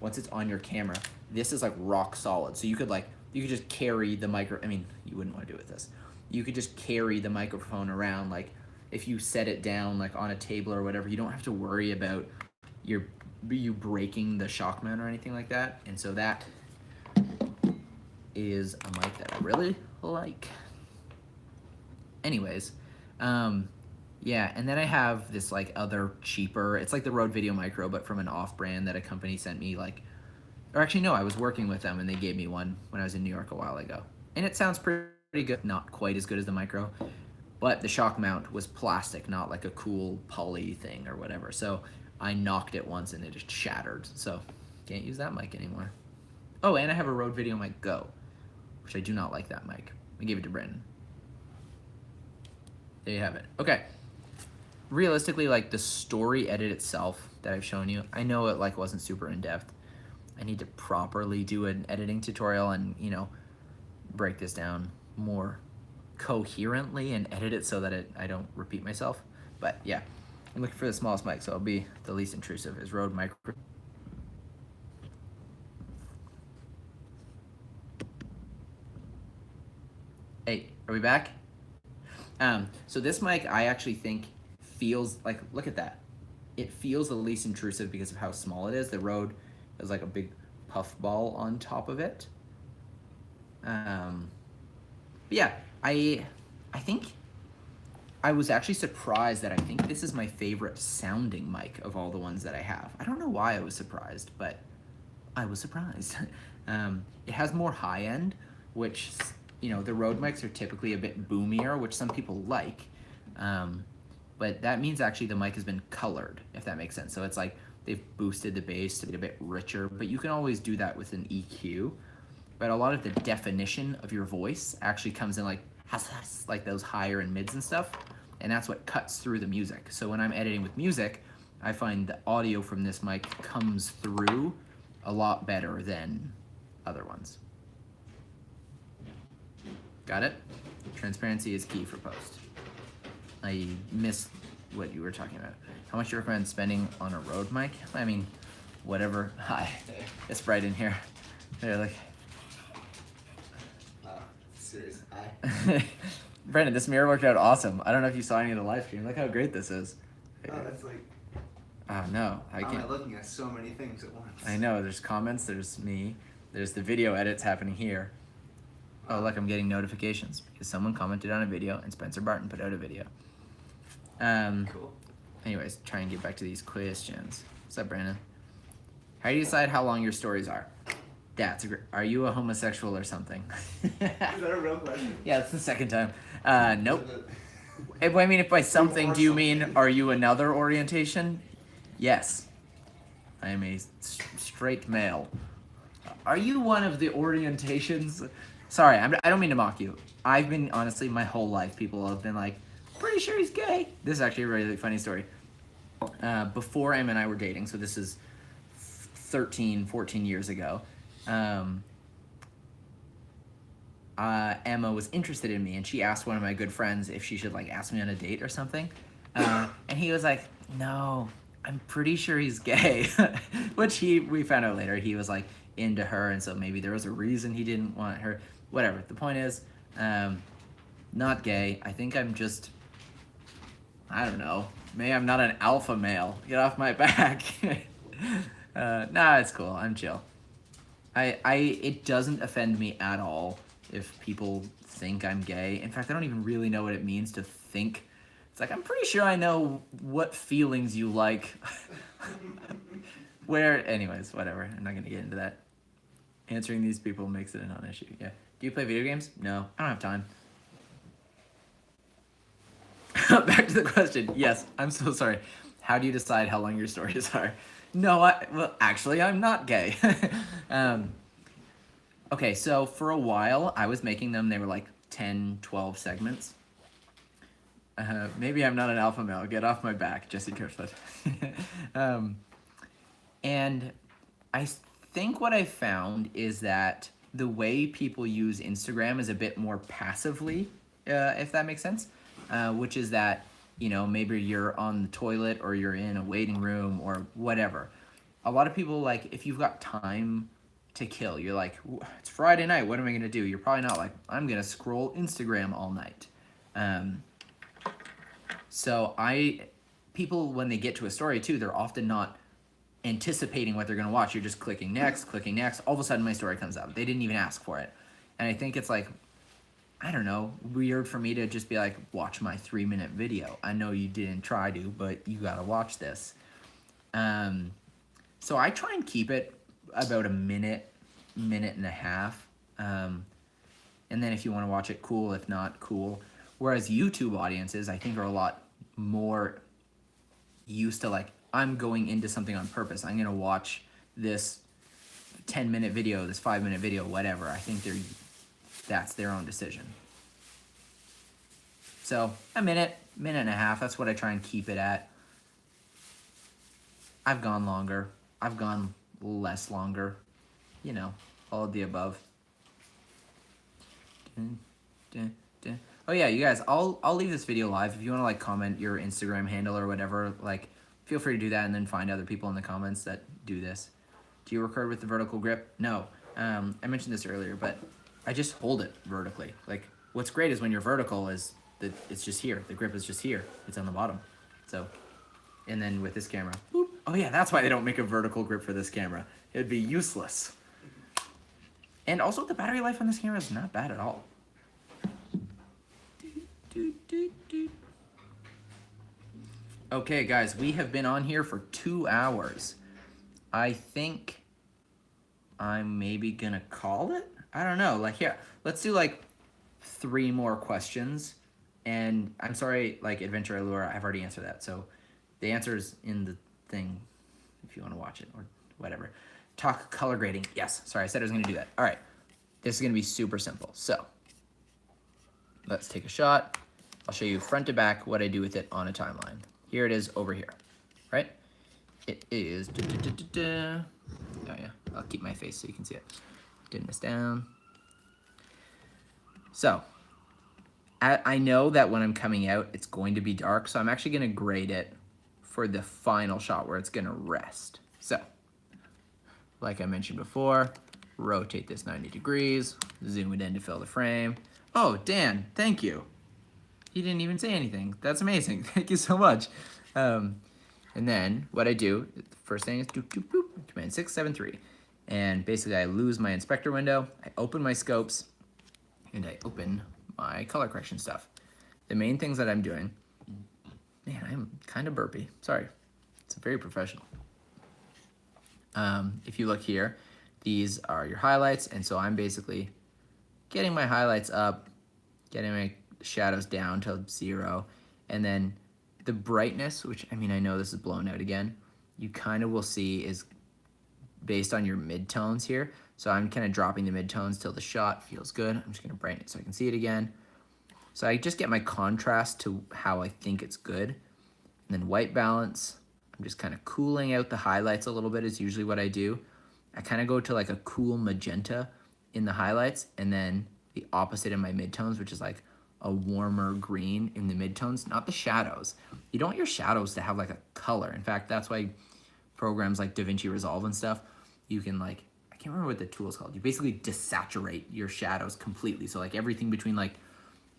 S1: Once it's on your camera, this is like rock solid. So you could just carry the micro. I mean, you wouldn't want to do it with this. You could just carry the microphone around. Like if you set it down like on a table or whatever, you don't have to worry about you breaking the shock mount or anything like that. And so that is a mic that I really like. Anyways, yeah, and then I have this like other cheaper, it's like the Rode Video Micro, but from an off-brand that a company sent me like, or actually no, I was working with them and they gave me one when I was in New York a while ago. And it sounds pretty good, not quite as good as the Micro, but the shock mount was plastic, not like a cool poly thing or whatever. So I knocked it once and it just shattered. So can't use that mic anymore. Oh, and I have a Rode Video Mic Go, which I do not like that mic. I gave it to Brandon. There you have it. Okay. Realistically, like the story edit itself that I've shown you, I know it like wasn't super in-depth. I need to properly do an editing tutorial and, you know, break this down more coherently and edit it so that I don't repeat myself. But yeah, I'm looking for the smallest mic, so it'll be the least intrusive is Rode Micro. Hey, are we back? So this mic I actually think feels like, look at that. It feels the least intrusive because of how small it is. The Rode is like a big puff ball on top of it. But yeah, I think I was actually surprised that I think this is my favorite sounding mic of all the ones that I have. I don't know why I was surprised, but I was surprised. It has more high end, which, you know, the Rode mics are typically a bit boomier, which some people like. But that means actually the mic has been colored, if that makes sense. So it's like they've boosted the bass to be a bit richer, but you can always do that with an EQ. But a lot of the definition of your voice actually comes in like those higher and mids and stuff, and that's what cuts through the music. So when I'm editing with music, I find the audio from this mic comes through a lot better than other ones. Got it? Transparency is key for post. I missed what you were talking about. How much do you recommend spending on a Rode mic? I mean, whatever. Hi, it's bright in here. They're like,
S2: Serious. Hi.
S1: Brandon, this mirror worked out awesome. I don't know if you saw any of the live stream. Look how great this is.
S2: Oh, that's like.
S1: Oh no, I
S2: How am
S1: can't.
S2: I looking at so many things at once?
S1: I know. There's comments. There's me. There's the video edits happening here. Oh look, I'm getting notifications because someone commented on a video and Spencer Barton put out a video.
S2: Cool.
S1: Anyways, try and get back to these questions. What's up, Brandon? How do you decide how long your stories are? That's a are you a homosexual or something?
S2: Is that a real question?
S1: Yeah, it's the second time. Nope. I mean, if by something do you mean, are you another orientation? Yes. I am a straight male. Are you one of the orientations? Sorry, I don't mean to mock you. I've been, honestly, my whole life, people have been like, pretty sure he's gay. This is actually a really funny story. Before Emma and I were dating, so this is 13, 14 years ago, Emma was interested in me, and she asked one of my good friends if she should like ask me on a date or something, and he was like, "No, I'm pretty sure he's gay," which we found out later he was like into her, and so maybe there was a reason he didn't want her. Whatever. The point is, not gay. I think I'm just, I don't know. Maybe I'm not an alpha male. Get off my back. Nah, it's cool. I'm chill. It doesn't offend me at all if people think I'm gay. In fact, I don't even really know what it means to think. It's like, I'm pretty sure I know what feelings you like. Anyways, whatever. I'm not going to get into that. Answering these people makes it a non-issue. Yeah. Do you play video games? No, I don't have time. Back to the question. Yes, I'm so sorry. How do you decide how long your stories are? No, well, actually, I'm not gay. Okay, so for a while, I was making them. They were like 10, 12 segments. Maybe I'm not an alpha male. Get off my back, Jesse Kerfoot. And I think what I found is that the way people use Instagram is a bit more passively, if that makes sense, which is that, you know, maybe you're on the toilet or you're in a waiting room or whatever. A lot of people, like, if you've got time to kill, you're like, it's Friday night, what am I going to do? You're probably not like, I'm going to scroll Instagram all night. So people, when they get to a story too, they're often not anticipating what they're going to watch. You're just clicking next. All of a sudden my story comes up. They didn't even ask for it. And I think it's like, I don't know, weird for me to just be like, watch my 3-minute video. I know you didn't try to, but you got to watch this. So I try and keep it about a minute and a half. And then if you want to watch it, cool. If not, cool. Whereas YouTube audiences, I think, are a lot more used to, like, I'm going into something on purpose. I'm going to watch this 10-minute video, this 5-minute video, whatever. I think that's their own decision. So a minute and a half, that's what I try and keep it at. I've gone longer. I've gone less longer. You know, all of the above. Oh yeah, you guys, I'll leave this video live. If you want to like comment your Instagram handle or whatever, like feel free to do that and then find other people in the comments that do this. Do you record with the vertical grip? No. I mentioned this earlier, but I just hold it vertically. Like what's great is when you're vertical is that it's just here. The grip is just here. It's on the bottom. So, and then with this camera, whoop. Oh yeah, that's why they don't make a vertical grip for this camera. It'd be useless. And also the battery life on this camera is not bad at all. Okay, guys, we have been on here for 2 hours. I think I'm maybe gonna call it. I don't know. Like, here, let's do like 3 more questions. And I'm sorry, like Adventure Allure, I've already answered that. So the answer is in the thing. if you want to watch it or whatever. Talk color grading. Yes, sorry, I said I was going to do that. All right, this is going to be super simple. So let's take a shot. I'll show you front to back what I do with it on a timeline. Here it is over here, right? It is, oh yeah, I'll keep my face so you can see it. Dim this down. So, I know that when I'm coming out, it's going to be dark, so I'm actually gonna grade it for the final shot where it's gonna rest. So, like I mentioned before, rotate this 90 degrees, zoom it in to fill the frame. Oh, Dan, thank you. He didn't even say anything. That's amazing. Thank you so much. And then what I do, the first thing is doop, doop, doop, command 673. And basically I lose my inspector window, I open my scopes, and I open my color correction stuff. The main things that I'm doing, man, I'm kind of burpy. Sorry, it's very professional. If you look here, these are your highlights, and so I'm basically getting my highlights up, getting my shadows down to 0, and then the brightness, which, I mean, I know this is blown out again, you kind of will see is based on your midtones here. So I'm kind of dropping the midtones till the shot feels good. I'm just gonna brighten it so I can see it again. So I just get my contrast to how I think it's good. And then white balance, I'm just kind of cooling out the highlights a little bit is usually what I do. I kind of go to like a cool magenta in the highlights, and then the opposite in my midtones, which is like a warmer green in the midtones, not the shadows. You don't want your shadows to have like a color. In fact, that's why programs like DaVinci Resolve and stuff, you can like, I can't remember what the tool is called. You basically desaturate your shadows completely. So like everything between like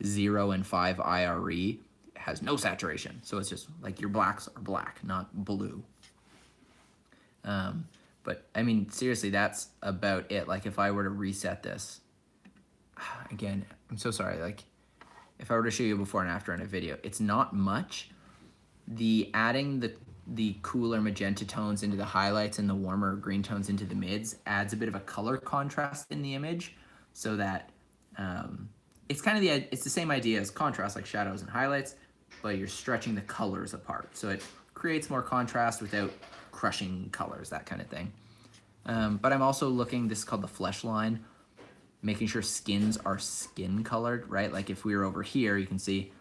S1: 0 and 5 IRE has no saturation. So it's just like your blacks are black, not blue. But I mean, seriously, that's about it. Like if I were to reset this, again, I'm so sorry. Like if I were to show you before and after in a video, it's not much. The adding the cooler magenta tones into the highlights and the warmer green tones into the mids adds a bit of a color contrast in the image, so that it's kind of it's the same idea as contrast, like shadows and highlights, but you're stretching the colors apart, so it creates more contrast without crushing colors, that kind of thing. But I'm also looking, this is called the flesh line, making sure skins are skin colored, right? Like if we were over here, you can see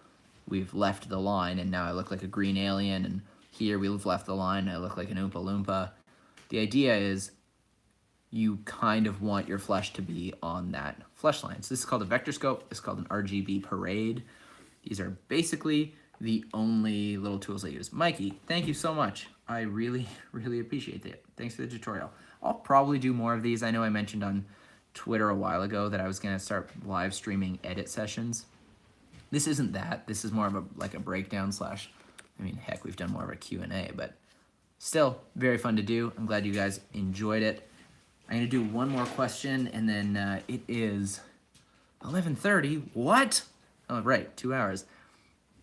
S1: we've left the line and now I look like a green alien, and here we've left the line and I look like an Oompa Loompa. The idea is you kind of want your flesh to be on that flesh line. So this is called a vector scope. This is called an RGB parade. These are basically the only little tools I use. Mikey, thank you so much. I really, really appreciate it. Thanks for the tutorial. I'll probably do more of these. I know I mentioned on Twitter a while ago that I was gonna start live streaming edit sessions. This isn't that. This is more of a like a breakdown slash, I mean, heck, we've done more of a Q&A, but still very fun to do. I'm glad you guys enjoyed it. I'm gonna do one more question, and then it is 11:30. What? Oh, right, 2 hours.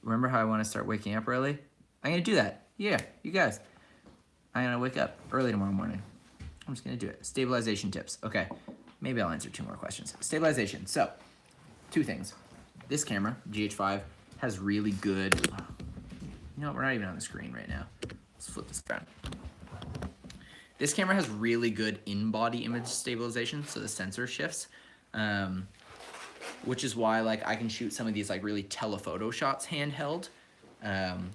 S1: Remember how I want to start waking up early? I'm gonna do that. Yeah, you guys. I'm gonna wake up early tomorrow morning. I'm just gonna do it. Stabilization tips. Okay, maybe I'll answer 2 more questions. Stabilization. So, 2 things. This camera, GH5, has really good. You know, we're not even on the screen right now. Let's flip this around. This camera has really good in-body image stabilization, so the sensor shifts, which is why like I can shoot some of these like really telephoto shots handheld,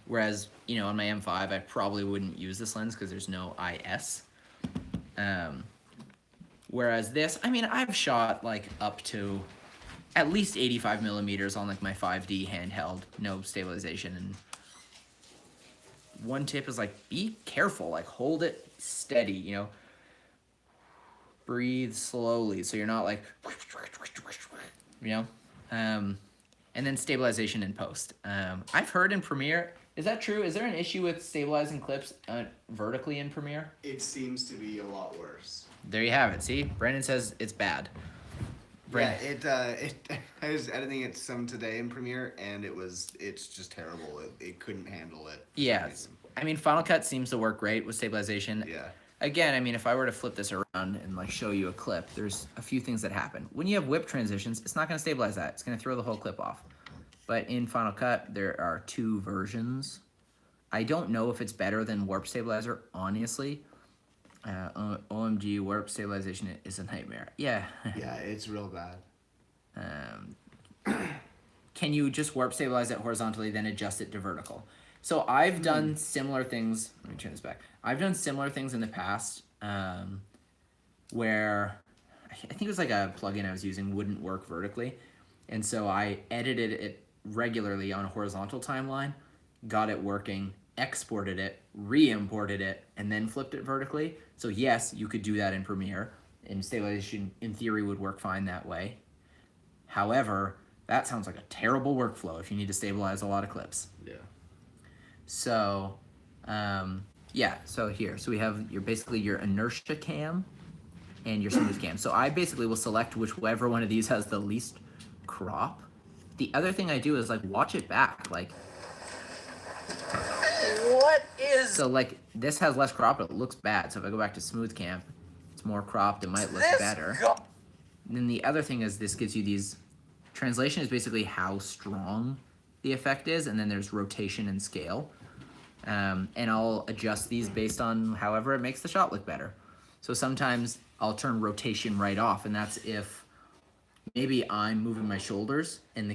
S1: whereas, you know, on my M5 I probably wouldn't use this lens because there's no IS. Whereas this, I mean, I've shot like up to at least 85 millimeters on like my 5D handheld, no stabilization. And one tip is like, be careful, like hold it steady, you know, breathe slowly so you're not like, you know, and then stabilization in post. I've heard in Premiere, is that true? Is there an issue with stabilizing clips vertically in Premiere?
S2: It seems to be a lot worse.
S1: There you have it. See, Brandon says it's bad.
S2: Brandon. Yeah, I was editing it some today in Premiere, and it's just terrible. It couldn't handle it.
S1: Yeah, I mean, Final Cut seems to work great with stabilization.
S2: Yeah.
S1: Again, I mean, if I were to flip this around and like show you a clip, there's a few things that happen. When you have whip transitions, it's not going to stabilize that. It's going to throw the whole clip off. But in Final Cut, there are 2 versions. I don't know if it's better than Warp Stabilizer, honestly. OMG, warp stabilization is a nightmare. Yeah.
S2: Yeah, it's real bad.
S1: Can you just warp stabilize it horizontally, then adjust it to vertical? So I've done similar things. Let me turn this back. I've done similar things in the past where I think it was like a plugin I was using wouldn't work vertically. And so I edited it regularly on a horizontal timeline, got it working, exported it, re-imported it, and then flipped it vertically. So yes, you could do that in Premiere, and stabilization in theory would work fine that way. However, that sounds like a terrible workflow if you need to stabilize a lot of clips.
S2: Yeah.
S1: So, yeah, so here. So we have basically your inertia cam and your smooth cam. So I basically will select whichever one of these has the least crop. The other thing I do is like watch it back. Like,
S3: What is
S1: so like this has less crop, but it looks bad. So if I go back to smooth cam, it's more cropped, it might look
S3: this?
S1: better. And then the other thing is this gives you these, translation is basically how strong the effect is, and then there's rotation and scale. And I'll adjust these based on however it makes the shot look better. So sometimes I'll turn rotation right off, and that's if maybe I'm moving my shoulders and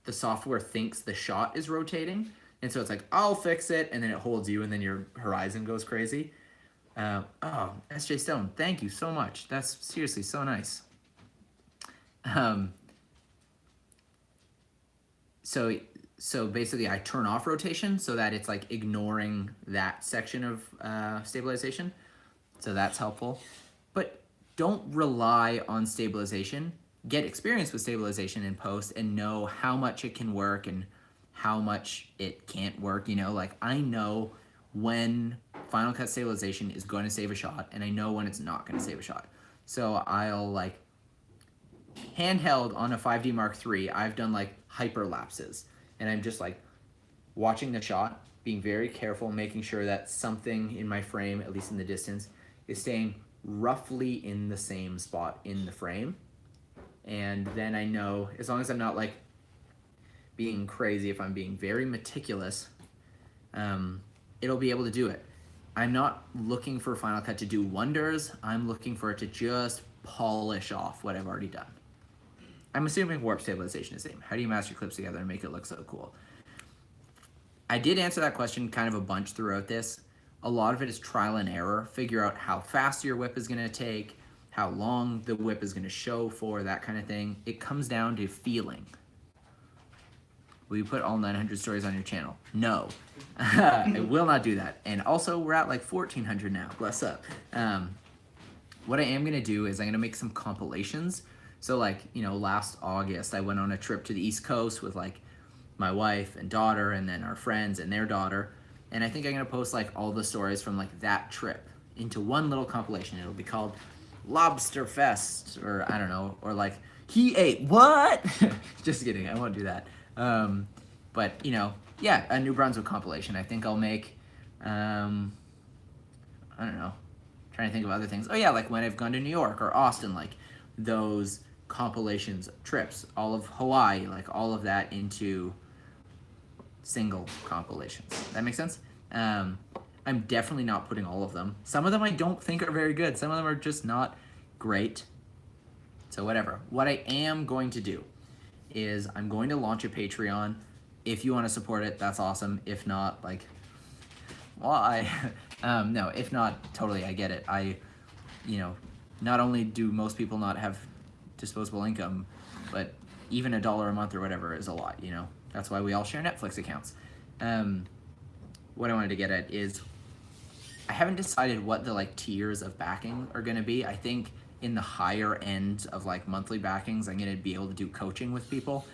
S1: the software thinks the shot is rotating, and so it's like, I'll fix it, and then it holds you, and then your horizon goes crazy. Oh, SJ Stone, thank you so much. That's seriously so nice. So basically I turn off rotation so that it's like ignoring that section of stabilization. So that's helpful. But don't rely on stabilization. Get experience with stabilization in post and know how much it can work and how much it can't work. You know, like I know when Final Cut stabilization is going to save a shot, and I know when it's not going to save a shot. So I'll like handheld on a 5D Mark III, I've done like hyperlapses, and I'm just like watching the shot, being very careful, making sure that something in my frame, at least in the distance, is staying roughly in the same spot in the frame. And then I know, as long as I'm not like being crazy, if I'm being very meticulous, it'll be able to do it. I'm not looking for Final Cut to do wonders. I'm looking for it to just polish off what I've already done. I'm assuming warp stabilization is the same. How do you master clips together and make it look so cool? I did answer that question kind of a bunch throughout this. A lot of it is trial and error. Figure out how fast your whip is gonna take, how long the whip is gonna show for, that kind of thing. It comes down to feeling. Will you put all 900 stories on your channel? No, I will not do that. And also we're at like 1,400 now, bless up. What I am gonna do is I'm gonna make some compilations. So like, you know, last August, I went on a trip to the East Coast with like my wife and daughter and then our friends and their daughter. And I think I'm gonna post like all the stories from like that trip into one little compilation. It'll be called Lobster Fest, or I don't know, or like, he ate what? Just kidding, I won't do that. But you know, yeah, a New Brunswick compilation. I think I'll make, I don't know, trying to think of other things. Oh yeah, like when I've gone to New York or Austin, like those compilations, trips, all of Hawaii, like all of that into single compilations. That makes sense? I'm definitely not putting all of them. Some of them I don't think are very good. Some of them are just not great. So whatever. What I am going to do is I'm going to launch a Patreon. If you want to support it, that's awesome. If not, like, why? No, if not, totally, I get it. You know, not only do most people not have disposable income, but even $1 a month or whatever is a lot, you know? That's why we all share Netflix accounts. What I wanted to get at is I haven't decided what the like tiers of backing are gonna be. I think in the higher end of like monthly backings, I'm gonna be able to do coaching with people,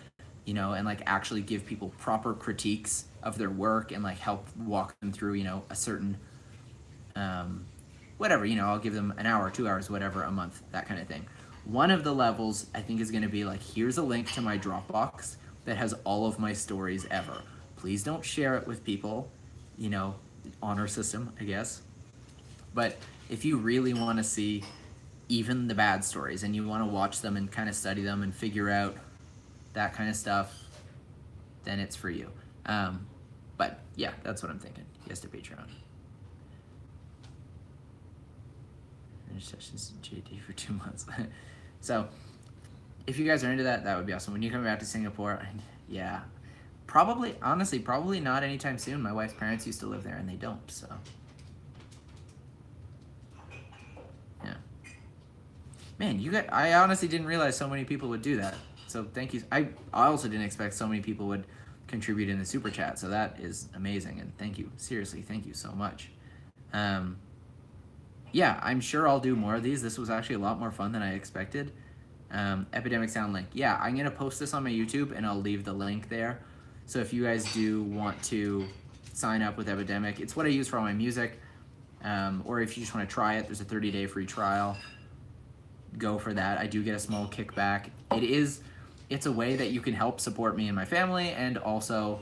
S1: you know, and like actually give people proper critiques of their work and like help walk them through, you know, a certain, whatever, you know, I'll give them an hour, 2 hours, whatever, a month, that kind of thing. One of the levels I think is gonna be like, here's a link to my Dropbox that has all of my stories ever. Please don't share it with people, you know, honor system, I guess. But if you really want to see even the bad stories and you want to watch them and kind of study them and figure out that kind of stuff, then it's for you. But yeah, that's what I'm thinking. Yes to Patreon. sessions JD for 2 months. So, if you guys are into that, that would be awesome. When you come back to Singapore, yeah, probably, honestly, probably not anytime soon. My wife's parents used to live there and they don't, so. Yeah. Man, I honestly didn't realize so many people would do that. So thank you. I also didn't expect so many people would contribute in the super chat. So that is amazing. And thank you. Seriously, thank you so much. Yeah, I'm sure I'll do more of these. This was actually a lot more fun than I expected. Epidemic Sound link. Yeah, I'm going to post this on my YouTube and I'll leave the link there. So if you guys do want to sign up with Epidemic, it's what I use for all my music. Or if you just want to try it, there's a 30-day free trial. Go for that. I do get a small kickback. It's a way that you can help support me and my family and also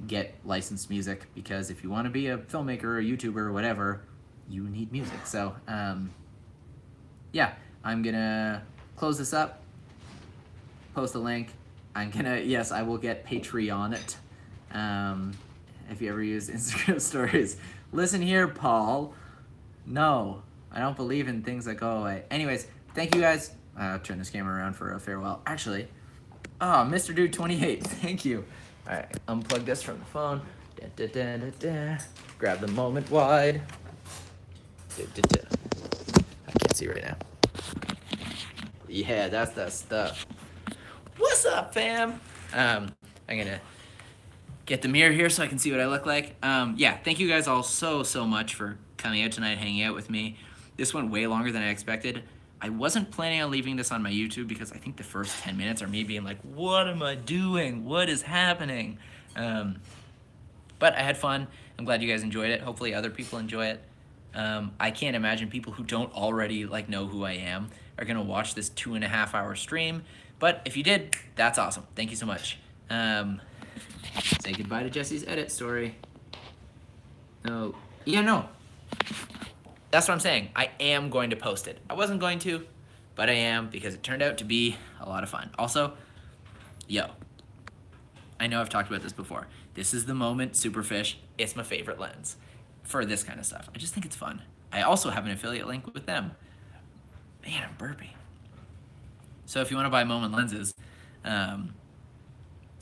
S1: get licensed music, because if you want to be a filmmaker or a YouTuber or whatever, you need music. So yeah, I'm gonna close this up, post a link. Yes, I will get Patreon it. If you ever use Instagram stories. Listen here, Paul. No, I don't believe in things that go away. Anyways, thank you guys. I'll turn this camera around for a farewell. Actually, Mr. Dude 28, thank you. All right, unplug this from the phone. Da, da, da, da, da. Grab the moment wide. Da, da, da. I can't see right now. Yeah, that's the stuff. What's up, fam? I'm gonna get the mirror here so I can see what I look like. Yeah, thank you guys all so much for coming out tonight, hanging out with me. This went way longer than I expected. I wasn't planning on leaving this on my YouTube because I think the first 10 minutes are me being like, what am I doing? What is happening? But I had fun. I'm glad you guys enjoyed it. Hopefully other people enjoy it. I can't imagine people who don't already know who I am are gonna watch this 2.5-hour stream. But if you did, that's awesome. Thank you so much. Say goodbye to Jesse's edit story. No, yeah, no. That's what I'm saying. I am going to post it. I wasn't going to, but I am, because it turned out to be a lot of fun. Also, yo, I know I've talked about this before. This is the moment, Superfish. It's my favorite lens for this kind of stuff. I just think it's fun. I also have an affiliate link with them. Man, I'm burping. So if you want to buy Moment lenses, I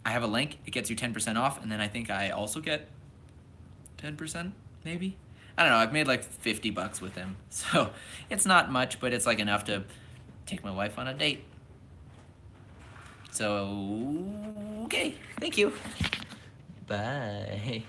S1: have a link. It gets you 10% off, and then I think I also get 10%, maybe? I don't know. I've made like $50 with them. So it's not much, but it's like enough to take my wife on a date. So, okay. Thank you. Bye.